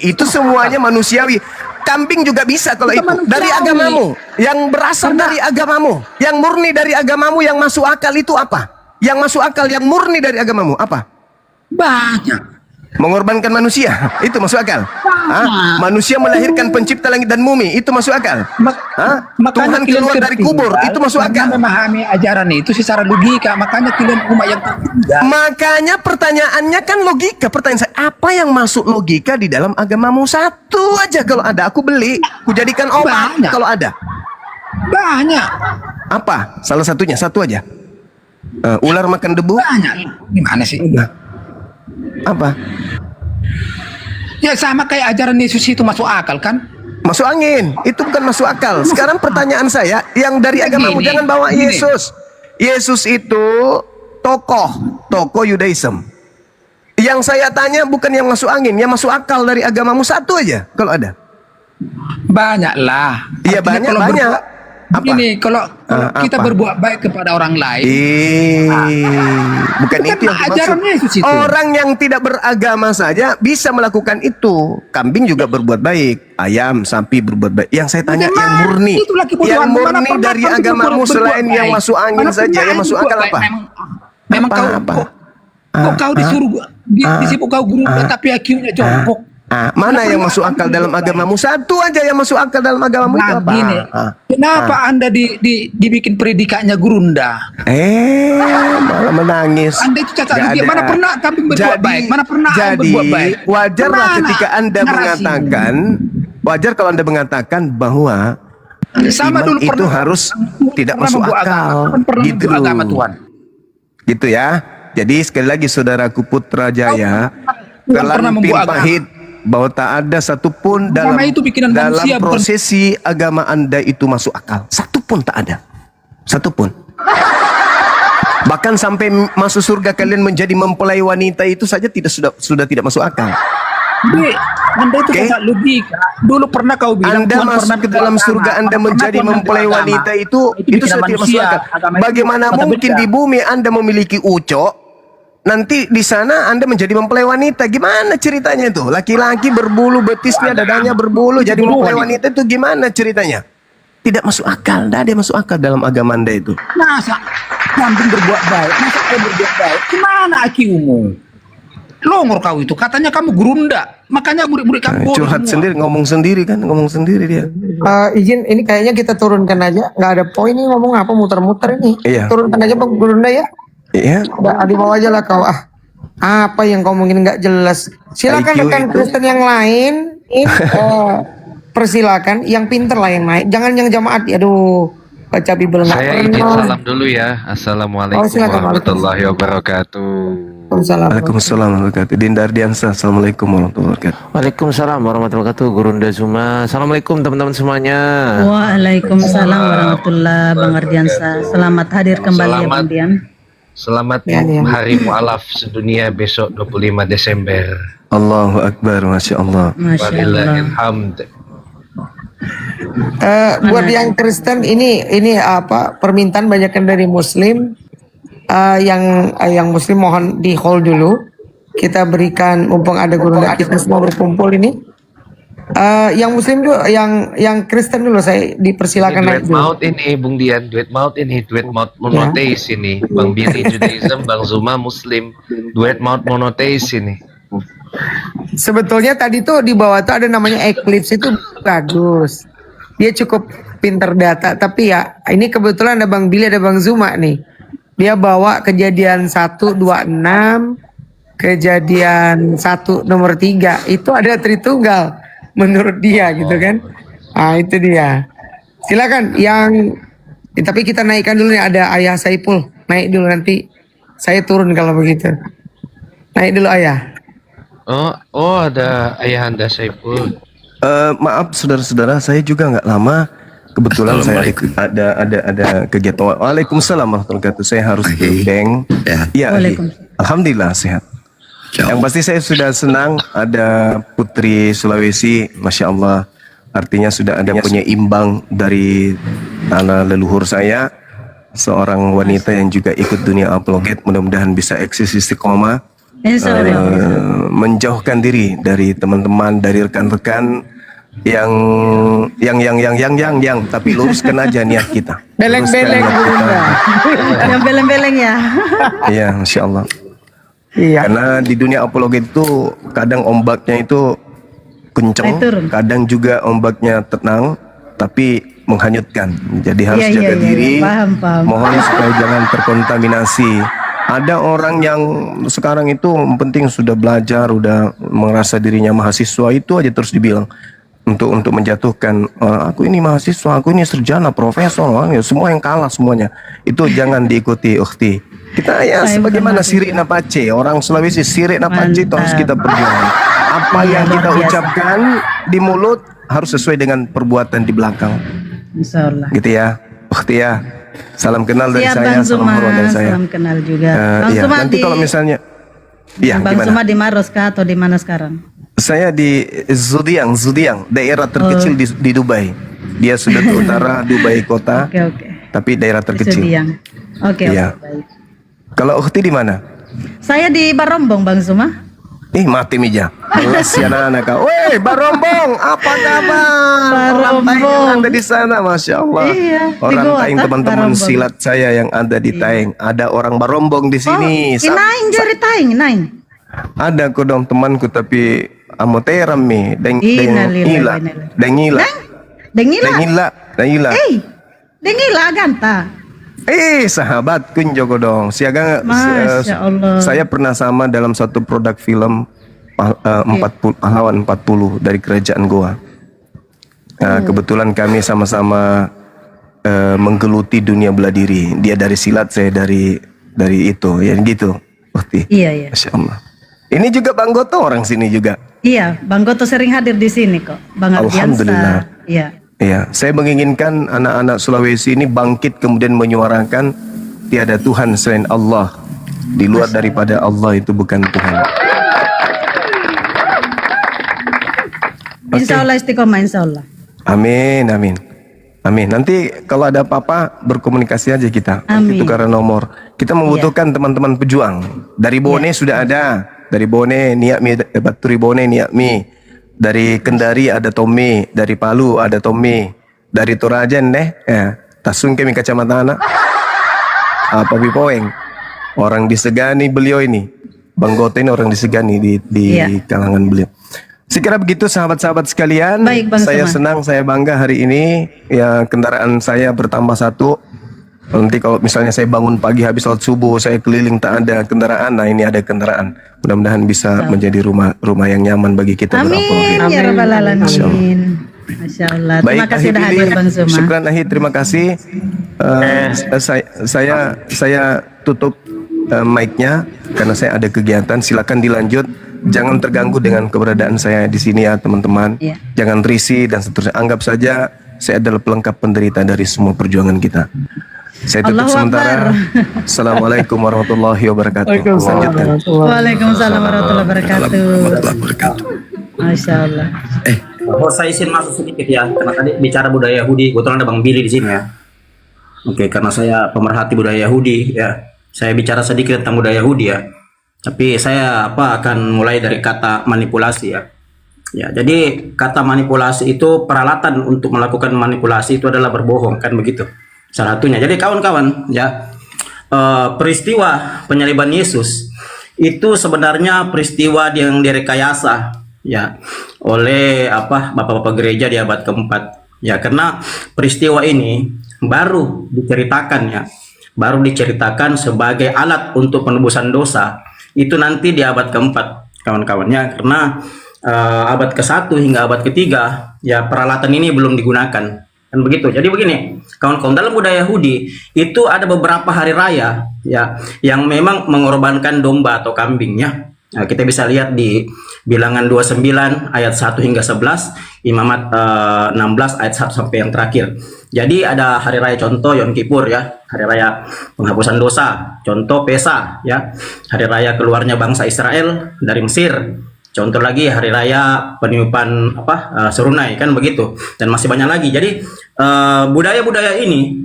Itu semuanya manusiawi. Kambing juga bisa kalau itu. Dari agamamu. Yang berasal dari agamamu. Yang murni dari agamamu, yang masuk akal itu apa? Yang masuk akal yang murni dari agamamu apa? Banyak. Mengorbankan manusia, itu masuk akal. Manusia melahirkan pencipta langit dan bumi, itu masuk akal. Tuhan keluar dari kubur, itu masuk akal. Memahami ajaran itu secara logika, makanya kalian umat yang tertinggal. Makanya pertanyaannya kan logika. Pertanyaan saya, apa yang masuk logika di dalam agamamu? Satu aja kalau ada, aku beli, aku jadikan obat. Kalau ada banyak. Apa? Salah satunya, satu aja. Ular makan debu? Banyak. Gimana sih? Apa? Ya sama kayak ajaran Yesus itu masuk akal kan? Masuk angin, itu bukan masuk akal. Sekarang pertanyaan saya, yang dari agamamu jangan bawa Yesus. Yesus itu tokoh Yudaism. Yang saya tanya bukan yang masuk angin, yang masuk akal dari agamamu satu aja kalau ada. Banyak lah. Iya banyak. Apa? Ini kalau kita berbuat baik kepada orang lain. Bukan itu yang dimaksud. Orang yang tidak beragama saja bisa melakukan itu. Kambing juga berbuat baik, ayam, sapi berbuat baik. Yang saya tanya yang murni, yang murni dari agamamu selain yang masuk angin saja, yang masuk akal apa? Memang kau disuruh disibuk kau guru, tapi IQ-nya jongkok. Mana yang masuk akal dalam agamamu? Satu aja yang masuk akal dalam agamamu itu apa? Gini, kenapa Anda dibikin predikatnya gurunda? Malah menangis. Anda itu cacat dia. Mana pernah kambing berbuat baik? Mana pernah ayam berbuat baik? Wajarlah ketika Anda mengatakan, wajar kalau Anda mengatakan bahwa sama iman dulu itu harus tidak masuk akal. Gitu. Agama Tuhan. Gitu ya. Jadi sekali lagi saudaraku Putra Jaya, telan pil pahit bahwa tak ada satupun dalam prosesi agama Anda itu masuk akal. Satupun tak ada. Satupun. Bahkan sampai masuk surga kalian menjadi mempelai wanita itu saja sudah tidak masuk akal. Anda itu tidak logika. Dulu pernah kau bilang Anda masuk ke dalam surga, Anda menjadi mempelai wanita itu sudah tidak masuk akal. Bagaimana mungkin di bumi Anda memiliki ucok, nanti di sana Anda menjadi mempelai wanita? Gimana ceritanya itu? Laki-laki berbulu, betisnya, dadanya berbulu, jadi mempelai wanita itu gimana ceritanya? Tidak masuk akal. Tidak ada yang masuk akal dalam agama Anda itu. Masa kambing berbuat baik? Masa kau berbuat baik? Gimana IQ-mu? Longor kau itu. Katanya kamu gurunda. Makanya murid-murid kamu curhat sendiri, ngomong sendiri dia. Izin, ini kayaknya kita turunkan aja. Nggak ada poin nih ngomong apa, muter-muter ini. Iya. Turunkan aja Bang Gurunda ya. Iya. Di bawah aja lah kau. Apa yang kau mungkin nggak jelas. Silakan rekan Kristen yang lain. Persilakan. Yang pinter lah yang naik. Jangan yang jamaat. Aduh. Baca Bible nggak Saya izin salam dulu ya. Assalamualaikum warahmatullahi wabarakatuh. Waalaikumsalam warahmatullahi wabarakatuh. Dinda Ardiansa. Assalamualaikum warahmatullahi wabarakatuh. Waalaikumsalam warahmatullahi wabarakatuh. Gurunda Zuma. Assalamualaikum teman-teman semuanya. Waalaikumsalam warahmatullahi. Bang Ardiansa, selamat hadir kembali ya Bang Dian. Selamat Hari Mu'alaf sedunia besok 25 Desember. Allahu Akbar, Masya Allah. Walillahilhamd. Buat yang Kristen ini apa permintaan banyakkan dari Muslim. Yang Muslim mohon di hold dulu. Kita berikan mumpung ada guru kita semua berkumpul ini. Yang Muslim dulu, yang Kristen dulu saya dipersilakan naik dulu. Maut ini Bung Dian, duet maut monoteis ini. Bang Billy Judaism, Bang Zuma Muslim, duet maut monoteis ini. Sebetulnya tadi tuh di bawah tuh ada namanya Eclipse, itu bagus. Dia cukup pinter data, tapi ya ini kebetulan ada Bang Billy, ada Bang Zuma nih. Dia bawa kejadian 126, kejadian 1 nomor 3 itu ada Tritunggal menurut dia gitu kan. Ah itu dia. Silakan yang tapi kita naikkan dulu nih, ada Ayah Saipul. Naik dulu, nanti saya turun kalau begitu. Naik dulu Ayah. Oh, ada Ayahanda Saiful. Maaf saudara-saudara, saya juga nggak lama. Kebetulan saya ada kegiatan. Waalaikumsalam warahmatullahi wabarakatuh. Saya harus ke bank. Ya, alhamdulillah sehat. Yang pasti saya sudah senang ada Putri Sulawesi, masya Allah. Artinya sudah ada penyeimbang dari tanah leluhur saya, seorang wanita yang juga ikut dunia apologet. Mudah-mudahan bisa eksis istiqomah. Menjauhkan diri dari teman-teman, dari rekan-rekan yang tapi luruskan aja niat kita. Beleng-beleng yang beleng-beleng ya. Iya, masya Allah. Iya. Karena di dunia apologet itu kadang ombaknya itu kenceng, kadang juga ombaknya tenang, tapi menghanyutkan. Jadi harus jaga diri. Paham. Mohon supaya jangan terkontaminasi. Ada orang yang sekarang itu penting sudah belajar, udah merasa dirinya mahasiswa, itu aja terus dibilang untuk menjatuhkan aku ini mahasiswa, aku ini sarjana, profesor, semua yang kalah semuanya. Itu jangan diikuti, ukhti. Kita ya sebagaimana Sirik Napace, orang Sulawesi Sirik Napace itu harus kita perjuangkan. Apa yang kita ucapkan di mulut harus sesuai dengan perbuatan di belakang. Insyaallah. Gitu ya, ukhti ya. Salam kenal dari Siap, saya, Bang salam Zuma. hormat dari saya. Salam kenal juga. Bang Iya, Zuma nanti kalau misalnya, ya Bang gimana? Zuma di Maros kah atau di mana sekarang? Saya di Zodiang, daerah terkecil di Dubai. Dia sudah ke utara Dubai kota, tapi daerah terkecil. Zodiang. Oke, Iya. baik. Kalau ukhti di mana? Saya di Barombong, Bang Zuma. Mati mija. anak kau. Woi, Barombong, apa kabar? Orang Taeng yang ada di sana, masya Allah. Iya, Orang di Taeng, Goa, teman-teman Barombong. silat saya yang ada di Taeng. Ada orang Barombong di sini. Inaing dari Taing, Inaing. Ada kodong temanku tapi amoteram mi Dengila. Dengila ganta. Sahabat kunjo dong. Siaga Masya Allah. saya pernah sama dalam satu produk film pahlawan 40 dari kerajaan Goa. Kebetulan kami sama-sama menggeluti dunia bela diri. Dia dari silat, saya dari itu, ya gitu. Iya. Masya Allah. Ini juga Bang Goto orang sini juga. Iya, Bang Goto sering hadir di sini kok. Bang Ardiansa. Alhamdulillah. Iya. Ya, saya menginginkan anak-anak Sulawesi ini bangkit kemudian menyuarakan tiada Tuhan selain Allah. Di luar daripada Allah itu bukan Tuhan. Insya Allah istiqomah, insya Allah. Amin. Nanti kalau ada apa-apa berkomunikasi aja kita. Amin. Itu karena nomor. Kita membutuhkan teman-teman pejuang. Dari Bone sudah ada. Dari Bone, Niakmi, Baturi Bone, Niakmi. Dari Kendari ada Tommy, dari Palu ada Tommy, dari Torajan Tasung kami kacamata anak. Apa Bipoeng? Orang disegani beliau ini. Bang Goto ini orang disegani di kalangan beliau. Sekira begitu sahabat-sahabat sekalian. Baik, Bang saya Suma. senang, saya bangga hari ini ya kendaraan saya bertambah 1. Nanti kalau misalnya saya bangun pagi habis sholat subuh, saya keliling tak ada kendaraan, nah ini ada kendaraan. Mudah-mudahan bisa menjadi rumah yang nyaman bagi kita. Amin ya rabbal alamin. Masya Allah. Terima Baik, kasih sudah Ahi hadir Billy. Bang Zuma. Syukran Ahi, terima kasih. Saya tutup mic-nya karena saya ada kegiatan. Silakan dilanjut. Jangan terganggu dengan keberadaan saya di sini ya teman-teman. Iya. Jangan risih dan seterusnya. Anggap saja saya adalah pelengkap penderita dari semua perjuangan kita. Saya tutup Allahu sementara. Akbar. Assalamualaikum warahmatullahi wabarakatuh. Waalaikumsalam warahmatullahi wabarakatuh. Masya Allah. Oh, saya izin masuk sedikit ya, karena tadi bicara budaya Yahudi, kebetulan ada Bang Billy di sini ya. Oke, karena saya pemerhati budaya Yahudi ya, saya bicara sedikit tentang budaya Yahudi ya. Tapi saya akan mulai dari kata manipulasi ya. Ya, jadi kata manipulasi itu peralatan untuk melakukan manipulasi itu adalah berbohong, kan begitu. Salah satunya. Jadi kawan-kawan ya, peristiwa penyaliban Yesus itu sebenarnya peristiwa yang direkayasa ya oleh bapak-bapak gereja di abad keempat ya, karena peristiwa ini baru diceritakan sebagai alat untuk penebusan dosa itu nanti di abad keempat kawan-kawannya, karena abad ke-1 hingga abad ke-3 ya peralatan ini belum digunakan kan begitu. Jadi begini kawan-kawan, dalam budaya Yahudi itu ada beberapa hari raya ya yang memang mengorbankan domba atau kambingnya. Nah, kita bisa lihat di Bilangan 29 ayat 1 hingga 11, Imamat 16 ayat 1 sampai yang terakhir. Jadi ada hari raya contoh Yom Kippur ya, hari raya penghapusan dosa, contoh Pesa ya, hari raya keluarnya bangsa Israel dari Mesir. Contoh lagi hari raya peniupan serunai kan begitu, dan masih banyak lagi. Jadi budaya-budaya ini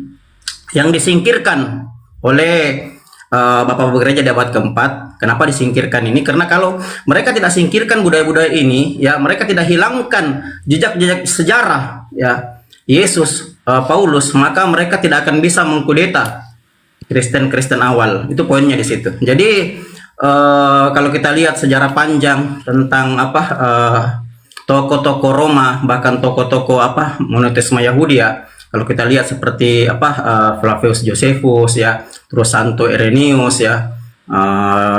yang disingkirkan oleh bapak-bapak gereja di abad keempat. Kenapa disingkirkan ini? Karena kalau mereka tidak singkirkan budaya-budaya ini, ya mereka tidak hilangkan jejak-jejak sejarah ya Yesus, Paulus, maka mereka tidak akan bisa mengkudeta Kristen-Kristen awal. Itu poinnya di situ. Jadi kalau kita lihat sejarah panjang tentang tokoh-tokoh Roma, bahkan tokoh-tokoh monoteisme Yahudi ya, kalau kita lihat seperti Flavius Josephus ya, terus Santo Irenaeus ya,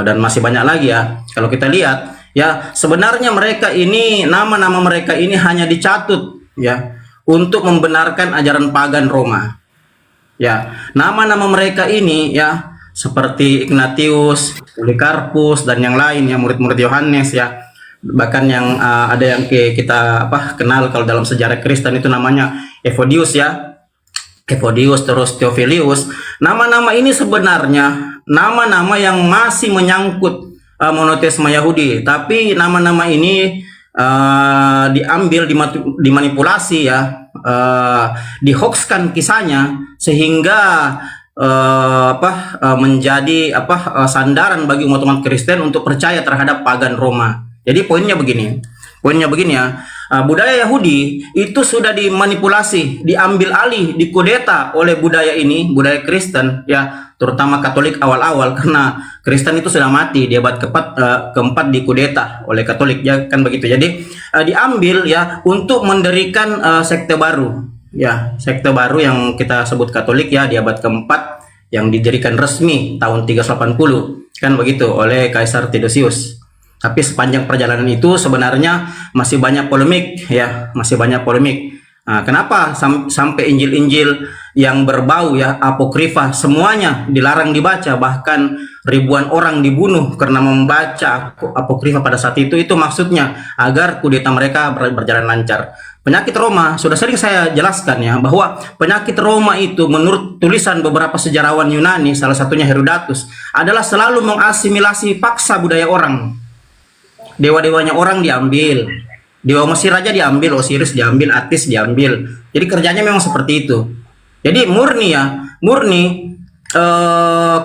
dan masih banyak lagi ya. Kalau kita lihat ya, sebenarnya mereka ini, nama-nama mereka ini hanya dicatut ya untuk membenarkan ajaran pagan Roma. Ya, nama-nama mereka ini ya seperti Ignatius, Polycarpus dan yang lain ya, murid-murid Yohanes ya. Bahkan yang ada yang kita kenal kalau dalam sejarah Kristen itu namanya Evodius ya, Evodius, terus Theophilus. Nama-nama ini sebenarnya nama-nama yang masih menyangkut monoteisme Yahudi, tapi nama-nama ini diambil, dimanipulasi ya, dihoaxkan kisahnya sehingga menjadi sandaran bagi umat-umat Kristen untuk percaya terhadap pagan Roma. Jadi poinnya begini ya, budaya Yahudi itu sudah dimanipulasi, diambil alih, dikudeta oleh budaya ini, budaya Kristen ya, terutama Katolik awal-awal, karena Kristen itu sudah mati di abad keempat dikudeta oleh Katolik ya kan begitu. Jadi diambil ya untuk mendirikan sekte baru ya, sekte baru yang kita sebut Katolik ya di abad keempat, yang didirikan resmi tahun 380 kan begitu oleh Kaisar Theodosius. Tapi sepanjang perjalanan itu sebenarnya masih banyak polemik ya, masih banyak polemik. Nah, kenapa sampai Injil-Injil yang berbau ya apokrifa semuanya dilarang dibaca, bahkan ribuan orang dibunuh karena membaca apokrifa pada saat itu maksudnya agar kudeta mereka berjalan lancar. Penyakit Roma sudah sering saya jelaskan ya, bahwa penyakit Roma itu menurut tulisan beberapa sejarawan Yunani, salah satunya Herodotus, adalah selalu mengasimilasi paksa budaya orang. Dewa-dewanya orang diambil, dewa Mesir aja diambil, Osiris diambil, Atis diambil. Jadi kerjanya memang seperti itu. Jadi murni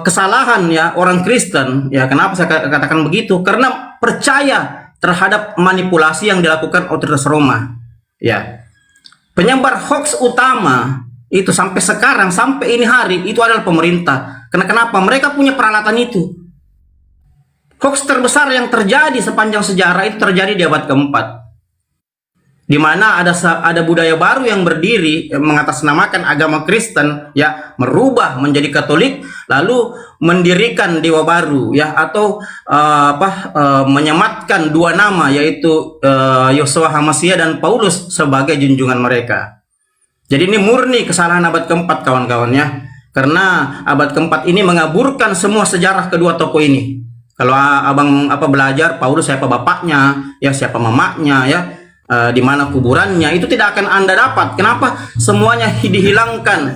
kesalahan ya orang Kristen ya. Kenapa saya katakan begitu? Karena percaya terhadap manipulasi yang dilakukan otoritas Roma ya. Penyebar hoax utama itu sampai sekarang, sampai ini hari, itu adalah pemerintah. Kenapa? Mereka punya peralatan itu. Hoax terbesar yang terjadi sepanjang sejarah itu terjadi di abad keempat, di mana ada budaya baru yang berdiri mengatasnamakan agama Kristen ya, merubah menjadi Katolik, lalu mendirikan dewa baru ya, atau menyematkan dua nama, yaitu Yosua Hamasia dan Paulus sebagai junjungan mereka. Jadi ini murni kesalahan abad keempat kawan-kawannya, karena abad keempat ini mengaburkan semua sejarah kedua tokoh ini. Kalau abang belajar Paulus siapa bapaknya ya, siapa mamanya ya, di mana kuburannya, itu tidak akan Anda dapat. Kenapa? Semuanya dihilangkan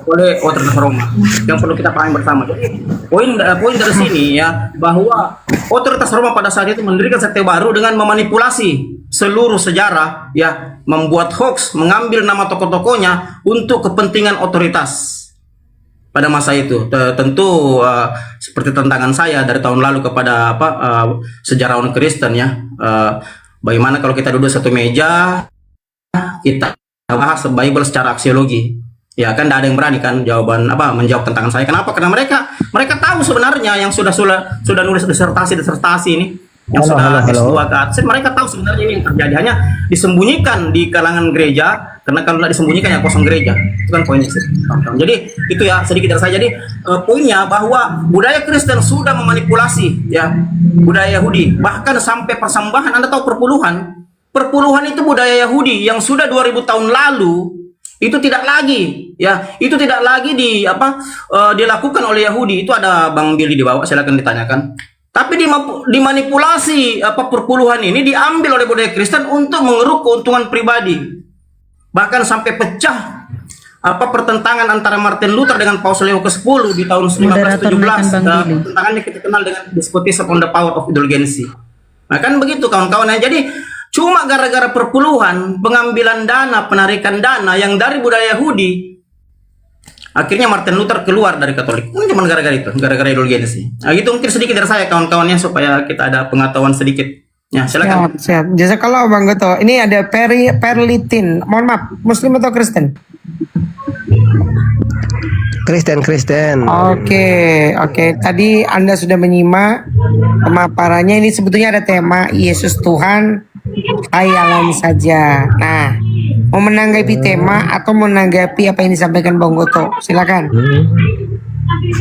oleh otoritas Roma. Yang perlu kita pahami bersama. Jadi poin dari sini ya, bahwa otoritas Roma pada saat itu mendirikan sekte baru dengan memanipulasi seluruh sejarah ya, membuat hoax, mengambil nama tokoh-tokohnya untuk kepentingan otoritas. Pada masa itu tentu seperti tantangan saya dari tahun lalu kepada sejarawan Kristen ya, bagaimana kalau kita duduk satu meja, kita bahas Bible secara aksiologi ya, kan tidak ada yang berani kan menjawab tantangan saya. Kenapa? Karena mereka Mereka tahu sebenarnya yang sudah nulis disertasi ini, yang sudah S2 ke atas. Mereka tahu sebenarnya ini yang terjadi, hanya disembunyikan di kalangan gereja. Karena kalau tidak disembunyikan ya kosong gereja. Itu kan poinnya sih. Jadi itu ya sedikit dari saya. Jadi poinnya bahwa budaya Kristen sudah memanipulasi ya budaya Yahudi. Bahkan sampai persembahan, Anda tahu perpuluhan. Perpuluhan itu budaya Yahudi yang sudah 2000 tahun lalu itu tidak lagi dilakukan oleh Yahudi. Itu ada Bang Billy di bawah, silakan ditanyakan. Tapi dimanipulasi perpuluhan ini diambil oleh budaya Kristen untuk mengeruk keuntungan pribadi. Bahkan sampai pecah pertentangan antara Martin Luther dengan Paus Leo ke-10 di tahun 1517. Pertentangannya kita kenal dengan Despotism on the Power of Indulgency. Nah kan begitu kawan-kawan. Jadi cuma gara-gara perpuluhan, pengambilan dana, penarikan dana yang dari budaya Yahudi, akhirnya Martin Luther keluar dari Katolik. Mungkin cuma gara-gara itu, gara-gara indulgensi. Nah gitu mungkin sedikit dari saya kawan-kawannya supaya kita ada pengetahuan sedikit. Ya, silakan. Siap. Jazakallah Bang Goto. Ini ada Perlitin. Mohon maaf, Muslim atau Kristen? Kristen. Oke. Tadi Anda sudah menyimak pemaparannya. Ini sebetulnya ada tema Yesus Tuhan, hayalan saja. Nah, mau menanggapi tema atau menanggapi apa yang disampaikan Bang Goto? Silakan.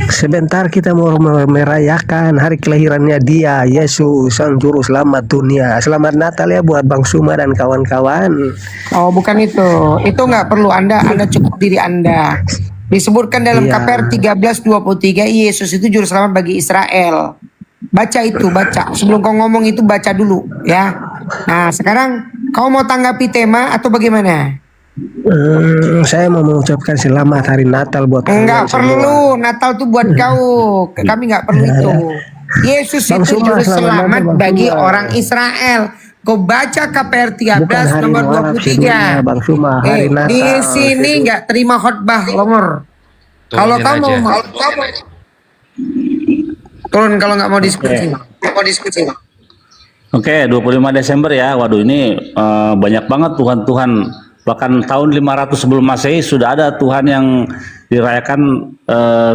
Sebentar, kita mau merayakan hari kelahirannya dia, Yesus, Sang Juru Selamat dunia. Selamat Natal ya buat Bang Suma dan kawan-kawan. Oh, bukan itu. Itu nggak perlu. Anda cukup diri Anda. Disebutkan dalam KPR 13:23, Yesus itu juru selamat bagi Israel. Baca itu, baca. Sebelum kau ngomong itu baca dulu, ya. Nah, sekarang kau mau tanggapi tema atau bagaimana? Saya mau mengucapkan selamat hari Natal buat kalian. Enggak perlu, Natal tuh buat kau. Kami nggak perlu itu. Yesus itu juru selamat bagi orang Israel. Kau baca KPR 13 nomor 23. Bang Suma, hari Natal. Di sini nggak terima khotbah longor. Kalau kamu mau turun, kalau nggak mau diskusi. Oke, 25 Desember ya. Waduh, ini banyak banget Tuhan. Bahkan tahun 500 sebelum Masehi sudah ada Tuhan yang dirayakan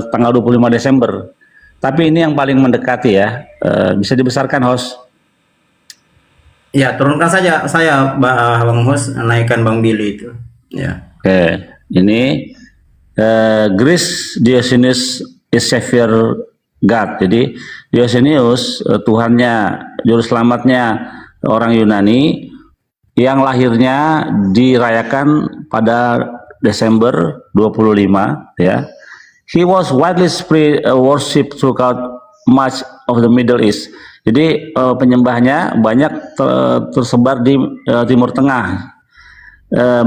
tanggal 25 Desember. Tapi ini yang paling mendekati ya. Bisa dibesarkan, host? Ya, turunkan saja saya Bang host, naikkan Bang Billy itu. Ya. Oke, ini Grace Dionysius is Savior God. Jadi Dionysius Tuhannya, juru selamatnya orang Yunani yang lahirnya dirayakan pada Desember 25 ya. He was widely worshipped throughout much of the Middle East. Jadi penyembahnya banyak tersebar di Timur Tengah.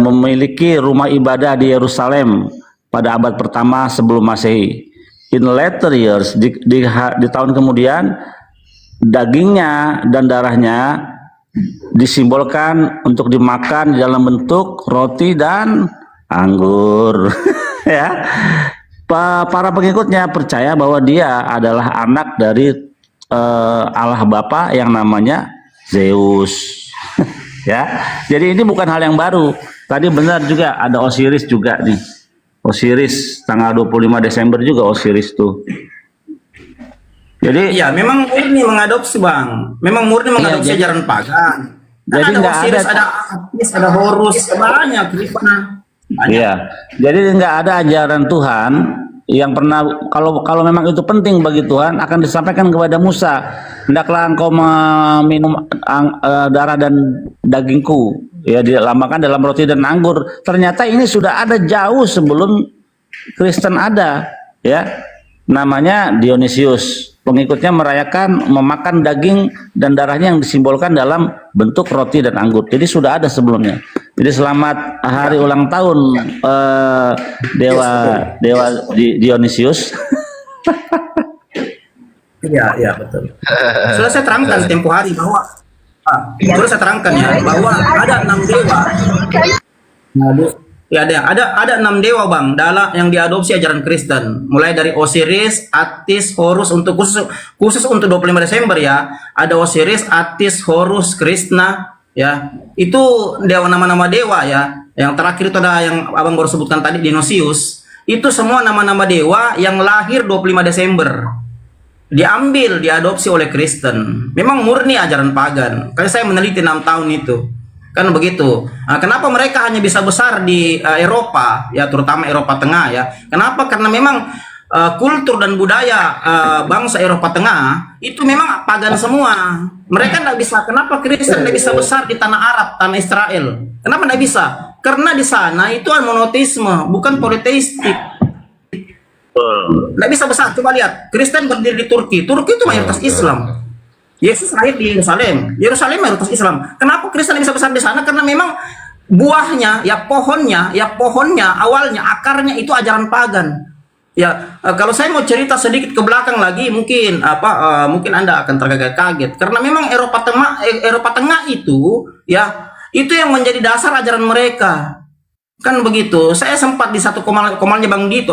Memiliki rumah ibadah di Yerusalem pada abad pertama sebelum Masehi. In later years, di tahun kemudian, dagingnya dan darahnya disimbolkan untuk dimakan dalam bentuk roti dan anggur. Ya, para pengikutnya percaya bahwa dia adalah anak dari Allah Bapa yang namanya Zeus. Ya, jadi ini bukan hal yang baru. Tadi benar juga ada Osiris juga nih. Osiris tanggal 25 Desember juga Osiris tuh. Jadi ya memang murni mengadopsi Bang. Memang murni mengadopsi ajaran pagan. Jadi ada Osiris, ada Apis, ada Horus, banyak. Iya. Jadi nggak ada ajaran Tuhan yang pernah kalau memang itu penting bagi Tuhan akan disampaikan kepada Musa. Hendaklah engkau meminum darah dan dagingku. Ya, dilambangkan dalam roti dan anggur. Ternyata ini sudah ada jauh sebelum Kristen ada, ya. Namanya Dionysius. Pengikutnya merayakan memakan daging dan darahnya yang disimbolkan dalam bentuk roti dan anggur. Jadi sudah ada sebelumnya. Jadi selamat hari ulang tahun dewa Dionysius. Iya betul. Sudah saya terangkan tempo hari bahwa sudah saya terangkan ya bahwa ada 6 dewa. Ya ada 6 dewa Bang dalam yang diadopsi ajaran Kristen, mulai dari Osiris, Atis, Horus untuk khusus untuk 25 Desember ya. Ada Osiris, Atis, Horus, Krishna ya. Itu dewa, nama-nama dewa ya. Yang terakhir itu ada yang Abang baru sebutkan tadi, Dionysius. itu semua nama-nama dewa yang lahir 25 Desember. Diambil, diadopsi oleh Kristen. Memang murni ajaran pagan. Karena saya meneliti 6 tahun itu. Kan begitu. Nah, kenapa mereka hanya bisa besar di Eropa, ya terutama Eropa Tengah ya? Kenapa? Karena memang kultur dan budaya bangsa Eropa Tengah itu memang pagan semua. Mereka tidak bisa. Kenapa Kristen tidak bisa besar di tanah Arab, tanah Israel? Kenapa tidak bisa? Karena di sana itu monoteisme, bukan politeistik. Tidak bisa besar. Coba lihat, Kristen berdiri di Turki. Turki itu mayoritas Islam. Yesus lahir di Yerusalem. Yerusalem mayoritas Islam. Kenapa Kristen bisa besar di sana? Karena memang buahnya, ya pohonnya, awalnya, akarnya itu ajaran pagan. Ya, kalau saya mau cerita sedikit ke belakang lagi, mungkin mungkin Anda akan terkaget-kaget. Karena memang Eropa Tengah itu, ya, itu yang menjadi dasar ajaran mereka. Kan begitu. Saya sempat di satu komalnya Bang Dito,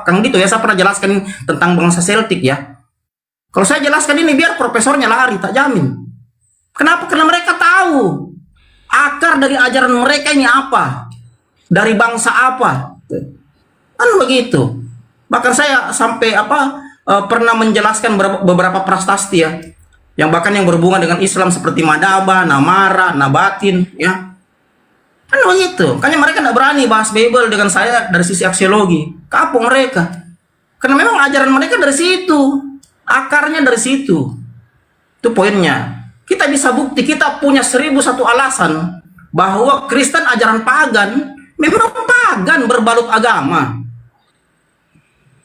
Kang Dito ya, saya pernah jelaskan tentang bangsa Celtic ya. Kalau saya jelaskan ini biar profesornya lari, tak jamin. Kenapa? Karena mereka tahu akar dari ajaran mereka ini apa, dari bangsa apa. Kan begitu. Bahkan saya sampai pernah menjelaskan beberapa prasasti ya, yang bahkan yang berhubungan dengan Islam seperti Madaba, Namara, Nabatin ya. Kan begitu. Makanya mereka tidak berani bahas Bible dengan saya dari sisi aksiologi. Kapok mereka. Karena memang ajaran mereka dari situ. Akarnya dari situ. Itu poinnya. Kita bisa bukti, kita punya 1001 alasan bahwa Kristen ajaran pagan memang pagan berbalut agama.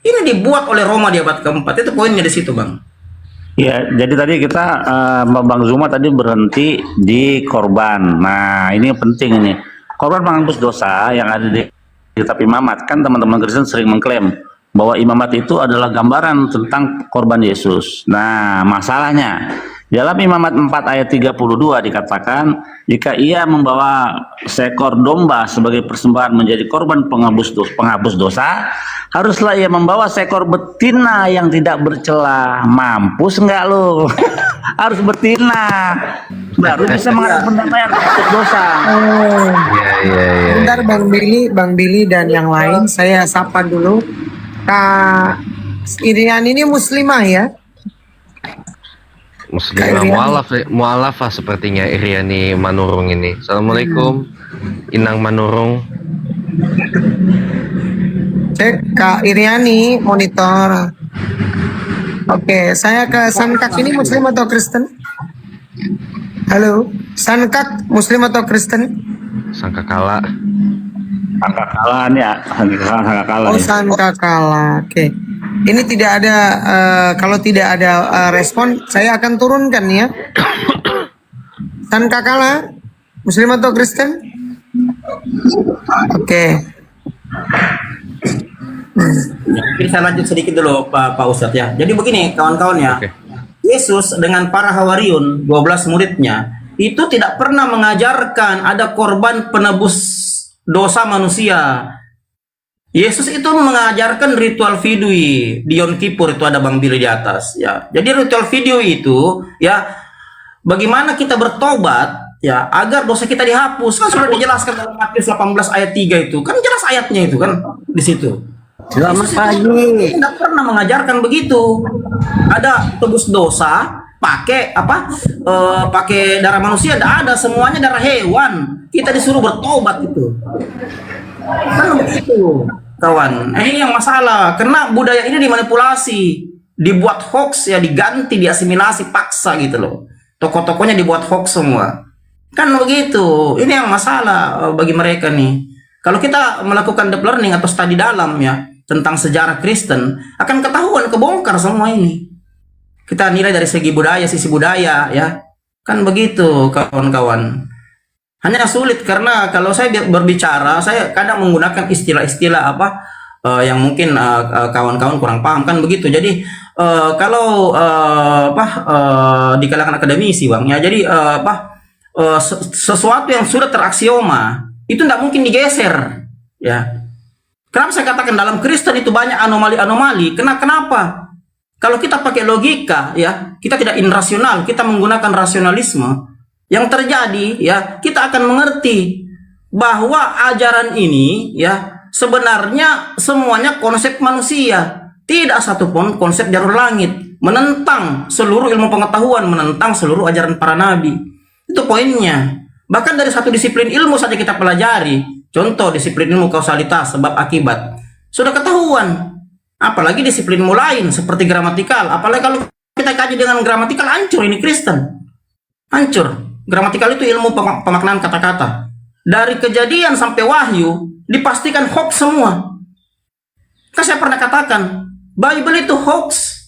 Ini dibuat oleh Roma di abad keempat. Itu poinnya di situ, Bang. Ya, jadi tadi kita Bang Zuma tadi berhenti di korban. Nah, ini penting ini. Korban penghapus dosa yang ada di kitab imamat. Kan teman-teman Kristen sering mengklaim bahwa imamat itu adalah gambaran tentang korban Yesus. Nah, masalahnya dalam imamat 4 ayat 32 dikatakan, jika ia membawa seekor domba sebagai persembahan menjadi korban penghapus dosa, haruslah ia membawa seekor betina yang tidak bercela. Mampus enggak lo? Harus betina. Baru bisa mengadakan pendamaian untuk dosa. Bentar Bang Billy dan yang lain, saya sapa dulu. Kak Irian ini muslimah ya? Muslimah mualafah sepertinya Iriani Manurung ini. Assalamualaikum Inang Manurung. Cek Kak Iriani monitor. Oke, saya ke Sankak ini muslim atau Kristen? Halo, Sankak muslim atau Kristen? Sangkakala. Sangkakala nih ya, Sangkakala. Oh, Sangkakala. Oke. Ini tidak ada kalau tidak ada respon, saya akan turunkan ya. Sangkakala muslim atau Kristen? Oke. Mungkin saya lanjut sedikit dulu Pak Ustadz ya. Jadi begini kawan-kawan ya. Yesus dengan para hawariun 12 muridnya itu tidak pernah mengajarkan ada korban penebus dosa manusia. Yesus itu mengajarkan ritual fidui di Yom Kippur, itu ada Bang Billy di atas ya. Jadi ritual fidui itu ya bagaimana kita bertobat ya agar dosa kita dihapus. Kan sudah dijelaskan dalam Matius 18 ayat 3 itu. Kan jelas ayatnya itu kan di situ. Selamat pagi. Tidak pernah mengajarkan begitu. Ada tebus dosa pakai pakai darah manusia, tidak ada, semuanya darah hewan. Kita disuruh bertobat itu. Kan begitu, kawan. Ini yang masalah. Karena budaya ini dimanipulasi, dibuat hoax ya, diganti, diasimilasi paksa gitu loh. Tokoh-tokohnya dibuat hoax semua. Kan begitu. Ini yang masalah bagi mereka nih. Kalau kita melakukan deep learning atau studi dalam ya tentang sejarah Kristen, akan ketahuan, kebongkar semua ini. Kita nilai dari segi budaya, sisi budaya ya. Kan begitu kawan-kawan. Hanya sulit karena kalau saya berbicara, saya kadang menggunakan istilah-istilah yang mungkin kawan-kawan kurang paham, kan begitu. Jadi kalau di kalangan akademisi Bang ya, jadi sesuatu yang sudah teraksioma itu tidak mungkin digeser ya. Kenapa saya katakan dalam Kristen itu banyak anomali-anomali? Kenapa? Kalau kita pakai logika ya, kita tidak irrasional, kita menggunakan rasionalisme. Yang terjadi ya, kita akan mengerti bahwa ajaran ini ya sebenarnya semuanya konsep manusia. Tidak satupun konsep jalur langit. Menentang seluruh ilmu pengetahuan, menentang seluruh ajaran para nabi. Itu poinnya. Bahkan dari satu disiplin ilmu saja kita pelajari. Contoh disiplin ilmu kausalitas, sebab akibat. Sudah ketahuan. Apalagi disiplin ilmu lain seperti gramatikal. Apalagi kalau kita kaji dengan gramatikal, hancur ini Kristen. Hancur. Gramatikal itu ilmu pemaknaan kata-kata. Dari Kejadian sampai Wahyu dipastikan hoax semua. Kan saya pernah katakan, Bible itu hoax.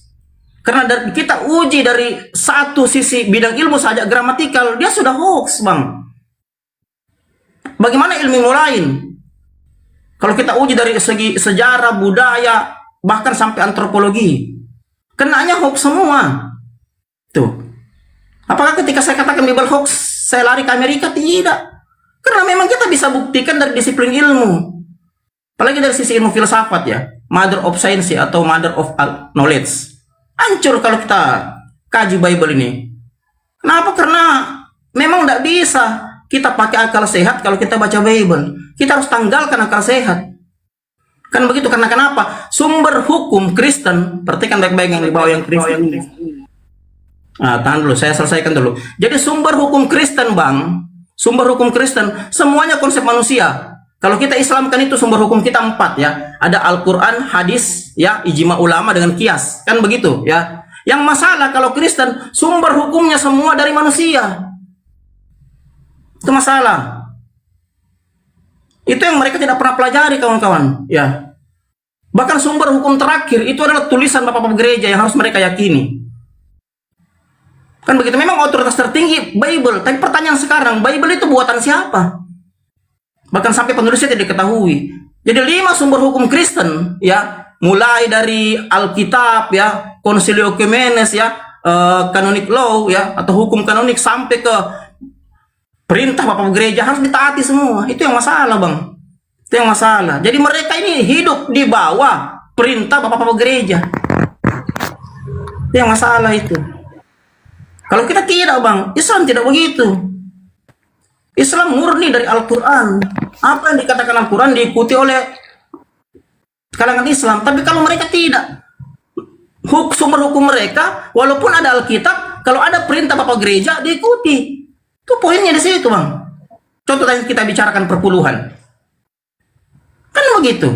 Karena kita uji dari satu sisi bidang ilmu saja, gramatikal, dia sudah hoax, Bang. Bagaimana ilmu lain? Kalau kita uji dari segi sejarah, budaya, bahkan sampai antropologi, kenanya hoax semua. Tuh. Apakah ketika saya katakan Bible hoax, saya lari ke Amerika? Tidak. Karena memang kita bisa buktikan dari disiplin ilmu. Apalagi dari sisi ilmu filsafat ya. Mother of science atau mother of knowledge. Hancur kalau kita kaji Bible ini. Kenapa? Karena memang tidak bisa kita pakai akal sehat kalau kita baca Bible. Kita harus tanggalkan akal sehat. Kan begitu, karena kenapa? Sumber hukum Kristen, perhatikan baik-baik yang di bawah yang Kristen. Tahan dulu, saya selesaikan dulu. Jadi sumber hukum Kristen, Bang, sumber hukum Kristen, semuanya konsep manusia. Kalau kita Islamkan itu sumber hukum kita 4 ya. Ada Al-Quran, hadis, ya, ijma ulama dengan kias. Kan begitu ya. Yang masalah kalau Kristen, sumber hukumnya semua dari manusia. Itu masalah. Itu yang mereka tidak pernah pelajari, kawan-kawan. Ya. Bahkan sumber hukum terakhir itu adalah tulisan bapak-bapak gereja yang harus mereka yakini. Kan begitu, memang otoritas tertinggi Bible. Tapi pertanyaan sekarang, Bible itu buatan siapa? Bahkan sampai penulisnya tidak diketahui. Jadi 5 sumber hukum Kristen, ya, mulai dari Alkitab, ya, Concilio Ecumenes, ya, canonic law, ya, atau hukum kanonik sampai ke perintah bapak gereja harus ditaati semua. Itu yang masalah, Bang. Itu yang masalah. Jadi mereka ini hidup di bawah perintah bapak gereja. Itu yang masalah itu. Kalau kita tidak, Bang, Islam tidak begitu. Islam murni dari Al-Quran. Apa yang dikatakan Al-Quran diikuti oleh kalangan Islam. Tapi kalau mereka tidak, sumber hukum mereka, walaupun ada Alkitab, kalau ada perintah bapak gereja diikuti. Itu poinnya di situ, Bang. Contoh tadi kita bicarakan perpuluhan. Kan begitu.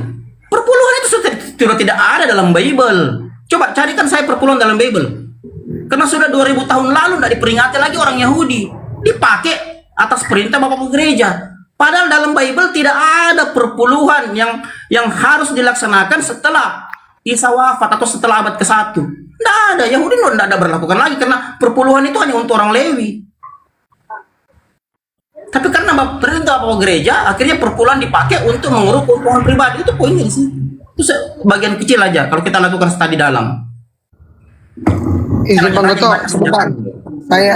Perpuluhan itu sudah tidak ada dalam Bible. Coba carikan saya perpuluhan dalam Bible. Karena sudah 2000 tahun lalu tidak diperingati lagi orang Yahudi. Dipakai atas perintah bapak gereja. Padahal dalam Bible tidak ada perpuluhan yang harus dilaksanakan setelah Isa wafat atau setelah abad ke-1. Tidak ada. Yahudi tidak ada berlakukan lagi karena perpuluhan itu hanya untuk orang Lewi. Tapi karena perintah bapak gereja, akhirnya perpuluhan dipakai untuk mengurus keuntungan pribadi. Itu poinnya sih. Itu bagian kecil aja kalau kita lakukan studi dalam. Izin Bang Goto, sebentar.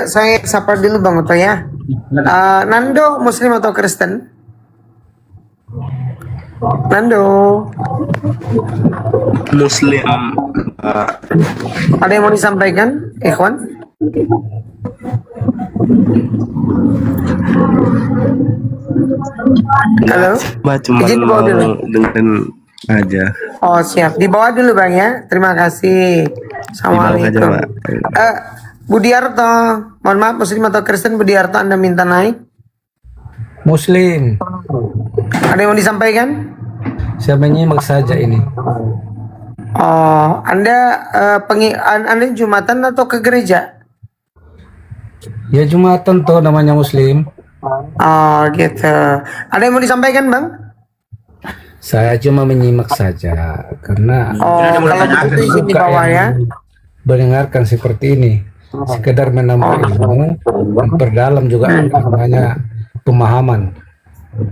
Saya sapa dulu Bang Goto ya. Nando Muslim atau Kristen? Nando Muslim. Ada yang mau disampaikan, Ikhwan? Halo? Cuma Izin dibawa dulu. dengerin aja. Oh siap, dibawa dulu Bang ya. Terima kasih. Assalamualaikum. Budiarto, mohon maaf Muslim atau Kristen, Budiarto Anda minta naik. Muslim. Ada yang mau disampaikan? Saya menyimak saja ini. Oh, Anda Anda Jumatan atau ke gereja? Ya Jumatan tuh namanya Muslim. Oh gitu. Ada yang mau disampaikan Bang? Saya cuma menyimak saja karena kalau begitu izin di bawah ya. Mendengarkan seperti ini, sekedar menambah ilmu, memperdalam juga namanya pemahaman.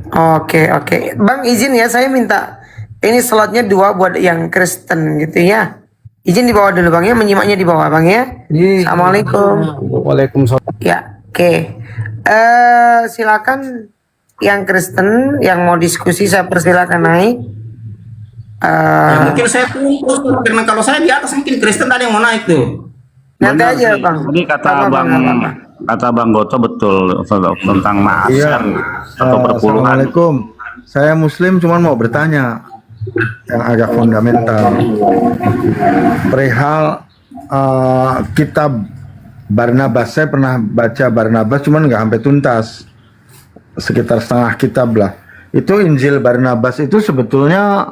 Oke. Bang izin ya, saya minta ini slotnya 2 buat yang Kristen gitu ya. Izin di bawah dulu Bang ya, menyimaknya di bawah Bang ya. Assalamualaikum. Waalaikumsalam. Ya, oke. Silakan yang Kristen yang mau diskusi, saya persilakan naik. Mungkin saya tunggu karena kalau saya di atas mungkin Kristen ada yang mau naik tuh. Nanti aja Bang. Ini kata Bang Goto betul tentang ma'asyar atau perpuluhan. Saya Muslim cuman mau bertanya yang agak fundamental perihal kitab Barnabas. Saya pernah baca Barnabas cuman nggak sampai tuntas, sekitar setengah kitab lah. Itu Injil Barnabas itu sebetulnya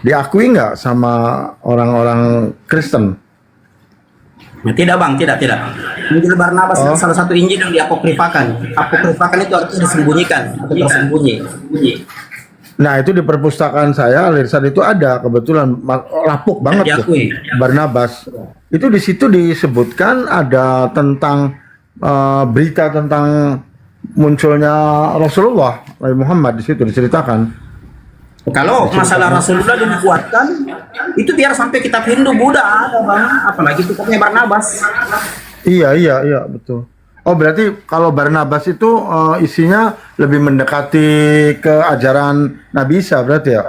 diakui nggak sama orang-orang Kristen? Tidak bang, tidak. Injil Barnabas itu salah satu Injil yang diapokrifakan. Apokrifakan itu artinya disembunyikan atau tersembunyi. Nah itu di perpustakaan saya Alirsad itu ada kebetulan lapuk banget tuh Barnabas. Itu di situ disebutkan ada tentang berita tentang munculnya Rasulullah Nabi Muhammad, di situ diceritakan. Kalau masalah Rasulullah dibuatkan itu biar sampai kitab Hindu Buddha ada bang, apalagi kitabnya Barnabas. Iya betul. Oh berarti kalau Barnabas itu isinya lebih mendekati ke ajaran Nabi Isa berarti ya?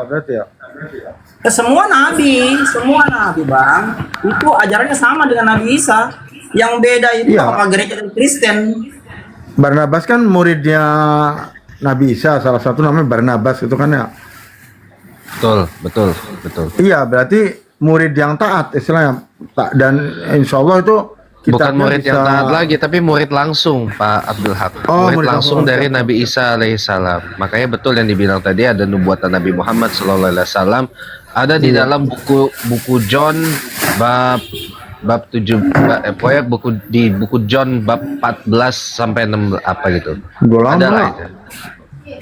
Semua nabi bang, itu ajarannya sama dengan Nabi Isa. Yang beda itu apakah gereja dan Kristen. Barnabas kan muridnya Nabi Isa, salah satu namanya Barnabas itu kan ya. Betul. Iya berarti murid yang taat istilahnya, dan insya Allah itu bukan murid yang taat lagi, tapi murid langsung Pak Abdul Haq. Murid langsung dari Nabi Isa alaihissalam. Makanya betul yang dibilang tadi, ada nubuatan Nabi Muhammad sallallahu alaihi wasallam ada di dalam buku John bab 7, pokoknya buku John bab 14 sampai 6 apa gitu. Ada lah itu.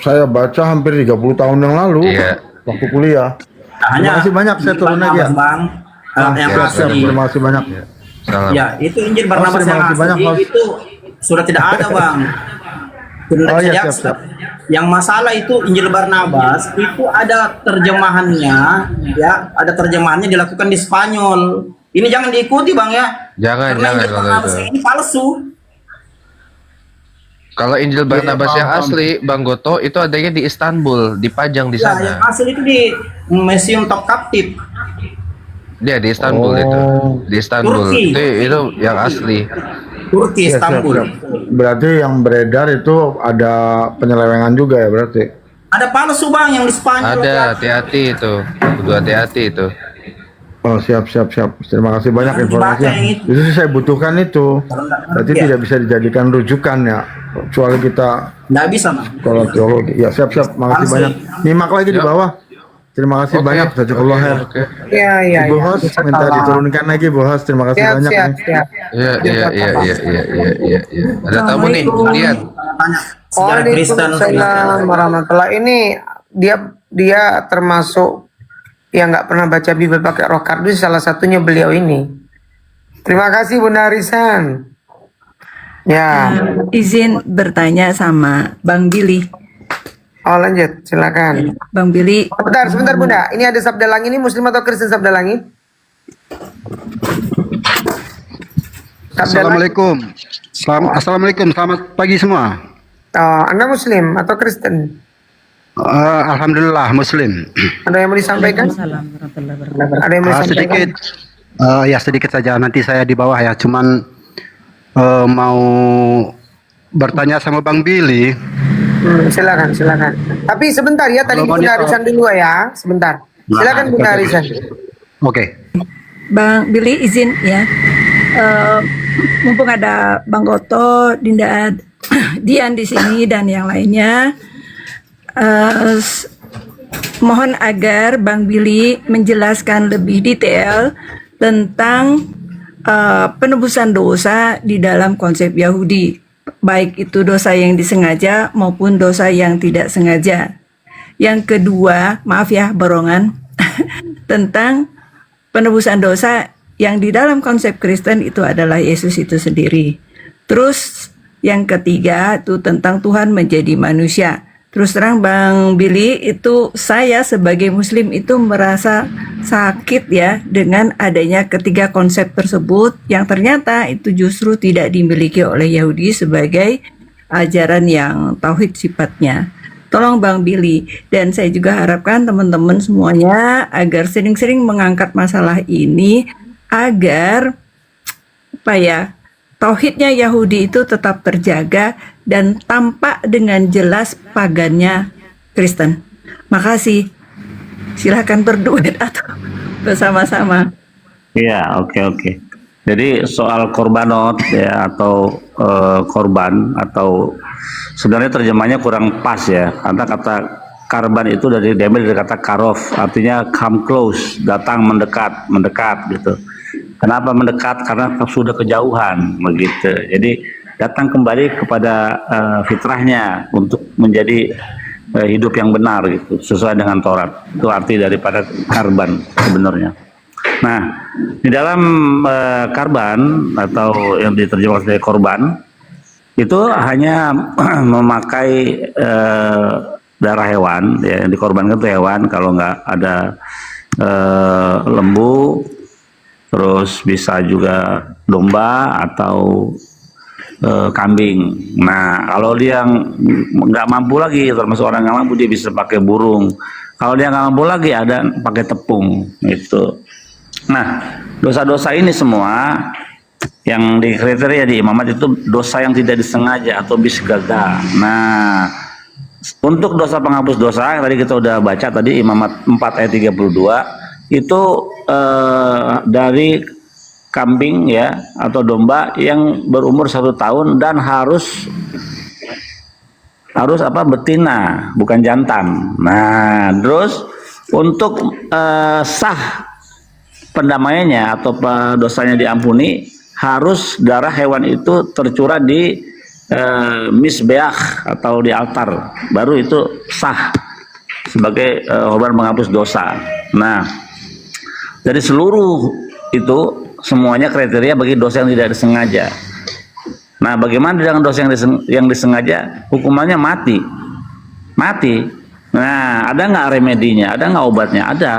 Saya baca hampir 30 tahun yang lalu waktu kuliah. Terima kasih banyak, saya turun lagi ya. Terima kasih banyak. Salam. Ya, itu Injil Barnabas yang asli itu sudah tidak ada bang. Siap. Yang masalah itu Injil Barnabas itu ada terjemahannya, ya, ada terjemahannya dilakukan di Spanyol. Ini jangan diikuti bang ya. Jangan Injil Barnabas ini palsu. Kalau Injil Barnabas yang asli, Bang Goto, itu adanya di Istanbul, dipajang di sana. Yang asli itu di Museum Top Captive. Dia di Istanbul itu, di Istanbul. Itu yang asli. Turki, Istanbul. Berarti yang beredar itu ada penyelewengan juga ya berarti? Ada palsu bang yang di Spanyol. Ada, hati-hati itu. Kudu hati-hati itu. Oh siap. Terima kasih banyak informasinya. Itu saya butuhkan itu. Berarti tidak bisa dijadikan rujukan ya. Kecuali kita. Nggak bisa bang. Kalau teologi. Ya siap. Makasih banyak. Nyimak lagi di bawah. Terima kasih banyak, Jazakallah khair. Iya. Bu Hos minta diturunkan lagi, Bu Hos. Terima kasih banyak. Iya. Ada tamu nih, kemudian. Waalaikumsalam warahmatullahi. Ini dia termasuk yang nggak pernah baca Bible pakai roh kardus, salah satunya beliau ini. Terima kasih Bunda Arisan. Ya. Izin bertanya sama Bang Billy. Oh lanjut, silakan. Bang Billy. Sebentar Bunda. Ini ada sabda langit, ini Muslim atau Kristen sabda langit? Assalamualaikum. Assalamualaikum. Selamat pagi semua. Oh, Anda Muslim atau Kristen? Alhamdulillah Muslim. Ada yang mau disampaikan? Ada yang mau disampaikan? Sedikit. Sedikit saja. Nanti saya di bawah ya. Cuman mau bertanya sama Bang Billy. Silakan. Tapi sebentar ya, tadi Bunda Arisan dulu ya, sebentar. Silakan Bunda Arisan. Oke. Bang Billy izin ya. Mumpung ada Bang Goto, Dinda Dian di sini dan yang lainnya, mohon agar Bang Billy menjelaskan lebih detail tentang penebusan dosa di dalam konsep Yahudi. Baik itu dosa yang disengaja maupun dosa yang tidak sengaja. Yang kedua, maaf ya borongan, tentang penebusan dosa yang di dalam konsep Kristen itu adalah Yesus itu sendiri. Terus yang ketiga itu tentang Tuhan menjadi manusia. Terus terang Bang Billy, itu saya sebagai Muslim itu merasa sakit ya dengan adanya ketiga konsep tersebut yang ternyata itu justru tidak dimiliki oleh Yahudi sebagai ajaran yang tauhid sifatnya. Tolong Bang Billy, dan saya juga harapkan teman-teman semuanya agar sering-sering mengangkat masalah ini agar tauhidnya Yahudi itu tetap terjaga dan tampak dengan jelas pagannya Kristen. Makasih. Silahkan berduet atau bersama-sama. Iya, oke. Jadi soal korbanot ya atau korban atau sebenarnya terjemahnya kurang pas ya, karena kata karban itu diambil dari kata karof, artinya come close, datang mendekat gitu. Kenapa mendekat? Karena sudah kejauhan begitu. Jadi datang kembali kepada fitrahnya untuk menjadi hidup yang benar gitu, sesuai dengan Taurat. Itu arti daripada karban sebenarnya. Nah, di dalam karban atau yang diterjemahkan sebagai korban itu hanya memakai darah hewan ya, yang dikorbankan itu hewan. Kalau nggak ada lembu, terus bisa juga domba atau kambing. Nah, kalau dia nggak mampu lagi, termasuk orang nggak mampu, dia bisa pakai burung. Kalau dia nggak mampu lagi, ada pakai tepung itu. Nah, dosa-dosa ini semua yang di kriteria di imamat itu dosa yang tidak disengaja atau bis gagal. Nah, untuk dosa penghapus dosa tadi kita udah baca tadi imamat 4 ayat 32 itu dari kambing ya atau domba yang berumur 1 tahun dan harus betina, bukan jantan. Nah, terus untuk sah pendamaiannya atau dosanya diampuni, harus darah hewan itu tercurah di misbeah atau di altar, baru itu sah sebagai korban menghapus dosa. Nah, dari seluruh itu semuanya kriteria bagi dosa yang tidak disengaja. Nah, bagaimana dengan dosa yang disengaja? Hukumannya mati. Nah, ada nggak remedinya? Ada nggak obatnya? Ada.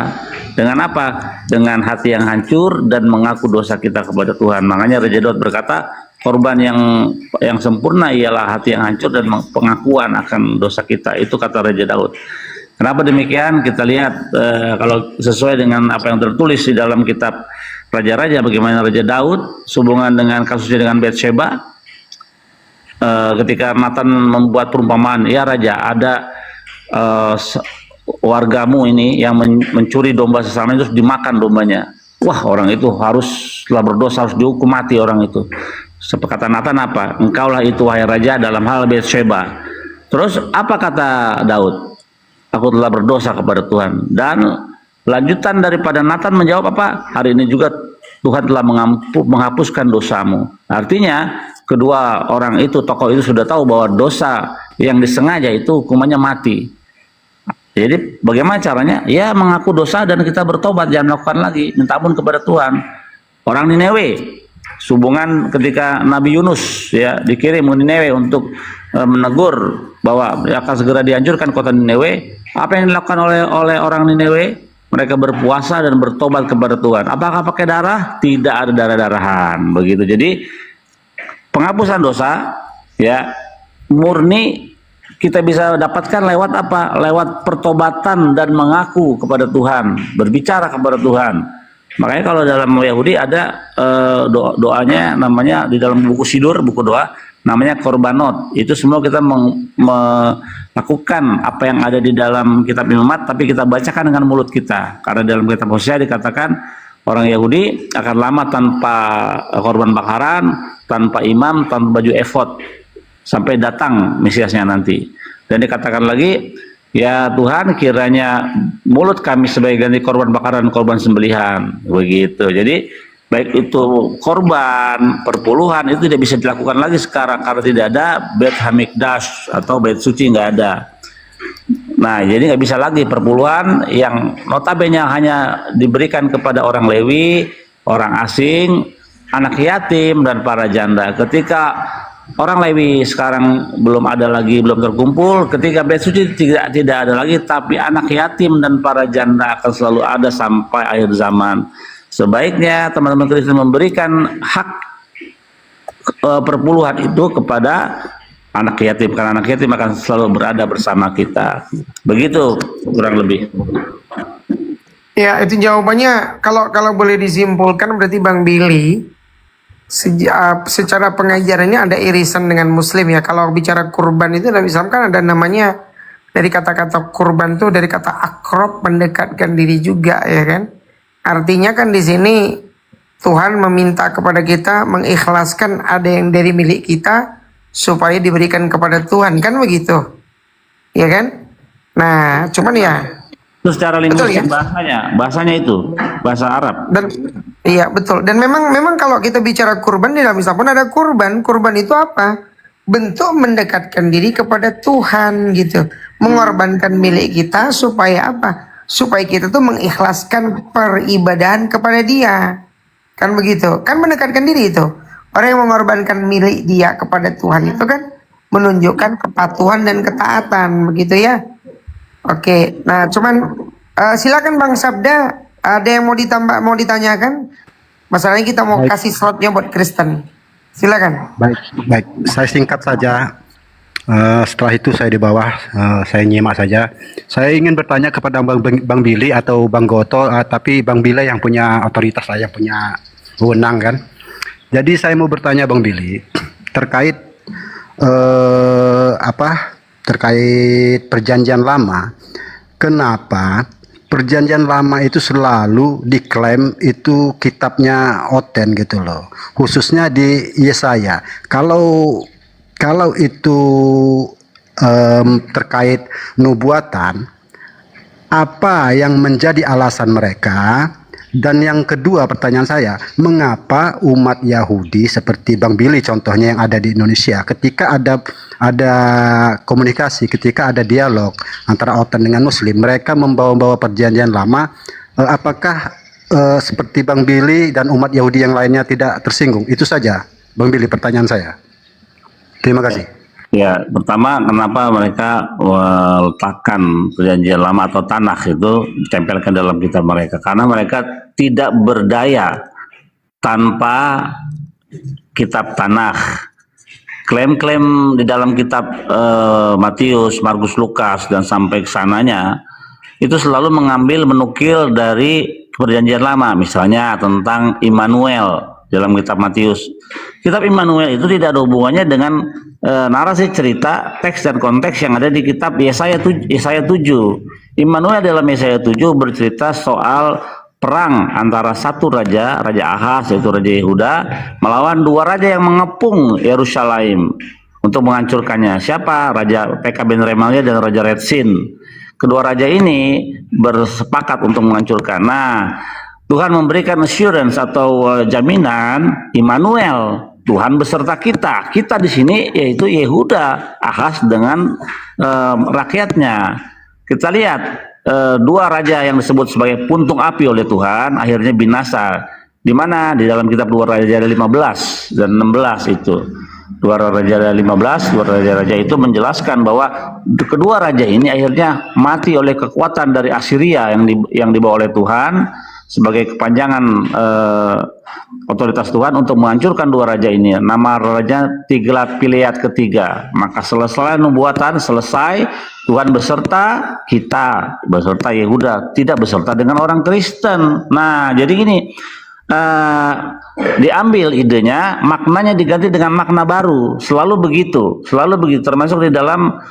Dengan apa? Dengan hati yang hancur dan mengaku dosa kita kepada Tuhan. Makanya Raja Daud berkata, korban yang sempurna ialah hati yang hancur dan pengakuan akan dosa kita. Itu kata Raja Daud. Kenapa demikian? Kita lihat kalau sesuai dengan apa yang tertulis di dalam kitab Raja-Raja, bagaimana Raja Daud sehubungan dengan kasusnya dengan Batsheba, ketika Nathan membuat perumpamaan, ya Raja, ada wargamu ini yang mencuri domba sesama itu dimakan dombanya. Wah, orang itu setelah berdosa harus dihukum mati orang itu. Kata Nathan apa? Engkaulah itu wahai Raja dalam hal Batsheba. Terus apa kata Daud? Aku telah berdosa kepada Tuhan. Dan lanjutan daripada Nathan menjawab apa? Hari ini juga Tuhan telah menghapuskan dosamu. Artinya kedua orang itu, tokoh itu sudah tahu bahwa dosa yang disengaja itu hukumannya mati. Jadi bagaimana caranya? Ya mengaku dosa dan kita bertobat, jangan melakukan lagi, minta ampun kepada Tuhan. Orang Niniwe, hubungan ketika Nabi Yunus ya dikirim ke Niniwe untuk menegur bahwa akan segera dihancurkan kota Niniwe. Apa yang dilakukan oleh orang Niniwe? Mereka berpuasa dan bertobat kepada Tuhan. Apakah pakai darah? Tidak ada darah-darahan. Begitu. Jadi penghapusan dosa ya murni kita bisa dapatkan lewat apa? Lewat pertobatan dan mengaku kepada Tuhan, berbicara kepada Tuhan. Makanya kalau dalam Yahudi ada doanya namanya di dalam buku Sidur, buku doa, namanya korbanot. Itu semua kita melakukan apa yang ada di dalam kitab imamat, tapi kita bacakan dengan mulut kita. Karena dalam kitab Hosea dikatakan orang Yahudi akan lama tanpa korban bakaran, tanpa imam, tanpa baju efod, sampai datang Mesiasnya nanti. Dan dikatakan lagi, ya Tuhan kiranya mulut kami sebagai ganti korban bakaran, korban sembelihan. Begitu. Jadi baik itu korban, perpuluhan itu tidak bisa dilakukan lagi sekarang karena tidak ada Beit Hamikdash atau Beit Suci, nggak ada. Nah, jadi nggak bisa lagi perpuluhan yang notabene hanya diberikan kepada orang Lewi, orang asing, anak yatim dan para janda. Ketika orang Lewi sekarang belum ada lagi, belum terkumpul, ketika Beit Suci tidak ada lagi, tapi anak yatim dan para janda akan selalu ada sampai akhir zaman. Sebaiknya teman-teman Kristen memberikan hak perpuluhan itu kepada anak yatim, karena anak yatim akan selalu berada bersama kita. Begitu kurang lebih. Ya, itu jawabannya. Kalau boleh disimpulkan berarti Bang Billy secara pengajarannya ada irisan dengan Muslim ya. Kalau bicara kurban itu dalam Islam kan ada namanya Dari kata-kata kurban tuh dari kata akrob, mendekatkan diri juga ya kan. Artinya kan di sini Tuhan meminta kepada kita mengikhlaskan ada yang dari milik kita supaya diberikan kepada Tuhan, kan begitu? Ya kan? Nah, cuman ya Itu secara linguistik ya? bahasanya itu bahasa Arab. Dan iya betul. Dan memang kalau kita bicara kurban di dalam Islam pun ada kurban. Kurban itu apa? Bentuk mendekatkan diri kepada Tuhan gitu. Mengorbankan milik kita supaya apa? Supaya kita tuh mengikhlaskan peribadahan kepada Dia. Kan begitu? Kan mendekatkan diri itu. Orang yang mengorbankan milik dia kepada Tuhan itu kan menunjukkan kepatuhan dan ketaatan, begitu ya. Oke, nah cuman silakan Bang Sabda, ada yang mau ditambah, mau ditanyakan? Masalahnya kita mau kasih slotnya buat Kristen. Silakan. Baik, saya singkat saja. Setelah itu saya di bawah, saya nyimak saja. Saya ingin bertanya kepada Bang Billy atau Bang Goto, tapi Bang Billy yang punya otoritas lah, yang punya wewenang kan. Jadi saya mau bertanya Bang Billy terkait terkait Perjanjian Lama. Kenapa Perjanjian Lama itu selalu diklaim itu kitabnya oten gitu loh, khususnya di Yesaya. Kalau itu terkait nubuatan, apa yang menjadi alasan mereka? Dan yang kedua pertanyaan saya, mengapa umat Yahudi seperti Bang Billy contohnya yang ada di Indonesia, ketika ada komunikasi, ketika ada dialog antara Oten dengan Muslim, mereka membawa-bawa Perjanjian Lama, apakah seperti Bang Billy dan umat Yahudi yang lainnya tidak tersinggung? Itu saja Bang Billy pertanyaan saya. Terima kasih. Ya, pertama kenapa mereka letakkan Perjanjian Lama atau Tanakh itu ditempelkan dalam kitab mereka? Karena mereka tidak berdaya tanpa kitab Tanakh. Klaim-klaim di dalam kitab Matius, Markus, Lukas dan sampai ke sananya itu selalu menukil dari Perjanjian Lama, misalnya tentang Immanuel dalam kitab Matius. Kitab Immanuel itu tidak ada hubungannya dengan narasi cerita, teks dan konteks yang ada di kitab Yesaya 7. Immanuel dalam Yesaya 7 bercerita soal perang antara satu raja, Raja Ahaz yaitu Raja Yehuda, melawan dua raja yang mengepung Yerusalem untuk menghancurkannya. Siapa? Raja Pekah bin Remalia dan Raja Retsin. Kedua raja ini bersepakat untuk menghancurkan. Nah, Tuhan memberikan assurance atau jaminan Immanuel, Tuhan beserta kita. Kita di sini yaitu Yehuda, Ahaz dengan rakyatnya. Kita lihat dua raja yang disebut sebagai puntung api oleh Tuhan akhirnya binasa. Di mana? Di dalam kitab 2 Raja 15 dan 16 itu. 2 Raja 15, 2 raja-raja itu menjelaskan bahwa kedua raja ini akhirnya mati oleh kekuatan dari Assyria yang dibawa oleh Tuhan sebagai kepanjangan otoritas Tuhan untuk menghancurkan dua raja ini. Nama raja Tiglat-Pileser ketiga. Maka selesai nubuatan, selesai, Tuhan beserta kita, beserta Yehuda, tidak beserta dengan orang Kristen. Nah, jadi gini, diambil idenya, maknanya diganti dengan makna baru. Selalu begitu, termasuk di dalam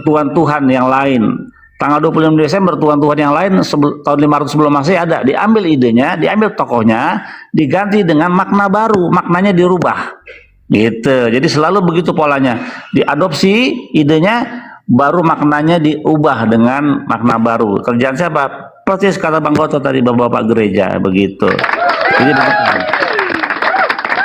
Tuhan-Tuhan yang lain. Tanggal 25 Desember Tuhan-Tuhan yang lain tahun 500 sebelum Masehi ada, diambil idenya, diambil tokohnya, diganti dengan makna baru, maknanya dirubah. Gitu. Jadi selalu begitu polanya. Diadopsi idenya, baru maknanya diubah dengan makna baru. Kerjaan siapa? Persis kata Bang Goto tadi, Bapak gereja, begitu. Jadi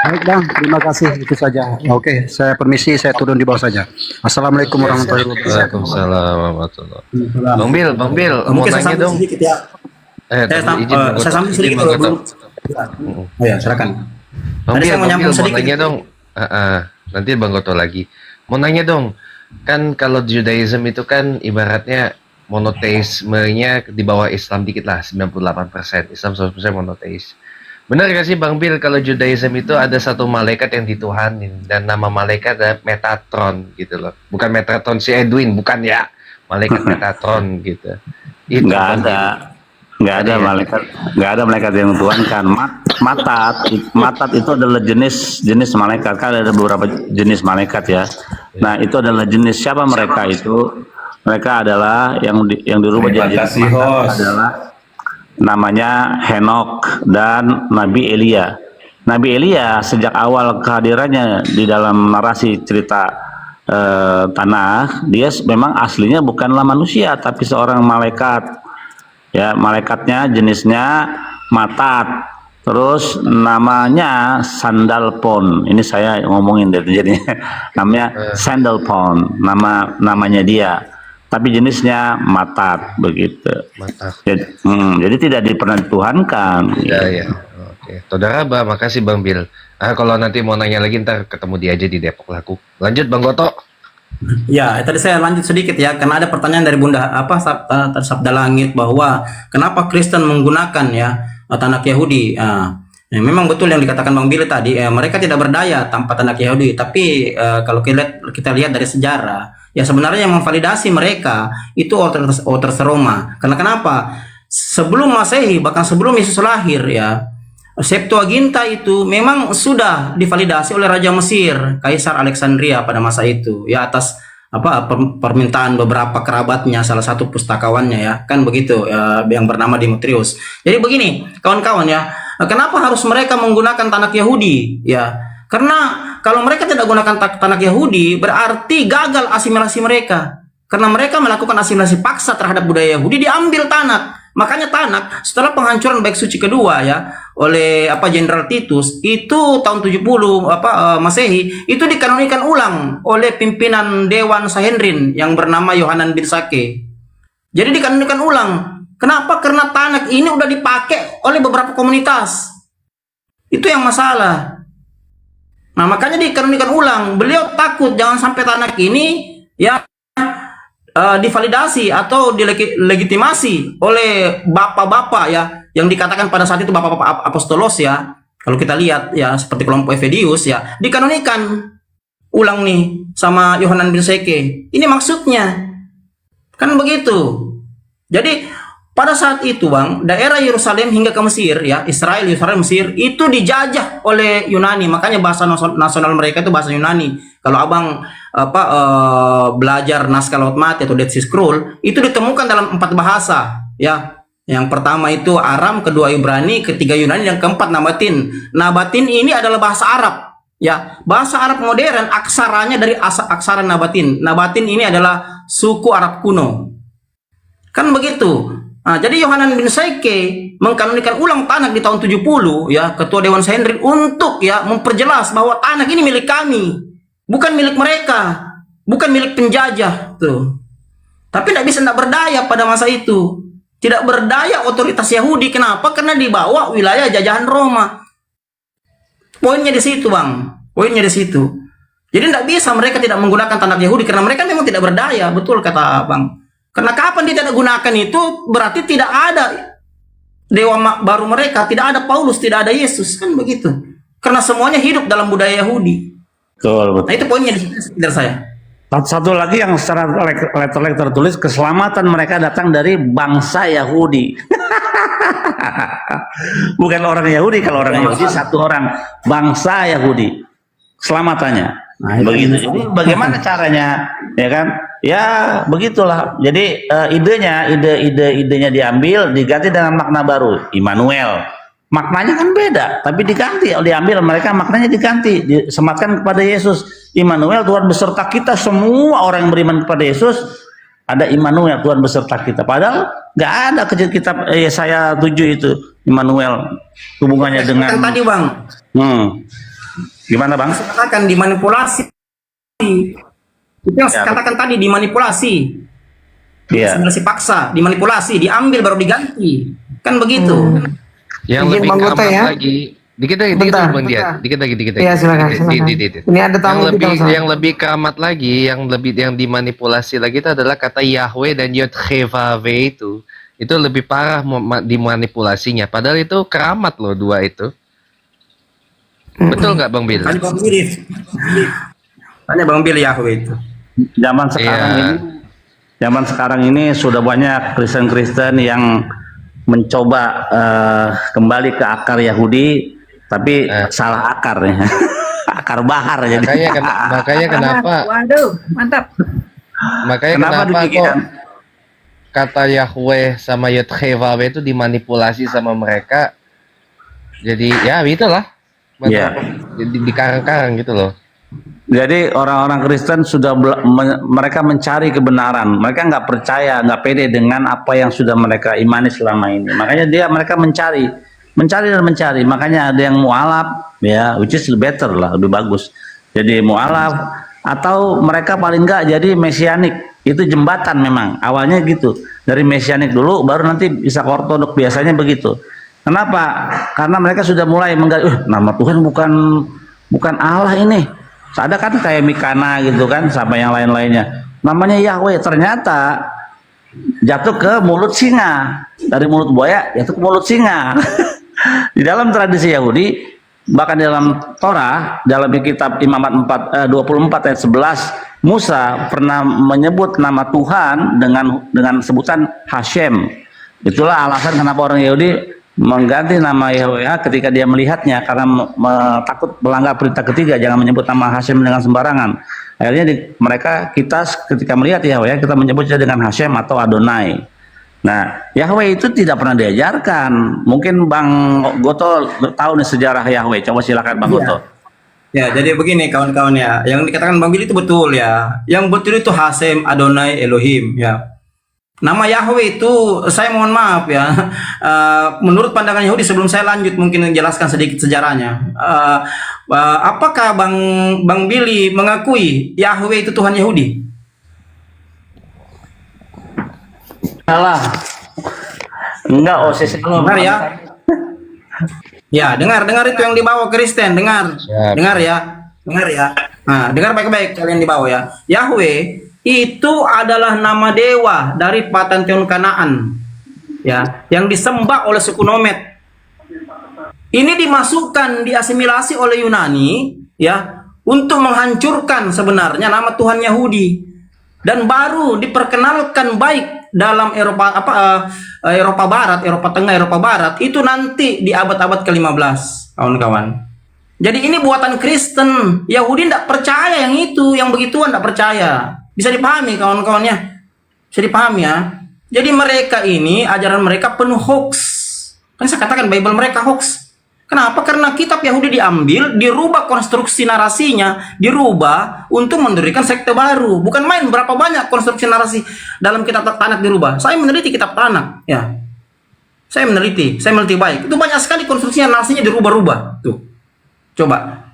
Baik Bang, terima kasih, itu saja. Oke, saya permisi, saya turun di bawah saja. Assalamualaikum warahmatullahi wabarakatuh. Waalaikumsalam warahmatullahi wabarakatuh. Bang Bil, mau nanya dong. Saya sambung sedikit dulu. Oh ya, silakan. Bang Bil, Saya mau nyambung mau sedikit. nanya dong. Nanti Bang Goto lagi. Mau nanya dong. Kan kalau Judaism itu kan ibaratnya monoteismenya di bawah Islam dikit lah, 98%. Islam 100% monoteis. Benar gak sih Bang Bil kalau Judaism itu ada satu malaikat yang dituhanin dan nama malaikat adalah Metatron gitu loh. Bukan Metatron si Edwin, bukan ya. Malaikat Metatron gitu. Itu nggak ada malaikat yang dituhankan. Matat itu adalah jenis malaikat. Kan ada beberapa jenis malaikat ya. Nah, itu adalah jenis siapa mereka itu? Mereka adalah yang dirubah Terima jadi kasih, host. adalah namanya Henok dan Nabi Elia. Nabi Elia sejak awal kehadirannya di dalam narasi cerita Tanakh, dia memang aslinya bukanlah manusia tapi seorang malaikat. Ya, malaikatnya jenisnya Matat. Terus namanya Sandalphon. Ini saya ngomongin dari jadinya. Namanya Sandalphon, namanya dia. Tapi jenisnya Matat begitu. Matat. Jadi tidak pernah dituhankan. Ya, ya. Oke. Todaraba, makasih Bang Bil. Kalau nanti mau nanya lagi ntar ketemu dia aja di Depok Laku. Lanjut Bang Goto. Ya, tadi saya lanjut sedikit ya, karena ada pertanyaan dari Bunda Sabda Langit bahwa kenapa Kristen menggunakan ya Tanakh Yahudi. Ya, memang betul yang dikatakan Bang Billy tadi, mereka tidak berdaya tanpa Tanakh Yahudi. Tapi kalau kita lihat dari sejarah, ya sebenarnya yang memvalidasi mereka itu Orthodox Roma. Karena kenapa? Sebelum Masehi, bahkan sebelum Yesus lahir ya, Septuaginta itu memang sudah divalidasi oleh Raja Mesir, Kaisar Alexandria pada masa itu, ya atas permintaan beberapa kerabatnya, salah satu pustakawannya ya, kan begitu, yang bernama Demetrius. Jadi begini, kawan-kawan ya, kenapa harus mereka menggunakan Tanakh Yahudi? Ya, karena kalau mereka tidak gunakan Tanakh Yahudi, berarti gagal asimilasi mereka. Karena mereka melakukan asimilasi paksa terhadap budaya Yahudi, diambil Tanakh. Makanya Tanakh setelah penghancuran Baik Suci kedua ya oleh Jenderal Titus itu tahun 70 Masehi, itu dikanonikan ulang oleh pimpinan Dewan Sanhedrin yang bernama Yohanan bin Sake. Jadi dikanonikan ulang. Kenapa? Karena Tanakh ini udah dipakai oleh beberapa komunitas. Itu yang masalah. Nah, makanya dikanonikan ulang. Beliau takut jangan sampai Tanakh ini ya divalidasi atau dilegitimasi oleh bapak-bapak ya yang dikatakan pada saat itu bapak-bapak apostolos ya. Kalau kita lihat ya seperti kelompok Efedius ya, dikanonikan ulang nih sama Yohanan bin Sake. Ini maksudnya kan begitu. Jadi pada saat itu Bang, daerah Yerusalem hingga ke Mesir ya, Israel, Yerusalem, Mesir itu dijajah oleh Yunani. Makanya bahasa nasional mereka itu bahasa Yunani. Kalau Abang belajar naskah Laut Mati atau Dead Sea Scroll, itu ditemukan dalam 4 bahasa ya. Yang pertama itu Aram, kedua Ibrani, ketiga Yunani, dan keempat Nabatin. Nabatin ini adalah bahasa Arab ya. Bahasa Arab modern aksaranya dari aksara Nabatin. Nabatin ini adalah suku Arab kuno. Kan begitu. Nah, jadi Yohanan bin Sake mengkanonikan ulang Tanakh di tahun 70 ya, ketua Dewan Sanhedrin, untuk ya memperjelas bahwa Tanakh ini milik kami, bukan milik mereka, bukan milik penjajah tuh. Tapi tidak berdaya pada masa itu. Tidak berdaya otoritas Yahudi. Kenapa? Karena di bawah wilayah jajahan Roma. Poinnya di situ, Bang. Poinnya di situ. Jadi tidak bisa mereka tidak menggunakan Tanakh Yahudi karena mereka memang tidak berdaya, betul kata Bang. Karena kapan dia tidak gunakan itu berarti tidak ada dewa baru mereka, tidak ada Paulus, tidak ada Yesus, kan begitu. Karena semuanya hidup dalam budaya Yahudi. Betul. Nah itu poinnya dari saya. Satu lagi yang secara letter tertulis, keselamatan mereka datang dari bangsa Yahudi. Bukan orang Yahudi. Kalau orang Yahudi satu orang, bangsa Yahudi keselamatannya. Nah, begitu. Jadi bagaimana caranya, ya kan? Ya begitulah. Jadi idenya diambil, diganti dengan makna baru, Immanuel. Maknanya kan beda, tapi diambil mereka, maknanya diganti, disematkan kepada Yesus. Immanuel, Tuhan beserta kita. Semua orang yang beriman kepada Yesus ada Immanuel, Tuhan beserta kita. Padahal nggak ada kitab Yesaya 7 itu Immanuel hubungannya dengan tadi Bang. Gimana Bang? Katakan dimanipulasi. Itu yang saya katakan tadi, dimanipulasi. Iya. Asimilasi paksa, dimanipulasi, diambil baru diganti. Kan begitu. Yang Izin lebih Bang Goto amat ya. lagi, dikit lagi Bang Dian, dikit lagi. Iya, silakan. Ini ada tamu yang lebih keamat lagi, yang dimanipulasi lagi itu adalah kata Yahweh dan Yod-Heh-Vav-Veh itu lebih parah dimanipulasinya. Padahal itu keramat loh dua itu. Betul nggak Bang Bil? Tanya Bang Bil Yahweh itu. Zaman sekarang ini sudah banyak Kristen-Kristen yang mencoba kembali ke akar Yahudi, tapi salah akar ya. Akar bahar jadi. Makanya kenapa? Waduh, mantap. Makanya Kenapa kenapa kok demikian? kata Yahweh sama Yud-Heh-Vav-Veh itu dimanipulasi sama mereka. Jadi ya itulah. Iya. Di karang-karang gitu loh. Jadi orang-orang Kristen sudah mereka mencari kebenaran. Mereka nggak percaya, nggak pede dengan apa yang sudah mereka imani selama ini. Makanya mereka mencari dan mencari. Makanya ada yang mualaf, ya, which is better lah, lebih bagus. Jadi mualaf atau mereka paling nggak jadi mesianik. Itu jembatan memang. Awalnya gitu. Dari mesianik dulu, baru nanti bisa ke ortodok. Biasanya begitu. Kenapa? Karena mereka sudah mulai menggali, nama Tuhan bukan Allah ini. Ada kan kayak Mikana gitu kan, sama yang lain-lainnya. Namanya Yahweh, ternyata jatuh ke mulut singa. Dari mulut buaya jatuh ke mulut singa. Di dalam tradisi Yahudi, bahkan dalam Torah, dalam kitab Imamat 24 ayat 11, Musa pernah menyebut nama Tuhan dengan sebutan Hashem. Itulah alasan kenapa orang Yahudi mengganti nama Yahweh ketika dia melihatnya, karena takut melanggar perintah ketiga, jangan menyebut nama Hashem dengan sembarangan. Akhirnya kita ketika melihat Yahweh, kita menyebutnya dengan Hashem atau Adonai. Nah, Yahweh itu tidak pernah diajarkan. Mungkin Bang Goto tahu nih sejarah Yahweh. Coba silakan Bang Goto. Ya, jadi begini kawan-kawan ya. Yang dikatakan Bang Billy itu betul ya. Yang betul itu Hashem, Adonai, Elohim ya. Nama Yahweh itu, saya mohon maaf ya, menurut pandangan Yahudi, sebelum saya lanjut mungkin menjelaskan sedikit sejarahnya. Apakah Bang Billy mengakui Yahweh itu Tuhan Yahudi? Salah. Enggak, OSIS Dengar ya. Ya, dengar itu yang dibawa Kristen, dengar. Dengar ya. Nah, dengar baik-baik kalian dibawa ya. Yahweh itu adalah nama dewa dari panteon Kanaan, ya, yang disembah oleh suku Nomad. Ini diasimilasi oleh Yunani, ya, untuk menghancurkan sebenarnya nama Tuhan Yahudi, dan baru diperkenalkan baik dalam Eropa Barat, Eropa Tengah, Eropa Barat itu nanti di abad-abad ke-15, kawan-kawan. Jadi ini buatan Kristen. Yahudi tidak percaya yang itu, yang begituan tidak percaya. Bisa dipahami kawan-kawannya, bisa dipahami ya. Jadi mereka ini, ajaran mereka penuh hoax. Kan saya katakan Bible mereka hoax. Kenapa? Karena kitab Yahudi diambil, dirubah konstruksi narasinya, dirubah untuk mendirikan sekte baru. Bukan main berapa banyak konstruksi narasi dalam kitab Tanakh dirubah. Saya meneliti kitab Tanakh, ya. Saya meneliti baik. Itu banyak sekali konstruksinya, narasinya dirubah-rubah. Tuh. Coba.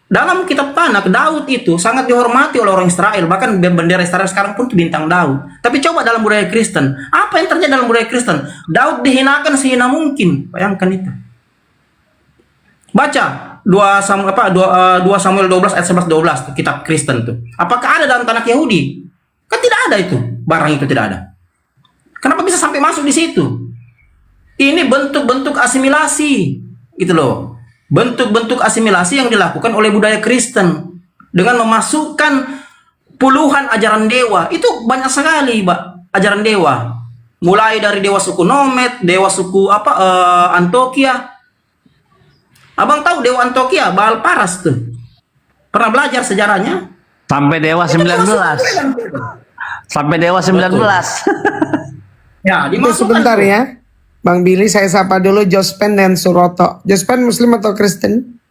Dalam kitab Tanakh, Daud itu sangat dihormati oleh orang Israel. Bahkan bendera Israel sekarang pun itu bintang Daud. Tapi coba dalam budaya Kristen, apa yang terjadi dalam budaya Kristen? Daud dihinakan sehina mungkin. Bayangkan itu. Baca 2 Samuel 12 ayat 11-12 kitab Kristen itu. Apakah ada dalam Tanakh Yahudi? Kan tidak ada itu. Barang itu tidak ada. Kenapa bisa sampai masuk di situ? Ini bentuk-bentuk asimilasi. Gitu loh. Bentuk-bentuk asimilasi yang dilakukan oleh budaya Kristen dengan memasukkan puluhan ajaran dewa. Itu banyak sekali, Pak, ajaran dewa. Mulai dari dewa suku Nomad, dewa suku Antioquia. Abang tahu dewa Antioquia, Baal Paras tuh. Pernah belajar sejarahnya? Sampai dewa 19. Sampai dewa 19. Ya, itu sebentar ya. Bang Billy, saya sapa dulu Jospen dan Suroto. Jospen Muslim atau Kristen?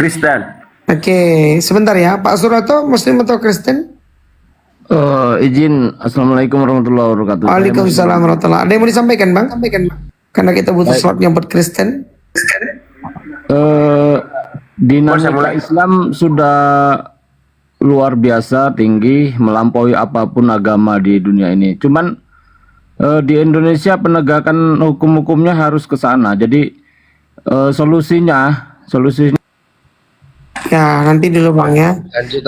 Kristen. Oke, sebentar ya. Pak Suroto, Muslim atau Kristen? Izin, Assalamualaikum warahmatullahi wabarakatuh. Waalaikumsalam warahmatullahi. Ada yang mau disampaikan, Bang? Karena kita butuh slotnya buat Kristen. Dinamika Islam sudah luar biasa tinggi, melampaui apapun agama di dunia ini. Cuman di Indonesia penegakan hukum-hukumnya harus ke sana. Jadi solusinya ya nanti dulu Bang ya. Lanjut.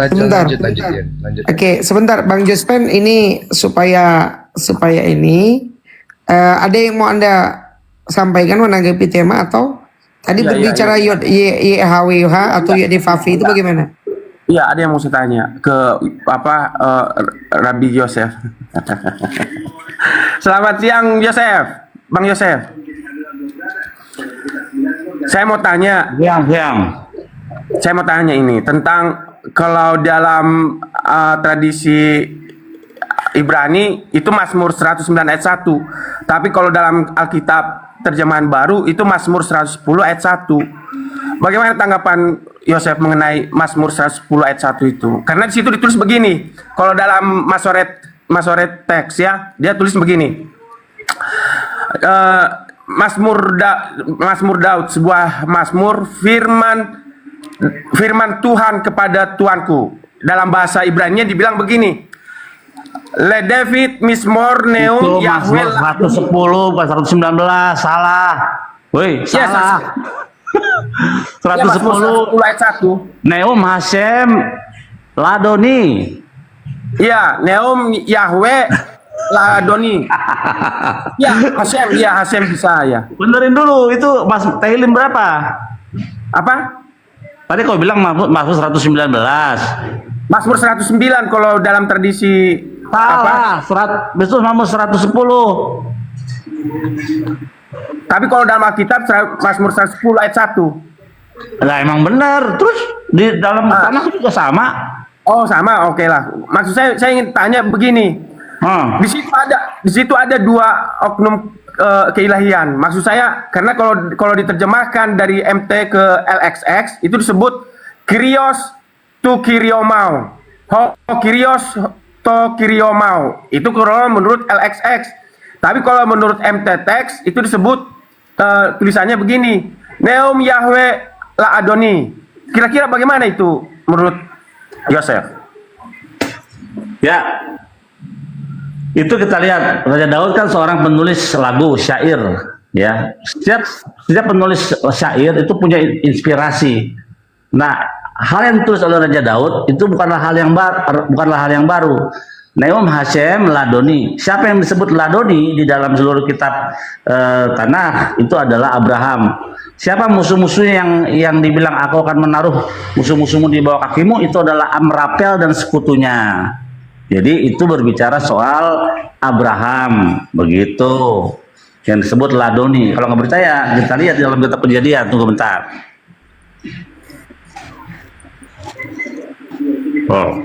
Oke, sebentar Bang Jospen, ini supaya ini ada yang mau Anda sampaikan menanggapi tema atau tadi berbicara YHWH atau YDFAFI itu bagaimana? Iya, ada yang mau saya tanya ke Rabbi Yosef. Selamat siang Yosef, Bang Yosef. Saya mau tanya. Saya mau tanya ini tentang kalau dalam tradisi Ibrani itu Mazmur 109 ayat 1. Tapi kalau dalam Alkitab terjemahan baru itu Mazmur 110 ayat 1. Bagaimana tanggapan Yosef mengenai Mazmur 110 ayat 1 itu? Karena di situ ditulis begini. Kalau dalam Masoret teks ya, dia tulis begini. Mazmur Daud, sebuah mazmur firman Tuhan kepada Tuanku. Dalam bahasa Ibrani dibilang begini. Le David Mismor Neum Itu Mazmur 110 pas 119 salah. Woi, salah. 110 ayat 1. Neum Hasem Ladoni. Iya, Neum Yahweh Ladoni. Ya, Hasem bisa ya. Benerin dulu itu Mas Tehillim berapa? Apa? Tadi kau bilang Mazmur 119. Mazmur 109 kalau dalam tradisi salah, betul Mazmur 110. Tapi kalau dalam Alkitab Mazmur 110 ayat 1. Lah emang benar. Terus di dalam tanah juga sama. Oh, sama. Oke lah. Maksud saya ingin tanya begini. Di situ ada dua oknum keilahian. Maksud saya karena kalau diterjemahkan dari MT ke LXX itu disebut Kyrios tu Kyriomau. Kyrios to Kyriomau. Itu kalau menurut LXX. Tapi kalau menurut MT teks itu disebut tulisannya begini. Neum Yahweh la Adoni. Kira-kira bagaimana itu menurut Yosef? Ya. Itu kita lihat Raja Daud kan seorang penulis lagu syair, ya. Setiap penulis syair itu punya inspirasi. Nah, hal yang ditulis oleh Raja Daud itu bukanlah hal yang baru. Neum Hasem Ladoni. Siapa yang disebut Ladoni di dalam seluruh kitab Tanakh itu adalah Abraham. Siapa musuh-musuhnya yang dibilang aku akan menaruh musuh-musuhmu di bawah kakimu, itu adalah Amrapel dan sekutunya. Jadi itu berbicara soal Abraham, begitu. Yang disebut Ladoni. Kalau nggak percaya, kita lihat di dalam kitab Kejadian. Tunggu bentar. Oh.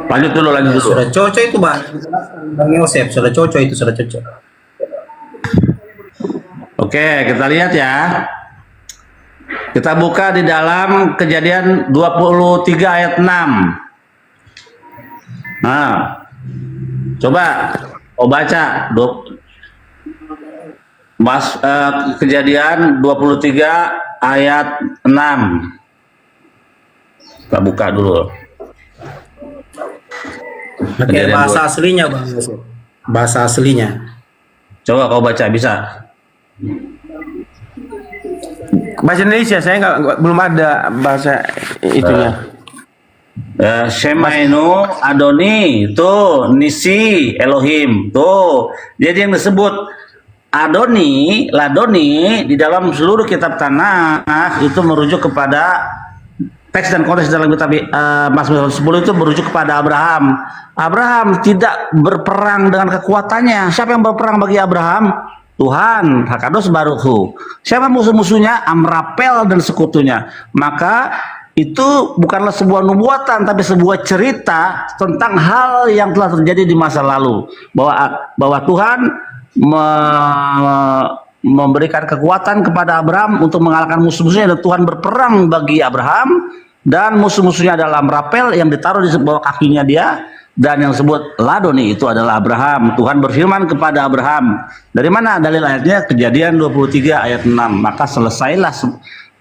Lanjut dulu. Sudah cocok itu Bang Yosef, sudah cocok itu, sudah cocok. Oke, kita lihat ya. Kita buka di dalam Kejadian 23 ayat 6. Nah, coba baca Kejadian 23 ayat 6. Kita buka dulu. Pakai bahasa aslinya Bang Yosef. Bahasa aslinya. Coba kau baca, bisa. Bahasa Indonesia saya belum ada bahasa itunya. Shemainu Adoni, tuh Nisi Elohim, tuh. Jadi yang disebut Adoni, Ladoni di dalam seluruh kitab Tanakh itu merujuk kepada teks dan konteks dalam kitab Mazmur 110 itu merujuk kepada Abraham. Abraham tidak berperang dengan kekuatannya. Siapa yang berperang bagi Abraham? Tuhan, Hakados Baruchu. Siapa musuh-musuhnya? Amrapel dan sekutunya. Maka itu bukanlah sebuah nubuatan, tapi sebuah cerita tentang hal yang telah terjadi di masa lalu. Bahwa Tuhan memberikan kekuatan kepada Abraham untuk mengalahkan musuh-musuhnya, dan Tuhan berperang bagi Abraham, dan musuh-musuhnya adalah Amrapel yang ditaruh di bawah kakinya dia, dan yang disebut Ladoni itu adalah Abraham. Tuhan berfirman kepada Abraham. Dari mana dalil ayatnya? Kejadian 23 ayat 6. Maka selesailah,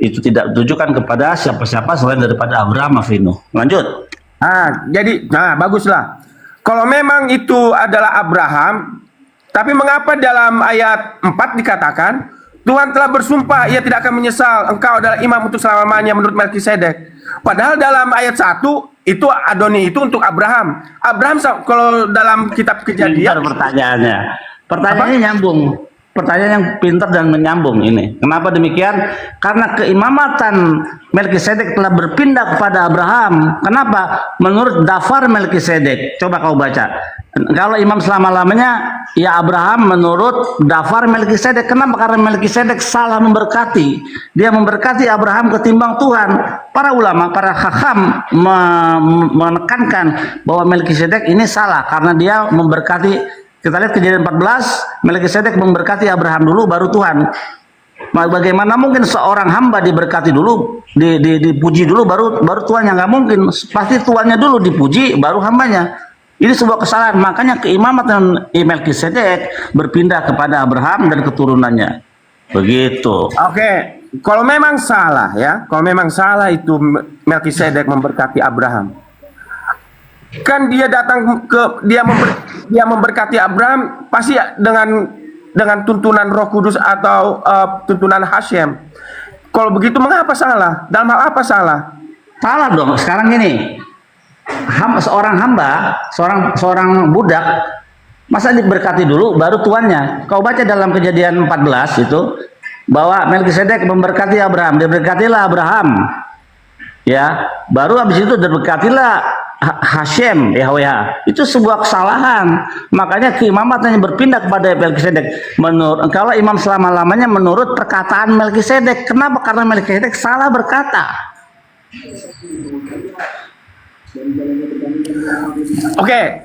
itu tidak ditujukan kepada siapa-siapa selain daripada Abraham Avinu. Lanjut. Baguslah. Kalau memang itu adalah Abraham, tapi mengapa dalam ayat 4 dikatakan Tuhan telah bersumpah ia tidak akan menyesal, engkau adalah imam untuk selama-lamanya menurut Melkisedek. Padahal dalam ayat 1 itu Adoni itu untuk Abraham. Abraham kalau dalam kitab Kejadian. Pertanyaannya nyambung. Pertanyaan yang pintar dan menyambung ini. Kenapa demikian? Karena keimamatan Melkisedek telah berpindah kepada Abraham. Kenapa? Menurut Dafar Melkisedek. Coba kau baca. Kalau imam selama-lamanya, ya Abraham menurut daftar Melkisedek. Kenapa? Karena Melkisedek salah memberkati. Dia memberkati Abraham ketimbang Tuhan. Para ulama, para hakam menekankan bahwa Melkisedek ini salah karena dia memberkati. Kita lihat Kejadian 14, Melkisedek memberkati Abraham dulu, baru Tuhan. Bagaimana mungkin seorang hamba diberkati dulu, dipuji dulu, baru tuannya? Nggak mungkin. Pasti tuannya dulu dipuji, baru hambanya. Ini sebuah kesalahan. Makanya keimamatan Melkisedek berpindah kepada Abraham dan keturunannya. Begitu. Oke, kalau memang salah ya, kalau memang salah itu Melkisedek memberkati Abraham. Kan dia datang ke dia memberkati Abraham pasti dengan tuntunan Roh Kudus atau tuntunan Hashem. Kalau begitu mengapa salah? Dalam hal apa salah? Salah dong. Sekarang gini, seorang hamba, seorang budak, masa diberkati dulu baru tuannya? Kau baca dalam Kejadian 14 itu bahwa Melkisedek memberkati Abraham, diberkatilah Abraham, ya, baru habis itu diberkatilah Hashem, Yahweh. Itu sebuah kesalahan. Makanya keimamannya berpindah kepada Melkisedek. Kalau imam selama-lamanya menurut perkataan Melkisedek. Kenapa? Karena Melkisedek salah berkata. Oke,